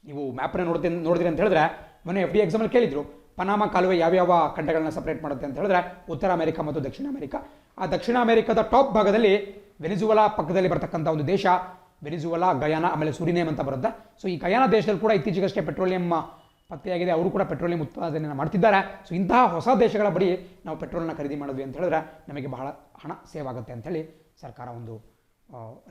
ನೀವು ಮ್ಯಾಪನ್ನು ನೋಡಿದ್ರಿ ಅಂತ ಹೇಳಿದ್ರೆ, ಮೊನ್ನೆ FD ಎಕ್ಸಾಮಲ್ಲಿ ಕೇಳಿದ್ರು, ಪನಾಮ ಕಾಲುವೆ ಯಾವ್ಯಾವ ಖಂಡಗಳನ್ನ ಸಪರೇಟ್ ಮಾಡುತ್ತೆ ಅಂತ ಹೇಳಿದ್ರೆ ಉತ್ತರ ಅಮೆರಿಕ ಮತ್ತು ದಕ್ಷಿಣ ಅಮೆರಿಕ. ಆ ದಕ್ಷಿಣ ಅಮೆರಿಕದ ಟಾಪ್ ಭಾಗದಲ್ಲಿ ವೆನಿಜುವೆಲಾ ಪಕ್ಕದಲ್ಲಿ ಬರ್ತಕ್ಕಂಥ ಒಂದು ದೇಶ ವೆನಿಜುವೆಲಾ, ಗಯಾನ, ಆಮೇಲೆ ಸುರಿನೇಮ್ ಅಂತ ಬರುತ್ತೆ. ಸೊ ಈ ಗಯಾನ ದೇಶದಲ್ಲಿ ಕೂಡ ಇತ್ತೀಚೆಗಷ್ಟೇ ಪೆಟ್ರೋಲಿಯಂ ಪತ್ತೆಯಾಗಿದೆ, ಅವರು ಕೂಡ ಪೆಟ್ರೋಲಿಯಂ ಉತ್ಪಾದನೆಯನ್ನು ಮಾಡ್ತಿದ್ದಾರೆ. ಸೊ ಇಂತಹ ಹೊಸ ದೇಶಗಳ ಬಳಿ ನಾವು ಪೆಟ್ರೋಲ್ನ ಖರೀದಿ ಮಾಡಿದ್ವಿ ಅಂತ ಹೇಳಿದ್ರೆ ನಮಗೆ ಬಹಳ ಹಣ ಸೇವ್ ಆಗುತ್ತೆ ಅಂತೇಳಿ ಸರ್ಕಾರ ಒಂದು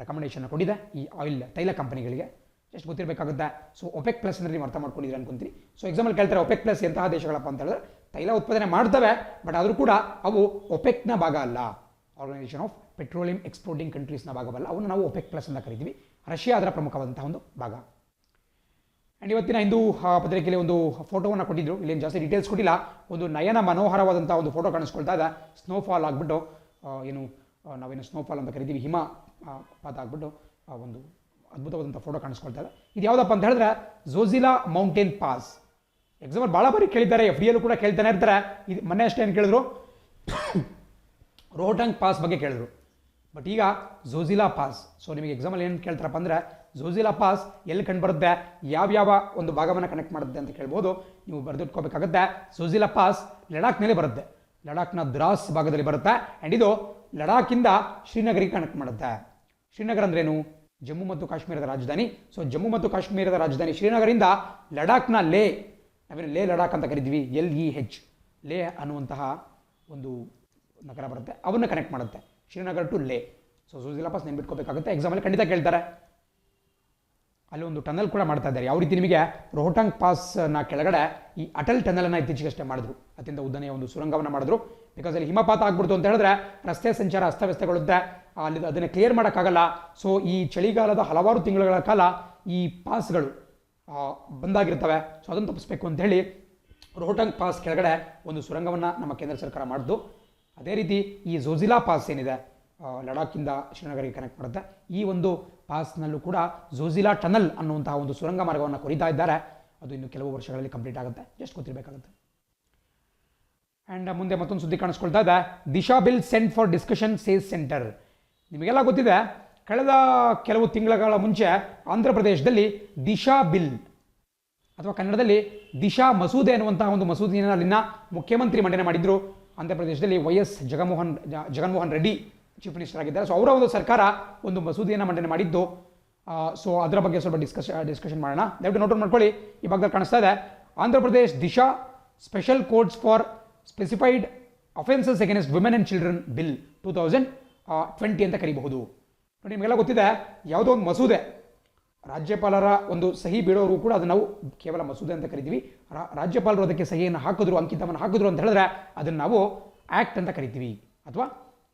ರೆಕಮೆಂಡೇಶನ್ ಕೊಟ್ಟಿದೆ ಈ ಆಯಿಲ್ ತೈಲ ಕಂಪನಿಗಳಿಗೆ. ಎಷ್ಟು ಗೊತ್ತಿರಬೇಕಾಗುತ್ತೆ. ಸೊ OPEC ಪ್ಲಸ್ ಅಂದರೆ ನೀವು ಅರ್ಥ ಮಾಡ್ಕೊಂಡಿದ್ದೀರಿ ಅನ್ಕೊಂತೀನಿ. ಸೊ ಎಕ್ಸಾಂಪಲ್ ಕೇಳ್ತಾರೆ, OPEC ಪ್ಲಸ್ ಎಂತಹ ದೇಶಗಳಪ್ಪ ಅಂತ ಹೇಳಿದ್ರೆ ತೈಲ ಉತ್ಪಾದನೆ ಮಾಡ್ತವೆ, ಬಟ್ ಆದರೂ ಕೂಡ ಅವು OPECನ ಭಾಗ ಅಲ್ಲ, ಆರ್ಗನೈಸೇಷನ್ ಆಫ್ ಪೆಟ್ರೋಲಿಯಂ ಎಕ್ಸ್ಪೋರ್ಟಿಂಗ್ ಕಂಟ್ರೀಸ್ನ ಭಾಗವಲ್ಲ. ಅವನ್ನು ನಾವು OPEC ಪ್ಲಸ್ ಅಂತ ಕರಿತೀವಿ. ರಷ್ಯಾ ಅದರ ಪ್ರಮುಖವಾದಂತಹ ಒಂದು ಭಾಗ. ಆ್ಯಂಡ್ ಇವತ್ತಿನ ಹಿಂದೂ ಪತ್ರಿಕೆಯಲ್ಲಿ ಒಂದು ಫೋಟೋವನ್ನು ಕೊಟ್ಟಿದ್ರು, ಇಲ್ಲೇನು ಜಾಸ್ತಿ ಡೀಟೇಲ್ಸ್ ಕೊಟ್ಟಿಲ್ಲ. ಒಂದು ನಯನ ಮನೋಹರವಾದಂಥ ಒಂದು ಫೋಟೋ ಕಾಣಿಸ್ಕೊಳ್ತಾ ಇದೆ. ಸ್ನೋಫಾಲ್ ಆಗಿಬಿಟ್ಟು, ಏನು ನಾವೇನು ಸ್ನೋಫಾಲ್ ಅಂತ ಕರಿತೀವಿ, ಹಿಮಪಾತ ಆಗಿಬಿಟ್ಟು ಒಂದು ಅದ್ಭುತವಾದಂಥ ಫೋಟೋ ಕಾಣಿಸ್ಕೊಳ್ತಾ ಇದೆ. ಇದು ಯಾವುದಪ್ಪ ಅಂತ ಹೇಳಿದ್ರೆ ಝೋಜಿಲಾ ಮೌಂಟೇನ್ ಪಾಸ್. ಎಕ್ಸಾಂಪಲ್ ಭಾಳ ಬಾರಿ ಕೇಳಿದ್ದಾರೆ, FDಯಲ್ಲೂ ಕೂಡ ಕೇಳ್ತಾನೆ ಇರ್ತಾರೆ. ಇದು ಮೊನ್ನೆ ಅಷ್ಟೇ ಏನು ಕೇಳಿದ್ರು, ರೋಹ್ಟಂಗ್ ಪಾಸ್ ಬಗ್ಗೆ ಕೇಳಿದ್ರು, ಬಟ್ ಈಗ ಝೋಜಿಲಾ ಪಾಸ್. ಸೊ ನಿಮಗೆ ಎಕ್ಸಾಂಪಲ್ ಏನು ಕೇಳ್ತಾರಪ್ಪ ಅಂದರೆ ಝೋಜಿಲಾ ಪಾಸ್ ಎಲ್ಲಿ ಕಂಡು ಬರುತ್ತೆ, ಯಾವ್ಯಾವ ಒಂದು ಭಾಗವನ್ನು ಕನೆಕ್ಟ್ ಮಾಡುತ್ತೆ ಅಂತ ಕೇಳ್ಬೋದು. ನೀವು ಬರೆದಿಟ್ಕೋಬೇಕಾಗುತ್ತೆ. ಝೋಜಿಲಾ ಪಾಸ್ ಲಡಾಖ್ನಲ್ಲಿ ಬರುತ್ತೆ, ಲಡಾಖ್ನ ದ್ರಾಸ್ ಭಾಗದಲ್ಲಿ ಬರುತ್ತೆ. ಆ್ಯಂಡ್ ಇದು ಲಡಾಖಿಂದ ಶ್ರೀನಗರಿಗೆ ಕನೆಕ್ಟ್ ಮಾಡುತ್ತೆ. ಶ್ರೀನಗರ ಅಂದ್ರೇನು? ಜಮ್ಮು ಮತ್ತು ಕಾಶ್ಮೀರದ ರಾಜಧಾನಿ. ಸೊ ಜಮ್ಮು ಮತ್ತು ಕಾಶ್ಮೀರದ ರಾಜಧಾನಿ ಶ್ರೀನಗರಿಂದ ಲಡಾಖ್ನ ಲೇ, ನಾವೇನು ಲೇ ಲಡಾಖ್ ಅಂತ ಕರಿತೀವಿ, LEH, ಲೇ ಅನ್ನುವಂತಹ ಒಂದು ನಗರ ಬರುತ್ತೆ, ಅವನ್ನು ಕನೆಕ್ಟ್ ಮಾಡುತ್ತೆ ಶ್ರೀನಗರ್ ಟು ಲೇ. ಸೊ ಝೋಜಿಲಾ ಪಾಸ್ ನೆನ್ಬಿಟ್ಕೋಬೇಕಾಗುತ್ತೆ, ಎಕ್ಸಾಮಲ್ಲಿ ಖಂಡಿತ ಕೇಳ್ತಾರೆ. ಅಲ್ಲಿ ಒಂದು ಟನಲ್ ಕೂಡ ಮಾಡ್ತಾ ಇದ್ದಾರೆ. ಯಾವ ರೀತಿ ನಿಮಗೆ ರೋಹ್ಟಂಗ್ ಪಾಸ್ನ ಕೆಳಗಡೆ ಈ ಅಟಲ್ ಟನಲನ್ನು ಇತ್ತೀಚೆಗಷ್ಟೇ ಮಾಡಿದ್ರು, ಅತ್ಯಂತ ಉದ್ದನೆಯ ಒಂದು ಸುರಂಗವನ್ನು ಮಾಡಿದ್ರು. ಬಿಕಾಸ್ ಅಲ್ಲಿ ಹಿಮಪಾತ ಆಗ್ಬಿಡ್ತು ಅಂತ ಹೇಳಿದ್ರೆ ರಸ್ತೆ ಸಂಚಾರ ಅಸ್ತವ್ಯಸ್ತಗೊಳ್ಳುತ್ತೆ, ಅಲ್ಲಿ ಅದನ್ನು ಕ್ಲಿಯರ್ ಮಾಡೋಕ್ಕಾಗಲ್ಲ. ಸೊ ಈ ಚಳಿಗಾಲದ ಹಲವಾರು ತಿಂಗಳುಗಳ ಕಾಲ ಈ ಪಾಸ್ಗಳು ಬಂದಾಗಿರ್ತವೆ. ಸೊ ಅದನ್ನು ತಪ್ಪಿಸ್ಬೇಕು ಅಂತ ಹೇಳಿ ರೋಹ್ಟಂಗ್ ಪಾಸ್ ಕೆಳಗಡೆ ಒಂದು ಸುರಂಗವನ್ನು ನಮ್ಮ ಕೇಂದ್ರ ಸರ್ಕಾರ ಮಾಡಿದ್ದು. ಅದೇ ರೀತಿ ಈ ಝೋಜಿಲಾ ಪಾಸ್ ಏನಿದೆ ಲಡಾಖಿಂದ ಶ್ರೀನಗರಿಗೆ ಕನೆಕ್ಟ್ ಮಾಡುತ್ತೆ, ಈ ಒಂದು ಪಾಸ್ನಲ್ಲೂ ಕೂಡ ಝೋಜಿಲಾ ಟನಲ್ ಅನ್ನುವಂತಹ ಒಂದು ಸುರಂಗ ಮಾರ್ಗವನ್ನು ಕೊರಿತಾ ಇದ್ದಾರೆ. ಅದು ಇನ್ನು ಕೆಲವು ವರ್ಷಗಳಲ್ಲಿ ಕಂಪ್ಲೀಟ್ ಆಗುತ್ತೆ, ಜಸ್ಟ್ ಗೊತ್ತಿರಬೇಕಾಗುತ್ತೆ. ಆ್ಯಂಡ್ ಮುಂದೆ ಮತ್ತೊಂದು ಸುದ್ದಿ ಕಾಣಿಸ್ಕೊಳ್ತಾ ಇದೆ, Disha bill sent for discussion says centre. ನಿಮಗೆಲ್ಲ ಗೊತ್ತಿದೆ, ಕಳೆದ ಕೆಲವು ತಿಂಗಳ ಮುಂಚೆ ಆಂಧ್ರ ಪ್ರದೇಶದಲ್ಲಿ ದಿಶಾ ಬಿಲ್ ಅಥವಾ ಕನ್ನಡದಲ್ಲಿ ದಿಶಾ ಮಸೂದೆ ಅನ್ನುವಂತಹ ಒಂದು ಮಸೂದೆಯನ್ನು ಅಲ್ಲಿನ ಮುಖ್ಯಮಂತ್ರಿ ಮಂಡನೆ ಮಾಡಿದ್ರು. ಆಂಧ್ರ ಪ್ರದೇಶದಲ್ಲಿ YS Jaganmohan Reddy chief minister ಆಗಿದ್ದಾರೆ. ಸೊ ಅವರ ಒಂದು ಸರ್ಕಾರ ಒಂದು ಮಸೂದೆಯನ್ನು ಮಂಡನೆ ಮಾಡಿದ್ದು. ಸೊ ಅದರ ಬಗ್ಗೆ ಸ್ವಲ್ಪ ಡಿಸ್ಕಷನ್ ಮಾಡೋಣ. ದಯವಿಟ್ಟು ನೋಟ್ ಮಾಡ್ಕೊಳ್ಳಿ, ಈ ಭಾಗದಲ್ಲಿ ಕಾಣಿಸ್ತಾ ಇದೆ, Andhra Pradesh Disha special courts for specified offences against women and children bill 2020 ಅಂತ ಕರೀಬಹುದು. ನೋಡಿ, ನಿಮಗೆಲ್ಲ ಗೊತ್ತಿದೆ, ಯಾವುದೋ ಒಂದು ಮಸೂದೆ ರಾಜ್ಯಪಾಲರ ಒಂದು ಸಹಿ ಬೀಳೋರು ಕೂಡ ಅದನ್ನು ನಾವು ಕೇವಲ ಮಸೂದೆ ಅಂತ ಕರಿತೀವಿ. ರಾಜ್ಯಪಾಲರು ಅದಕ್ಕೆ ಸಹಿಯನ್ನು ಹಾಕಿದ್ರು, ಅಂಕಿತವನ್ನು ಹಾಕಿದ್ರು ಅಂತ ಹೇಳಿದ್ರೆ ಅದನ್ನು ನಾವು ಆ್ಯಕ್ಟ್ ಅಂತ ಕರಿತೀವಿ ಅಥವಾ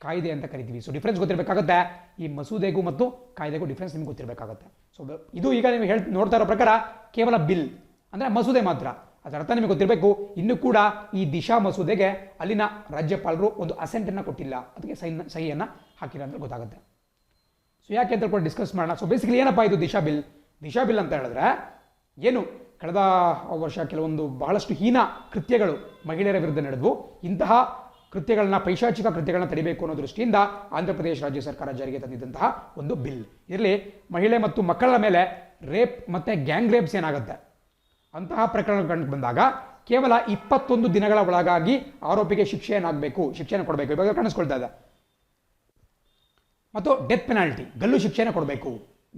ಕಾಯ್ದೆ ಅಂತ ಕರಿತೀವಿ. ಸೊ ಡಿಫ್ರೆನ್ಸ್ ಗೊತ್ತಿರಬೇಕಾಗುತ್ತೆ, ಈ ಮಸೂದೆಗೂ ಮತ್ತು ಕಾಯ್ದೆಗೂ ಡಿಫ್ರೆನ್ಸ್ ನಿಮ್ಗೆ ಗೊತ್ತಿರಬೇಕಾಗುತ್ತೆ. ಸೊ ಇದು ಈಗ ನೀವು ನೋಡ್ತಾ ಇರೋ ಪ್ರಕಾರ ಕೇವಲ ಬಿಲ್ ಅಂದರೆ ಮಸೂದೆ ಮಾತ್ರ, ಅದರ ಅರ್ಥ ನಿಮಗೆ ಗೊತ್ತಿರಬೇಕು. ಇನ್ನೂ ಕೂಡ ಈ ದಿಶಾ ಮಸೂದೆಗೆ ಅಲ್ಲಿನ ರಾಜ್ಯಪಾಲರು ಒಂದು ಅಸೆಂಟನ್ನು ಕೊಟ್ಟಿಲ್ಲ, ಅದಕ್ಕೆ ಸಹಿಯನ್ನು ಹಾಕಿಲ್ಲ ಅಂತ ಗೊತ್ತಾಗುತ್ತೆ. ಸೊ ಯಾಕೆ ಅಂತ ಕೂಡ ಡಿಸ್ಕಸ್ ಮಾಡೋಣ. ಸೊ ಬೇಸಿಕಲಿ ಏನಪ್ಪ ಇದು ದಿಶಾ ಬಿಲ್? ದಿಶಾ ಬಿಲ್ ಅಂತ ಹೇಳಿದ್ರೆ ಏನು, ಕಳೆದ ವರ್ಷ ಕೆಲವೊಂದು ಬಹಳಷ್ಟು ಹೀನ ಕೃತ್ಯಗಳು ಮಹಿಳೆಯರ ವಿರುದ್ಧ ನಡೆದವು. ಇಂತಹ ಕೃತ್ಯಗಳನ್ನ, ಪೈಶಾಚಿಕ ಕೃತ್ಯಗಳನ್ನ ತಡಿಬೇಕು ಅನ್ನೋ ದೃಷ್ಟಿಯಿಂದ ಆಂಧ್ರ ಪ್ರದೇಶ ರಾಜ್ಯ ಸರ್ಕಾರ ಜಾರಿಗೆ ತಂದಿದ್ದಂತಹ ಒಂದು ಬಿಲ್. ಇದರಲ್ಲಿ ಮಹಿಳೆ ಮತ್ತು ಮಕ್ಕಳ ಮೇಲೆ ರೇಪ್ ಮತ್ತು ಗ್ಯಾಂಗ್ ರೇಪ್ಸ್ ಏನಾಗುತ್ತೆ ಅಂತಹ ಪ್ರಕರಣಗಳು ಕಂಡು ಬಂದಾಗ ಕೇವಲ 21 ದಿನಗಳ ಒಳಗಾಗಿ ಆರೋಪಿಗೆ ಶಿಕ್ಷೆಯನ್ನು ಕೊಡಬೇಕು, ಇವಾಗ ಕಾಣಿಸ್ಕೊಳ್ತಾ ಇದೆ. ಮತ್ತು ಡೆತ್ ಪೆನಾಲ್ಟಿ, ಗಲ್ಲು ಶಿಕ್ಷೆಯನ್ನು ಕೊಡಬೇಕು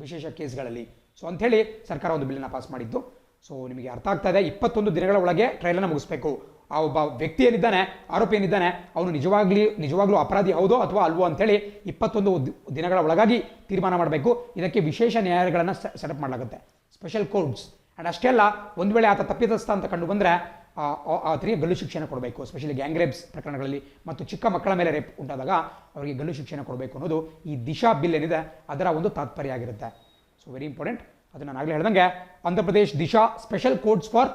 ವಿಶೇಷ ಕೇಸ್ಗಳಲ್ಲಿ. ಸೊ ಅಂಥೇಳಿ ಸರ್ಕಾರ ಒಂದು ಬಿಲ್ಲನ್ನು ಪಾಸ್ ಮಾಡಿದ್ದು. ಸೊ ನಿಮಗೆ ಅರ್ಥ ಆಗ್ತಾ ಇದೆ, 21 ದಿನಗಳ ಒಳಗೆ ಟ್ರಯಲನ್ನು ಮುಗಿಸ್ಬೇಕು. ಆ ಒಬ್ಬ ವ್ಯಕ್ತಿ ಏನಿದ್ದಾನೆ, ಆರೋಪಿ ಏನಿದ್ದಾನೆ, ಅವನು ನಿಜವಾಗ್ಲೂ ಅಪರಾಧಿ ಹೌದೋ ಅಥವಾ ಅಲ್ವೋ ಅಂತೇಳಿ 21 ದಿನಗಳ ಒಳಗಾಗಿ ತೀರ್ಮಾನ ಮಾಡಬೇಕು. ಇದಕ್ಕೆ ವಿಶೇಷ ನ್ಯಾಯಾಲಯಗಳನ್ನು ಸೆಟಪ್ ಮಾಡಲಾಗುತ್ತೆ, ಸ್ಪೆಷಲ್ ಕೋರ್ಟ್ಸ್. ಆ್ಯಂಡ್ ಅಷ್ಟೇ ಅಲ್ಲ, ಒಂದು ವೇಳೆ ಆತ ತಪ್ಪಿತಸ್ಥ ಅಂತ ಕಂಡು ಬಂದರೆ ಆತನಿಗೆ ಗಲ್ಲು ಶಿಕ್ಷೆಯನ್ನು ಕೊಡಬೇಕು, ಸ್ಪೆಷಲಿ ಗ್ಯಾಂಗ್ ರೇಪ್ಸ್ ಪ್ರಕರಣಗಳಲ್ಲಿ ಮತ್ತು ಚಿಕ್ಕ ಮಕ್ಕಳ ಮೇಲೆ ರೇಪ್ ಉಂಟಾದಾಗ ಅವರಿಗೆ ಗಲ್ಲು ಶಿಕ್ಷೆಯನ್ನು ಕೊಡಬೇಕು ಅನ್ನೋದು ಈ ದಿಶಾ ಬಿಲ್ ಏನಿದೆ ಅದರ ಒಂದು ತಾತ್ಪರ್ಯ ಆಗಿರುತ್ತೆ. So very important. ಅದನ್ನು ನಾಗಲೇ ಹೇಳ್ದಂಗೆ Andhra Pradesh Disha special courts for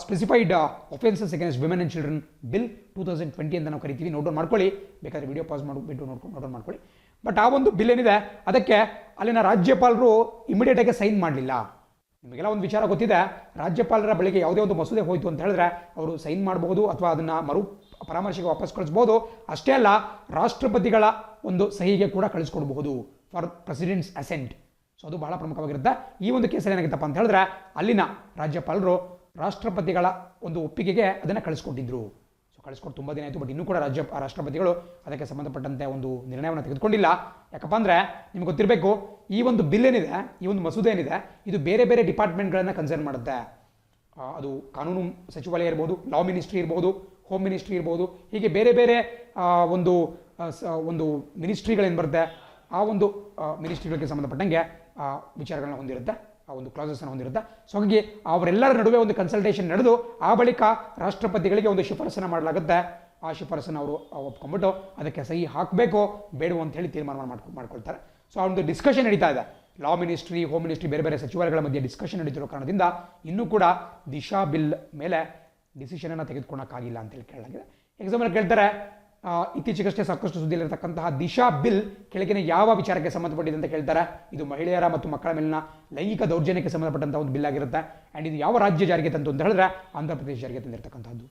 specified offences against women and children bill 2020 ಅಂತ ನಾವು ಕರಿತೀವಿ. ನೋಟ್ ಡೌನ್ ಮಾಡ್ಕೊಳ್ಳಿ, ಬೇಕಾದ್ರೆ ವಿಡಿಯೋ ಪಾಸ್ ಮಾಡಿಬಿಟ್ಟು ನೋಟ್ ಡೌನ್ ಮಾಡ್ಕೊಳ್ಳಿ. ಬಟ್ ಆ ಒಂದು ಬಿಲ್ ಏನಿದೆ ಅದಕ್ಕೆ ಅಲ್ಲಿನ ರಾಜ್ಯಪಾಲರು ಇಮಿಡಿಯೇಟಾಗಿ ಸೈನ್ ಮಾಡಲಿಲ್ಲ. ನಿಮಗೆಲ್ಲ ಒಂದು ವಿಚಾರ ಗೊತ್ತಿದೆ, ರಾಜ್ಯಪಾಲರ ಬಳಿಗೆ ಯಾವುದೇ ಒಂದು ಮಸೂದೆ ಹೋಯಿತು ಅಂತ ಹೇಳಿದ್ರೆ ಅವರು ಸೈನ್ ಮಾಡಬಹುದು ಅಥವಾ ಅದನ್ನು ಪರಾಮರ್ಶೆಗೆ ವಾಪಸ್ ಕಳಿಸ್ಬೋದು. ಅಷ್ಟೇ ಅಲ್ಲ, ರಾಷ್ಟ್ರಪತಿಗಳ ಒಂದು ಸಹಿಗೆ ಕೂಡ ಕಳಿಸ್ಕೊಡ್ಬಹುದು ಫಾರ್ ಪ್ರೆಸಿಡೆಂಟ್ಸ್ ಅಸೆಂಟ್. ಸೊ ಅದು ಬಹಳ ಪ್ರಮುಖವಾಗಿರುತ್ತೆ. ಈ ಒಂದು ಕೇಸಲ್ಲಿ ಏನಾಗಿತ್ತಪ್ಪ ಅಂತ ಹೇಳಿದ್ರೆ ಅಲ್ಲಿನ ರಾಜ್ಯಪಾಲರು ರಾಷ್ಟ್ರಪತಿಗಳ ಒಂದು ಒಪ್ಪಿಗೆಗೆ ಅದನ್ನು ಕಳಿಸ್ಕೊಟ್ಟಿದ್ರು. ಸೊ ಕಳಿಸ್ಕೊಟ್ಟು ತುಂಬ ದಿನ ಆಯಿತು, ಬಟ್ ಇನ್ನೂ ಕೂಡ ರಾಷ್ಟ್ರಪತಿಗಳು ಅದಕ್ಕೆ ಸಂಬಂಧಪಟ್ಟಂತೆ ಒಂದು ನಿರ್ಣಯವನ್ನು ತೆಗೆದುಕೊಂಡಿಲ್ಲ. ಯಾಕಪ್ಪ ಅಂದರೆ ನಿಮ್ಗೆ ಗೊತ್ತಿರಬೇಕು, ಈ ಒಂದು ಬಿಲ್ ಏನಿದೆ, ಈ ಒಂದು ಮಸೂದೆ ಏನಿದೆ, ಇದು ಬೇರೆ ಬೇರೆ ಡಿಪಾರ್ಟ್ಮೆಂಟ್ಗಳನ್ನು ಕನ್ಸರ್ನ್ ಮಾಡುತ್ತೆ. ಅದು ಕಾನೂನು ಸಚಿವಾಲಯ ಇರ್ಬೋದು, ಲಾ ಮಿನಿಸ್ಟ್ರಿ ಇರ್ಬೋದು, ಹೋಮ್ ಮಿನಿಸ್ಟ್ರಿ ಇರ್ಬೋದು, ಹೀಗೆ ಬೇರೆ ಬೇರೆ ಒಂದು ಮಿನಿಸ್ಟ್ರಿಗಳೇನು ಬರುತ್ತೆ, ಆ ಒಂದು ಮಿನಿಸ್ಟ್ರಿಗಳಿಗೆ ಸಂಬಂಧಪಟ್ಟಂಗೆ ವಿಚಾರಗಳನ್ನ ಹೊಂದಿರುತ್ತೆ, ಆ ಒಂದು ಕ್ಲಾಸಸ್ನ ಹೊಂದಿರುತ್ತೆ. ಸೊ ಹಾಗಾಗಿ ಅವರೆಲ್ಲರ ನಡುವೆ ಒಂದು ಕನ್ಸಲ್ಟೇಷನ್ ನಡೆದು ಆ ಬಳಿಕ ರಾಷ್ಟ್ರಪತಿಗಳಿಗೆ ಒಂದು ಶಿಫಾರಸನ್ನು ಮಾಡಲಾಗುತ್ತೆ. ಆ ಶಿಫಾರಸನ್ನು ಅವರು ಒಪ್ಕೊಂಡ್ಬಿಟ್ಟು ಅದಕ್ಕೆ ಸಹಿ ಹಾಕಬೇಕೋ ಬೇಡವೋ ಅಂತ ಹೇಳಿ ತೀರ್ಮಾನ ಮಾಡ್ಕೊಳ್ತಾರೆ. ಸೊ ಆ ಒಂದು ಡಿಸ್ಕಷನ್ ನಡೀತಾ ಇದೆ, ಲಾ ಮಿನಿಸ್ಟ್ರಿ, ಹೋಮ್ ಮಿನಿಸ್ಟ್ರಿ, ಬೇರೆ ಬೇರೆ ಸಚಿವಾಲಯಗಳ ಮಧ್ಯೆ ಡಿಸ್ಕಷನ್ ನಡೀತಿರೋ ಕಾರಣದಿಂದ ಇನ್ನೂ ಕೂಡ ದಿಶಾ ಬಿಲ್ ಮೇಲೆ ಡಿಸಿಷನನ್ನು ತೆಗೆದುಕೊಳ್ಳೋಕ್ಕಾಗಿಲ್ಲ ಅಂತೇಳಿ ಕೇಳಲಾಗಿದೆ. ಎಕ್ಸಾಂಪಲ್ ಕೇಳ್ತಾರೆ, ಇತ್ತೀಚೆಗಷ್ಟೇ ಸಾಕಷ್ಟು ಸುದ್ದಿಯಲ್ಲಿರತಕ್ಕಂತಹ ದಿಶಾ ಬಿಲ್ ಕೆಳಗಿನ ಯಾವ ವಿಚಾರಕ್ಕೆ ಸಂಬಂಧಪಟ್ಟಿದೆ ಅಂತ ಕೇಳ್ತಾರೆ. ಇದು ಮಹಿಳೆಯರ ಮತ್ತು ಮಕ್ಕಳ ಮೇಲಿನ ಲೈಂಗಿಕ ದೌರ್ಜನ್ಯಕ್ಕೆ ಸಂಬಂಧಪಟ್ಟಂಥ ಒಂದು ಬಿಲ್ ಆಗಿರುತ್ತೆ. ಆ್ಯಂಡ್ ಇದು ಯಾವ ರಾಜ್ಯ ಜಾರಿಗೆ ತಂತು ಅಂತ ಹೇಳಿದ್ರೆ ಆಂಧ್ರ ಪ್ರದೇಶ ಜಾರಿಗೆ ತಂದಿರತಕ್ಕಂಥದ್ದು.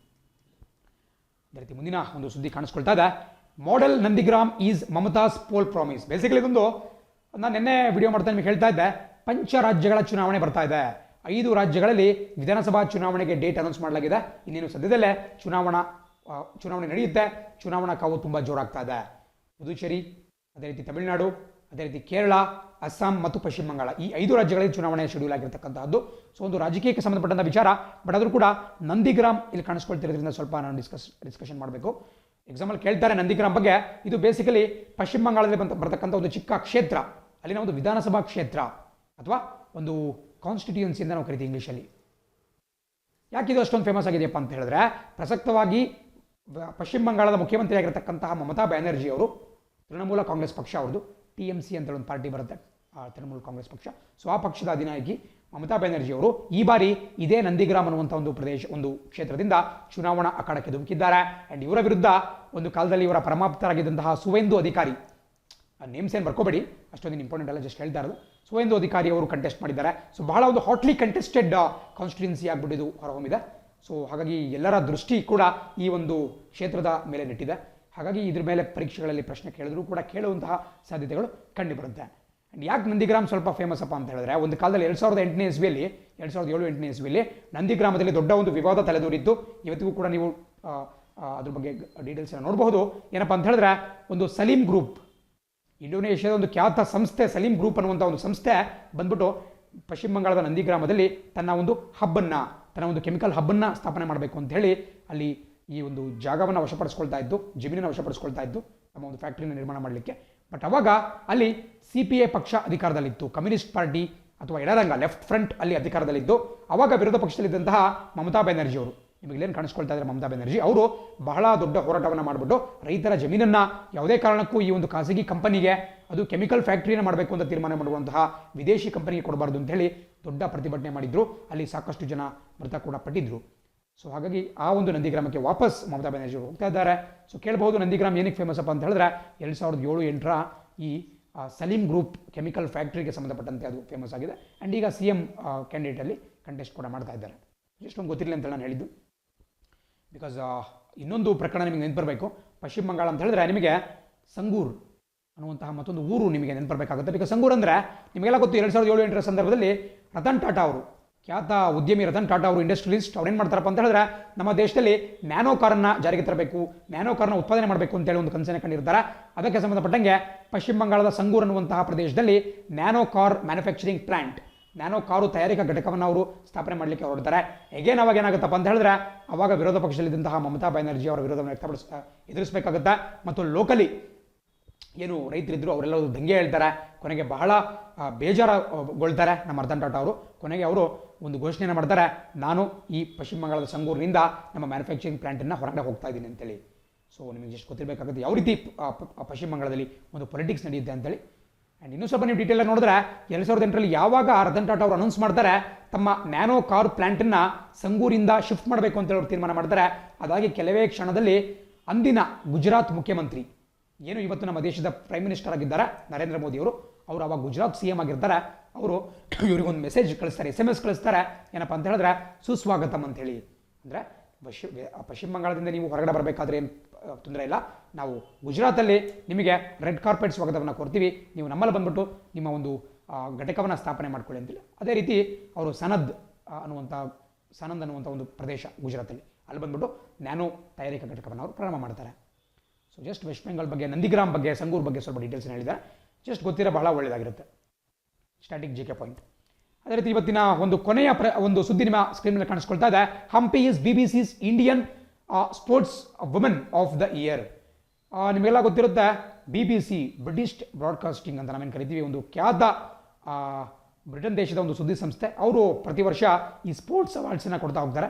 ಅದೇ ರೀತಿ ಮುಂದಿನ ಒಂದು ಸುದ್ದಿ ಕಾಣಿಸ್ಕೊಳ್ತಾ ಇದೆ, model Nandigram is Mamata's poll promise. Basically ಇದೊಂದು, ನಾನು ನಿನ್ನೆ ವಿಡಿಯೋ ಮಾಡ್ತಾ ನಿಮಗೆ ಹೇಳ್ತಾ ಇದ್ದೆ, ಪಂಚ ರಾಜ್ಯಗಳ ಚುನಾವಣೆ ಬರ್ತಾ ಇದೆ. 5 ರಾಜ್ಯಗಳಲ್ಲಿ ವಿಧಾನಸಭಾ ಚುನಾವಣೆಗೆ ಡೇಟ್ ಅನೌನ್ಸ್ ಮಾಡಲಾಗಿದೆ. ಇನ್ನೇನು ಸದ್ಯದಲ್ಲೇ ಚುನಾವಣೆ ನಡೆಯುತ್ತೆ. ಚುನಾವಣಾ ಕಾವು ತುಂಬ ಜೋರಾಗ್ತಾ ಇದೆ. ಪುದುಚೇರಿ, ಅದೇ ರೀತಿ ತಮಿಳುನಾಡು, ಅದೇ ರೀತಿ ಕೇರಳ, ಅಸ್ಸಾಂ ಮತ್ತು ಪಶ್ಚಿಮ ಬಂಗಾಳ ಈ 5 ರಾಜ್ಯಗಳಲ್ಲಿ ಚುನಾವಣೆ ಶೆಡ್ಯೂಲ್ ಆಗಿರ್ತಕ್ಕಂಥದ್ದು. ಸೊ ಒಂದು ರಾಜಕೀಯಕ್ಕೆ ಸಂಬಂಧಪಟ್ಟಂಥ ವಿಚಾರ, ಬಟ್ ಆದರೂ ಕೂಡ ನಂದಿಗ್ರಾಮ್ ಇಲ್ಲಿ ಕಾಣಿಸ್ಕೊಳ್ತಿರೋದ್ರಿಂದ ಸ್ವಲ್ಪ ನಾನು ಡಿಸ್ಕಷನ್ ಮಾಡಬೇಕು. ಎಕ್ಸಾಂಪಲ್ ಕೇಳ್ತಾರೆ ನಂದಿಗ್ರಾಮ್ ಬಗ್ಗೆ. ಇದು ಬೇಸಿಕಲಿ ಪಶ್ಚಿಮ ಬಂಗಾಳದಲ್ಲಿ ಬರ್ತಕ್ಕಂಥ ಒಂದು ಚಿಕ್ಕ ಕ್ಷೇತ್ರ, ಅಲ್ಲಿನ ಒಂದು ವಿಧಾನಸಭಾ ಕ್ಷೇತ್ರ ಅಥವಾ ಒಂದು ಕಾನ್ಸ್ಟಿಟ್ಯೂಯನ್ಸಿ ಅಂತ ನಾವು ಕರಿತೀವಿ ಇಂಗ್ಲೀಷಲ್ಲಿ. ಯಾಕೆ ಇದು ಅಷ್ಟೊಂದು ಫೇಮಸ್ ಆಗಿದೆಯಪ್ಪ ಅಂತ ಹೇಳಿದ್ರೆ, ಪ್ರಸಕ್ತವಾಗಿ ಪಶ್ಚಿಮ ಬಂಗಾಳದ ಮುಖ್ಯಮಂತ್ರಿ ಆಗಿರತಕ್ಕಂತಹ ಮಮತಾ ಬ್ಯಾನರ್ಜಿ ಅವರು, ತೃಣಮೂಲ ಕಾಂಗ್ರೆಸ್ ಪಕ್ಷ ಅವ್ರದ್ದು, TMC ಅಂತ ಒಂದು ಪಾರ್ಟಿ ಬರುತ್ತೆ, ತೃಣಮೂಲ ಕಾಂಗ್ರೆಸ್ ಪಕ್ಷ. ಸೊ ಆ ಪಕ್ಷದ ಅಧಿನಾಯಕಿ ಮಮತಾ ಬ್ಯಾನರ್ಜಿ ಅವರು ಈ ಬಾರಿ ಇದೇ ನಂದಿಗ್ರಾಮ್ ಅನ್ನುವಂಥ ಒಂದು ಕ್ಷೇತ್ರದಿಂದ ಚುನಾವಣಾ ಅಖಾಡಕ್ಕೆ ಧುಮುಕಿದ್ದಾರೆ. ಆ್ಯಂಡ್ ಇವರ ವಿರುದ್ಧ ಒಂದು ಕಾಲದಲ್ಲಿ ಇವರ ಪರಮಾಪ್ತರಾಗಿದ್ದಂತಹ ಸುವೇಂದು ಅಧಿಕಾರಿ, ನೇಮ್ಸ್ ಏನು ಬರ್ಕೋಬೇಡಿ, ಅಷ್ಟೊಂದು ಇಂಪಾರ್ಟೆಂಟ್ ಅಲ್ಲ, ಜಸ್ಟ್ ಹೇಳ್ತಾ ಇರೋದು. ಸುವೇಂದು ಅಧಿಕಾರಿ ಅವರು ಕಂಟೆಸ್ಟ್ ಮಾಡಿದ್ದಾರೆ. ಸೊ ಬಹಳ ಒಂದು ಹಾಟ್ಲಿ ಕಂಟೆಸ್ಟೆಡ್ ಕಾನ್ಸ್ಟಿಟ್ಯೂನ್ಸಿ ಆಗಿಬಿಟ್ಟಿದ್ದು ಹೊರಹೊಮ್ಮಿದೆ. ಸೊ ಹಾಗಾಗಿ ಎಲ್ಲರ ದೃಷ್ಟಿ ಕೂಡ ಈ ಒಂದು ಕ್ಷೇತ್ರದ ಮೇಲೆ ನೆಟ್ಟಿದೆ. ಹಾಗಾಗಿ ಇದ್ರ ಮೇಲೆ ಪರೀಕ್ಷೆಗಳಲ್ಲಿ ಪ್ರಶ್ನೆ ಕೇಳಿದ್ರು ಕೂಡ ಕೇಳುವಂತಹ ಸಾಧ್ಯತೆಗಳು ಕಂಡುಬರುತ್ತೆ. ಆ್ಯಂಡ್ ಯಾಕೆ ನಂದಿಗ್ರಾಮ್ ಸ್ವಲ್ಪ ಫೇಮಸ್ ಅಪ್ಪ ಅಂತ ಹೇಳಿದ್ರೆ, ಒಂದು ಕಾಲದಲ್ಲಿ 2008ನೇ ಇಸ್ವಿಯಲ್ಲಿ 2007-8ನೇ ಇಸ್ವಿಯಲ್ಲಿ ನಂದಿಗ್ರಾಮದಲ್ಲಿ ದೊಡ್ಡ ಒಂದು ವಿವಾದ ತಲೆದೂರಿತ್ತು. ಇವತ್ತಿಗೂ ಕೂಡ ನೀವು ಅದ್ರ ಬಗ್ಗೆ ಡೀಟೇಲ್ಸ್ ನೋಡಬಹುದು. ಏನಪ್ಪ ಅಂತ ಹೇಳಿದ್ರೆ, ಒಂದು ಸಲೀಂ ಗ್ರೂಪ್, ಇಂಡೋನೇಷ್ಯಾದ ಒಂದು ಖ್ಯಾತ ಸಂಸ್ಥೆ ಸಲೀಂ ಗ್ರೂಪ್ ಅನ್ನುವಂಥ ಒಂದು ಸಂಸ್ಥೆ ಬಂದ್ಬಿಟ್ಟು ಪಶ್ಚಿಮ ಬಂಗಾಳದ ನಂದಿಗ್ರಾಮದಲ್ಲಿ ತನ್ನ ಒಂದು ಕೆಮಿಕಲ್ ಹಬ್ಬನ್ನು ಸ್ಥಾಪನೆ ಮಾಡಬೇಕು ಅಂತ ಹೇಳಿ ಅಲ್ಲಿ ಈ ಒಂದು ಜಾಗವನ್ನು ವಶಪಡಿಸ್ಕೊಳ್ತಾ ಇದ್ದು, ಜಮೀನನ್ನು ವಶಪಡಿಸ್ಕೊಳ್ತಾ ಇದ್ದು ತಮ್ಮ ಒಂದು ಫ್ಯಾಕ್ಟ್ರಿನ ನಿರ್ಮಾಣ ಮಾಡಲಿಕ್ಕೆ. ಬಟ್ ಅವಾಗ ಅಲ್ಲಿ CPA ಪಕ್ಷ ಅಧಿಕಾರದಲ್ಲಿತ್ತು, ಕಮ್ಯುನಿಸ್ಟ್ ಪಾರ್ಟಿ ಅಥವಾ ಎಡರಂಗ ಲೆಫ್ಟ್ ಫ್ರಂಟ್ ಅಲ್ಲಿ ಅಧಿಕಾರದಲ್ಲಿದ್ದು, ಅವಾಗ ವಿರೋಧ ಪಕ್ಷದಲ್ಲಿದ್ದಂತಹ ಮಮತಾ ಬ್ಯಾನರ್ಜಿ ಅವರು, ನಿಮಗೇನು ಕಾಣಿಸ್ಕೊಳ್ತಾ ಇದ್ದಾರೆ ಮಮತಾ ಬ್ಯಾನರ್ಜಿ ಅವರು, ಬಹಳ ದೊಡ್ಡ ಹೋರಾಟವನ್ನು ಮಾಡಿಬಿಟ್ಟು ರೈತರ ಜಮೀನನ್ನು ಯಾವುದೇ ಕಾರಣಕ್ಕೂ ಈ ಒಂದು ಖಾಸಗಿ ಕಂಪನಿಗೆ, ಅದು ಕೆಮಿಕಲ್ ಫ್ಯಾಕ್ಟ್ರಿನ ಮಾಡಬೇಕು ಅಂತ ತೀರ್ಮಾನ ಮಾಡುವಂತಹ ವಿದೇಶಿ ಕಂಪನಿಗೆ ಕೊಡಬಾರ್ದು ಅಂತ ಹೇಳಿ ದೊಡ್ಡ ಪ್ರತಿಭಟನೆ ಮಾಡಿದ್ರು. ಅಲ್ಲಿ ಸಾಕಷ್ಟು ಜನ ಮೃತ ಕೂಡ ಪಟ್ಟಿದ್ರು. ಸೊ ಹಾಗಾಗಿ ಆ ಒಂದು ನಂದಿಗ್ರಾಮಕ್ಕೆ ವಾಪಸ್ ಮಮತಾ ಬ್ಯಾನರ್ಜಿ ಅವರು ಹೋಗ್ತಾ ಇದ್ದಾರೆ. ಸೊ ಕೇಳಬಹುದು ನಂದಿಗ್ರಾಮ್ ಏನಕ್ಕೆ ಫೇಮಸ್ ಅಪ್ಪ ಅಂತ ಹೇಳಿದ್ರೆ, 2007-8ರ ಈ ಸಲೀಂ ಗ್ರೂಪ್ ಕೆಮಿಕಲ್ ಫ್ಯಾಕ್ಟ್ರಿಗೆ ಸಂಬಂಧಪಟ್ಟಂತೆ ಅದು ಫೇಮಸ್ ಆಗಿದೆ. ಆ್ಯಂಡ್ ಈಗ CM ಕ್ಯಾಂಡಿಡೇಟಲ್ಲಿ ಕಂಟೆಸ್ಟ್ ಕೂಡ ಮಾಡ್ತಾ ಇದ್ದಾರೆ. ಎಷ್ಟೊಂದು ಗೊತ್ತಿರಲಿ ಅಂತ ನಾನು ಹೇಳಿದ್ದು. ಬಿಕಾಸ್ ಇನ್ನೊಂದು ಪ್ರಕರಣ ನಿಮಗೆ ನೆನಪಿರಬೇಕು. ಪಶ್ಚಿಮ ಬಂಗಾಳ ಅಂತ ಹೇಳಿದ್ರೆ ನಿಮಗೆ ಸಂಗೂರ್ ಅನ್ನುವಂತಹ ಮತ್ತೊಂದು ಊರು ನಿಮಗೆ ನೆನಪಿರಬೇಕಾಗುತ್ತೆ. ಬಿಕಾಸ್ ಸಂಗೂರ್ ಅಂದರೆ ನಿಮಗೆಲ್ಲ ಗೊತ್ತು, 2007-8ರ ಸಂದರ್ಭದಲ್ಲಿ ರತನ್ ಟಾಟಾ ಅವರು, ಖ್ಯಾತ ಉದ್ಯಮಿ ರತನ್ ಟಾಟಾ ಅವರು, ಇಂಡಸ್ಟ್ರಿಯಲಿಸ್ಟ್, ಅವ್ರು ಏನು ಮಾಡ್ತಾರಪ್ಪ ಅಂತ ಹೇಳಿದ್ರೆ, ನಮ್ಮ ದೇಶದಲ್ಲಿ ನ್ಯಾನೋ ಕಾರನ್ನು ಜಾರಿಗೆ ತರಬೇಕು, ನ್ಯಾನೋ ಕಾರನ್ನು ಉತ್ಪಾದನೆ ಮಾಡಬೇಕು ಅಂತೇಳಿ ಒಂದು ಕನಸನ್ನು ಕಂಡಿರ್ತಾರೆ. ಅದಕ್ಕೆ ಸಂಬಂಧಪಟ್ಟಂಗೆ ಪಶ್ಚಿಮ ಬಂಗಾಳದ ಸಂಗೂರ್ ಅನ್ನುವಂತಹ ಪ್ರದೇಶದಲ್ಲಿ nano car manufacturing plant, nano car ತಯಾರಿಕಾ ಘಟಕವನ್ನು ಅವರು ಸ್ಥಾಪನೆ ಮಾಡಲಿಕ್ಕೆ ಹೊರಡ್ತಾರೆ. ಹೇಗೇನು ಅವಾಗ ಏನಾಗುತ್ತಪ್ಪ ಅಂತ ಹೇಳಿದ್ರೆ, ಅವಾಗ ವಿರೋಧ ಪಕ್ಷದಲ್ಲಿದ್ದಂತಹ ಮಮತಾ ಬ್ಯಾನರ್ಜಿ ಅವರ ವಿರೋಧವನ್ನು ಎದುರಿಸಬೇಕಾಗುತ್ತೆ. ಮತ್ತು ಲೋಕಲಿ ಏನು ರೈತರಿದ್ದರು ಅವರೆಲ್ಲ ದಂಗೆ ಹೇಳ್ತಾರೆ. ಕೊನೆಗೆ ಬಹಳ ಬೇಜಾರುಗೊಳ್ತಾರೆ ನಮ್ಮ ರತನ್ ಟಾಟಾ ಅವರು. ಕೊನೆಗೆ ಅವರು ಒಂದು ಘೋಷಣೆಯನ್ನು ಮಾಡ್ತಾರೆ, ನಾನು ಈ ಪಶ್ಚಿಮ ಬಂಗಾಳದ ಸಂಗೂರಿನಿಂದ ನಮ್ಮ ಮ್ಯಾನುಫ್ಯಾಕ್ಚರಿಂಗ್ ಪ್ಲಾಂಟನ್ನು ಹೊರಗಡೆ ಹೋಗ್ತಾ ಇದ್ದೀನಿ ಅಂತೇಳಿ. ಸೊ ನಿಮಗೆ ಎಷ್ಟು ಗೊತ್ತಿರಬೇಕಾಗುತ್ತೆ ಯಾವ ರೀತಿ ಪಶ್ಚಿಮ ಬಂಗಾಳದಲ್ಲಿ ಒಂದು ಪೊಲಿಟಿಕ್ಸ್ ನಡೆಯುತ್ತೆ ಅಂತೇಳಿ. ಆ್ಯಂಡ್ ಇನ್ನೂ ಸ್ವಲ್ಪ ನೀವು ಡೀಟೇಲ್ ನೋಡಿದ್ರೆ, 2008ರಲ್ಲಿ ಯಾವಾಗ ರತನ್ ಟಾಟಾ ಅವರು ಅನೌನ್ಸ್ ಮಾಡ್ತಾರೆ ತಮ್ಮ ನ್ಯಾನೋ ಕಾರ್ ಪ್ಲಾಂಟನ್ನು ಸಂಗೂರಿಂದ ಶಿಫ್ಟ್ ಮಾಡಬೇಕು ಅಂತೇಳಿ ಅವರು ತೀರ್ಮಾನ ಮಾಡ್ತಾರೆ. ಅದಾಗಿ ಕೆಲವೇ ಕ್ಷಣದಲ್ಲಿ ಅಂದಿನ ಗುಜರಾತ್ ಮುಖ್ಯಮಂತ್ರಿ, ಏನು ಇವತ್ತು ನಮ್ಮ ದೇಶದ ಪ್ರೈಮ್ ಮಿನಿಸ್ಟರ್ ಆಗಿದ್ದಾರೆ ನರೇಂದ್ರ ಮೋದಿ ಅವರು ಅವಾಗ ಗುಜರಾತ್ CM ಆಗಿರ್ತಾರೆ. ಅವರು ಇವರಿಗೊಂದು ಮೆಸೇಜ್ ಕಳಿಸ್ತಾರೆ, SMS ಕಳಿಸ್ತಾರೆ. ಏನಪ್ಪ ಅಂತ ಹೇಳಿದ್ರೆ, ಸುಸ್ವಾಗತಂ ಅಂತ ಹೇಳಿ. ಅಂದರೆ ಪಶ್ಚಿಮ ಬಂಗಾಳದಿಂದ ನೀವು ಹೊರಗಡೆ ಬರಬೇಕಾದ್ರೆ ಏನು ತೊಂದರೆ ಇಲ್ಲ, ನಾವು ಗುಜರಾತಲ್ಲಿ ನಿಮಗೆ ರೆಡ್ ಕಾರ್ಪೆಟ್ ಸ್ವಾಗತವನ್ನು ಕೊಡ್ತೀವಿ, ನೀವು ನಮ್ಮಲ್ಲಿ ಬಂದ್ಬಿಟ್ಟು ನಿಮ್ಮ ಒಂದು ಘಟಕವನ್ನು ಸ್ಥಾಪನೆ ಮಾಡ್ಕೊಳ್ಳಿ ಅಂತೇಳಿ. ಅದೇ ರೀತಿ ಅವರು ಸನಂದ್ ಅನ್ನುವಂಥ ಒಂದು ಪ್ರದೇಶ ಗುಜರಾತಲ್ಲಿ, ಅಲ್ಲಿ ಬಂದ್ಬಿಟ್ಟು ನ್ಯಾನೋ ತಯಾರಿಕಾ ಘಟಕವನ್ನು ಅವರು ಪ್ರಾರಂಭ ಮಾಡ್ತಾರೆ. ಸೊ ಜಸ್ಟ್ ವೆಸ್ಟ್ ಬೆಂಗಾಲ್ ಬಗ್ಗೆ, ನಂದಿಗ್ರಾಮ್ ಬಗ್ಗೆ, ಸಂಗೂರ್ ಬಗ್ಗೆ ಸ್ವಲ್ಪ ಡೀಟೇಲ್ಸ್ ಹೇಳಿದ್ದಾರೆ. ಜಸ್ಟ್ ಗೊತ್ತಿರೋ ಬಹಳ ಒಳ್ಳೆಯದಾಗಿರುತ್ತೆ, ಸ್ಟ್ಯಾಟಿಕ್ GK ಪಾಯಿಂಟ್. ಅದೇ ರೀತಿ ಇವತ್ತಿನ ಒಂದು ಕೊನೆಯ ಒಂದು ಸುದ್ದಿ ನಿಮ್ಮ ಸ್ಕ್ರೀನ್ ಮೇಲೆ ಕಾಣಿಸ್ಕೊಳ್ತಾ ಇದೆ. Hampi is BBC's Indian sports women of the year. ನಿಮಗೆಲ್ಲ ಗೊತ್ತಿರುತ್ತೆ, BBC ಬ್ರಿಟಿಷ್ ಬ್ರಾಡ್ಕಾಸ್ಟಿಂಗ್ ಅಂತ ನಾವೇನು ಕರಿತೀವಿ, ಒಂದು ಖ್ಯಾತ ಬ್ರಿಟನ್ ದೇಶದ ಒಂದು ಸುದ್ದಿ ಸಂಸ್ಥೆ. ಅವರು ಪ್ರತಿ ವರ್ಷ ಈ ಸ್ಪೋರ್ಟ್ಸ್ ಅವಾರ್ಡ್ಸನ್ನು ಕೊಡ್ತಾ ಹೋಗ್ತಾರೆ.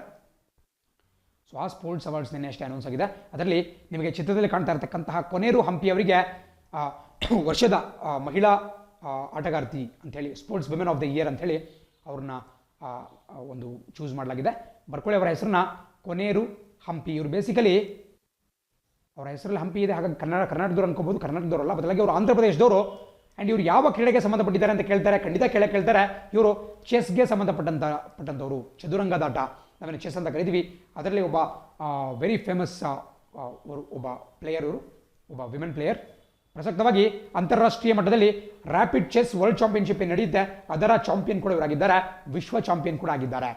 ಸೊ ಆ ಸ್ಪೋರ್ಟ್ಸ್ ಅವಾರ್ಡ್ಸ್ ನಿನ್ನೆ ಅಷ್ಟೇ ಅನೌನ್ಸ್ ಆಗಿದೆ. ಅದರಲ್ಲಿ ನಿಮಗೆ ಚಿತ್ರದಲ್ಲಿ ಕಾಣ್ತಾ ಇರತಕ್ಕಂತಹ ಕೊನೇರು ಹಂಪಿ ಅವರಿಗೆ ವರ್ಷದ ಮಹಿಳಾ ಆಟಗಾರ್ತಿ ಅಂಥೇಳಿ, sports women of the year ಅಂಥೇಳಿ ಅವ್ರನ್ನ ಒಂದು ಚೂಸ್ ಮಾಡಲಾಗಿದೆ. ಬರ್ಕೊಳ್ಳಿ ಅವರ ಹೆಸರನ್ನ, ಕೊನೇರು ಹಂಪಿ. ಇವರು ಬೇಸಿಕಲಿ ಅವರ ಹೆಸರಲ್ಲಿ ಹಂಪಿ ಇದೆ, ಹಾಗಾಗಿ ಕರ್ನಾಟಕದವ್ರು ಅನ್ಕೋಬಹುದು. ಕರ್ನಾಟಕದವರಲ್ಲ, ಬದಲಾಗಿ ಅವರು ಆಂಧ್ರ ಪ್ರದೇಶದವರು. ಆ್ಯಂಡ್ ಇವರು ಯಾವ ಕ್ರೀಡೆಗೆ ಸಂಬಂಧಪಟ್ಟಿದ್ದಾರೆ ಅಂತ ಕೇಳ್ತಾರೆ, ಖಂಡಿತ ಕೇಳ್ತಾರೆ. ಇವರು ಚೆಸ್ಗೆ ಸಂಬಂಧಪಟ್ಟಂಥವರು, ಚದುರಂಗದಾಟ ನಾವೇನು ಚೆಸ್ ಅಂತ ಕರಿತೀವಿ, ಅದರಲ್ಲಿ ಒಬ್ಬ ವೆರಿ ಫೇಮಸ್ ಒಬ್ಬ ಪ್ಲೇಯರ್, ಇವರು ಒಬ್ಬ ವಿಮೆನ್ ಪ್ಲೇಯರ್. ಪ್ರಸಕ್ತವಾಗಿ ಅಂತಾರಾಷ್ಟ್ರೀಯ ಮಟ್ಟದಲ್ಲಿ ರ್ಯಾಪಿಡ್ ಚೆಸ್ ವರ್ಲ್ಡ್ ಚಾಂಪಿಯನ್ಶಿಪ್ ನಡೆಯುತ್ತೆ, ಅದರ ಚಾಂಪಿಯನ್ ಕೂಡ ಇವರಾಗಿದ್ದಾರೆ, ವಿಶ್ವ ಚಾಂಪಿಯನ್ ಕೂಡ ಆಗಿದ್ದಾರೆ.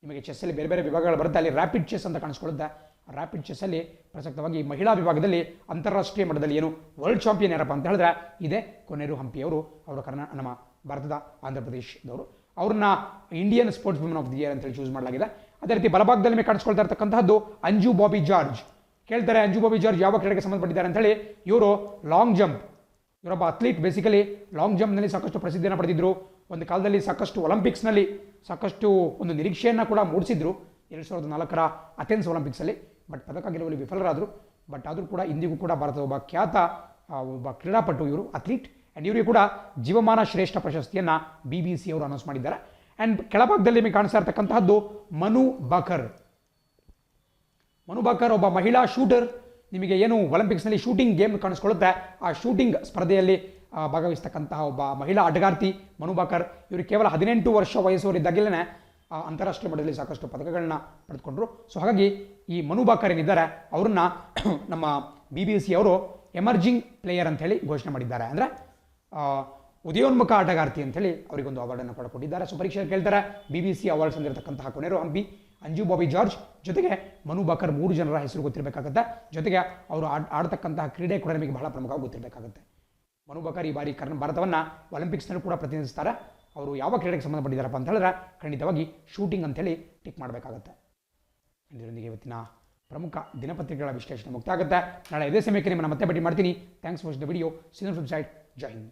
ನಿಮಗೆ ಚೆಸ್ಸಲ್ಲಿ ಬೇರೆ ಬೇರೆ ವಿಭಾಗಗಳು ಬರುತ್ತೆ, ಅಲ್ಲಿ ರ್ಯಾಪಿಡ್ ಚೆಸ್ ಅಂತ ಕಾಣಿಸ್ಕೊಳ್ಳುತ್ತೆ. ರ್ಯಾಪಿಡ್ ಚೆಸ್ಸಲ್ಲಿ ಪ್ರಸಕ್ತವಾಗಿ ಮಹಿಳಾ ವಿಭಾಗದಲ್ಲಿ ಅಂತಾರಾಷ್ಟ್ರೀಯ ಮಟ್ಟದಲ್ಲಿ ಏನು ವರ್ಲ್ಡ್ ಚಾಂಪಿಯನ್ ಯಾರಪ್ಪ ಅಂತ ಹೇಳಿದ್ರೆ ಇದೇ ಕೊನೇರು ಹಂಪಿಯವರು. ಅವರು ನಮ್ಮ ಭಾರತದ ಆಂಧ್ರ ಪ್ರದೇಶದವರು. ಅವ್ರನ್ನ Indian sports woman of the year ಅಂತೇಳಿ ಚೂಸ್ ಮಾಡಲಾಗಿದೆ. ಅದೇ ರೀತಿ ಬಲಭಾಗದಲ್ಲಿ ಕಾಣಿಸ್ಕೊಳ್ತಾ ಇರ್ತಕ್ಕಂಥದ್ದು ಅಂಜು ಬಾಬಿ ಜಾರ್ಜ್. ಕೇಳ್ತಾರೆ ಅಂಜು ಬಾಬಿ ಜಾರ್ಜ್ ಯಾವ ಕ್ರೀಡೆಗೆ ಸಂಬಂಧಪಟ್ಟಿದ್ದಾರೆ ಅಂತೇಳಿ. ಇವರು ಲಾಂಗ್ ಜಂಪ್, ಇವರೊಬ್ಬ ಅಥ್ಲೀಟ್. ಬೇಸಿಕಲಿ ಲಾಂಗ್ ಜಂಪ್ನಲ್ಲಿ ಸಾಕಷ್ಟು ಪ್ರಸಿದ್ಧಿಯನ್ನು ಪಡೆದಿದ್ದರು. ಒಂದು ಕಾಲದಲ್ಲಿ ಸಾಕಷ್ಟು ಒಲಿಂಪಿಕ್ಸ್ನಲ್ಲಿ ಸಾಕಷ್ಟು ಒಂದು ನಿರೀಕ್ಷೆಯನ್ನು ಕೂಡ ಮೂಡಿಸಿದ್ರು 2004ರ ಅಥೆನ್ಸ್ ಒಲಿಂಪಿಕ್ಸಲ್ಲಿ. ಬಟ್ ಪದಕ ಗೆಲ್ಲುವಲ್ಲಿ ವಿಫಲರಾದರು. ಬಟ್ ಆದರೂ ಕೂಡ ಇಂದಿಗೂ ಕೂಡ ಭಾರತದ ಒಬ್ಬ ಖ್ಯಾತ ಒಬ್ಬ ಕ್ರೀಡಾಪಟು ಇವರು, ಅಥ್ಲೀಟ್. ಆ್ಯಂಡ್ ಇವರಿಗೆ ಕೂಡ ಜೀವಮಾನ ಶ್ರೇಷ್ಠ ಪ್ರಶಸ್ತಿಯನ್ನು BBC ಅವರು ಅನೌನ್ಸ್ ಮಾಡಿದ್ದಾರೆ. ಆ್ಯಂಡ್ ಕೆಳಭಾಗದಲ್ಲಿ ನಿಮಗೆ ಕಾಣಿಸ್ತಾ ಇರ್ತಕ್ಕಂತಹದ್ದು ಮನು ಬಾಕರ್. ಮನು ಬಾಕರ್ ಒಬ್ಬ ಮಹಿಳಾ ಶೂಟರ್. ನಿಮಗೆ ಏನು ಒಲಿಂಪಿಕ್ಸ್ನಲ್ಲಿ ಶೂಟಿಂಗ್ ಗೇಮ್ ಕಾಣಿಸ್ಕೊಳ್ಳುತ್ತೆ, ಆ ಶೂಟಿಂಗ್ ಸ್ಪರ್ಧೆಯಲ್ಲಿ ಭಾಗವಹಿಸ್ತಕ್ಕಂತಹ ಒಬ್ಬ ಮಹಿಳಾ ಆಟಗಾರ್ತಿ ಮನು ಬಾಕರ್. ಇವರು ಕೇವಲ 18 ವರ್ಷ ವಯಸ್ಸವರಿದ್ದಾಗಲೇ ಅಂತಾರಾಷ್ಟ್ರೀಯ ಮಟ್ಟದಲ್ಲಿ ಸಾಕಷ್ಟು ಪದಕಗಳನ್ನ ಪಡೆದುಕೊಂಡ್ರು. ಸೊ ಹಾಗಾಗಿ ಈ ಮನು ಬಾಕರ್ ಏನಿದ್ದಾರೆ ಅವ್ರನ್ನ ನಮ್ಮ BBC ಅವರು ಎಮರ್ಜಿಂಗ್ ಪ್ಲೇಯರ್ ಅಂತ ಹೇಳಿ ಘೋಷಣೆ ಮಾಡಿದ್ದಾರೆ. ಅಂದರೆ ಉದಯೋನ್ಮುಖ ಆಟಗಾರ್ತಿ ಅಂತೇಳಿ ಅವರಿಗೊಂದು ಅವಾರ್ಡನ್ನು ಕೂಡ ಕೊಟ್ಟಿದ್ದಾರೆ. ಸೊ ಪರೀಕ್ಷೆಯಲ್ಲಿ ಕೇಳ್ತಾರೆ BBC ಅವಾರ್ಡ್ಸ್ ಅಂದಿರತಕ್ಕಂತಹ ಕೊನೇರು ಹಂಪಿ, ಅಂಜು ಬಾಬಿ ಜಾರ್ಜ್, ಜೊತೆಗೆ ಮನು ಬಾಕರ್ 3 ಜನರ ಹೆಸರು ಗೊತ್ತಿರಬೇಕಾಗುತ್ತೆ. ಜೊತೆಗೆ ಅವರು ಆಡ್ತಕ್ಕಂತಹ ಕ್ರೀಡೆ ಕೂಡ ನಿಮಗೆ ಬಹಳ ಪ್ರಮುಖವಾಗಿ ಗೊತ್ತಿರಬೇಕಾಗುತ್ತೆ. ಮನು ಬಾಕರ್ ಈ ಬಾರಿ ಭಾರತವನ್ನು ಒಲಿಂಪಿಕ್ಸ್ನಲ್ಲೂ ಕೂಡ ಪ್ರತಿನಿಧಿಸ್ತಾರೆ. ಅವರು ಯಾವ ಕ್ರೀಡೆಗೆ ಸಂಬಂಧಪಟ್ಟಿದ್ದಾರಪ್ಪ ಅಂತ ಹೇಳಿದ್ರೆ ಖಂಡಿತವಾಗಿ ಶೂಟಿಂಗ್ ಅಂತೇಳಿ ಟಿಕ್ ಮಾಡಬೇಕಾಗುತ್ತೆ. ಇದರೊಂದಿಗೆ ಇವತ್ತಿನ ಪ್ರಮುಖ ದಿನಪತ್ರಿಕೆಗಳ ವಿಶ್ಲೇಷಣೆ ಮುಕ್ತ ಆಗುತ್ತೆ. ನಾಳೆ ಇದೇ ಸಮಯಕ್ಕೆ ನಿಮ್ಮನ್ನು ಮತ್ತೆ ಭೇಟಿ ಮಾಡ್ತೀನಿ. Thanks for the video. Senior website. Jai Hind.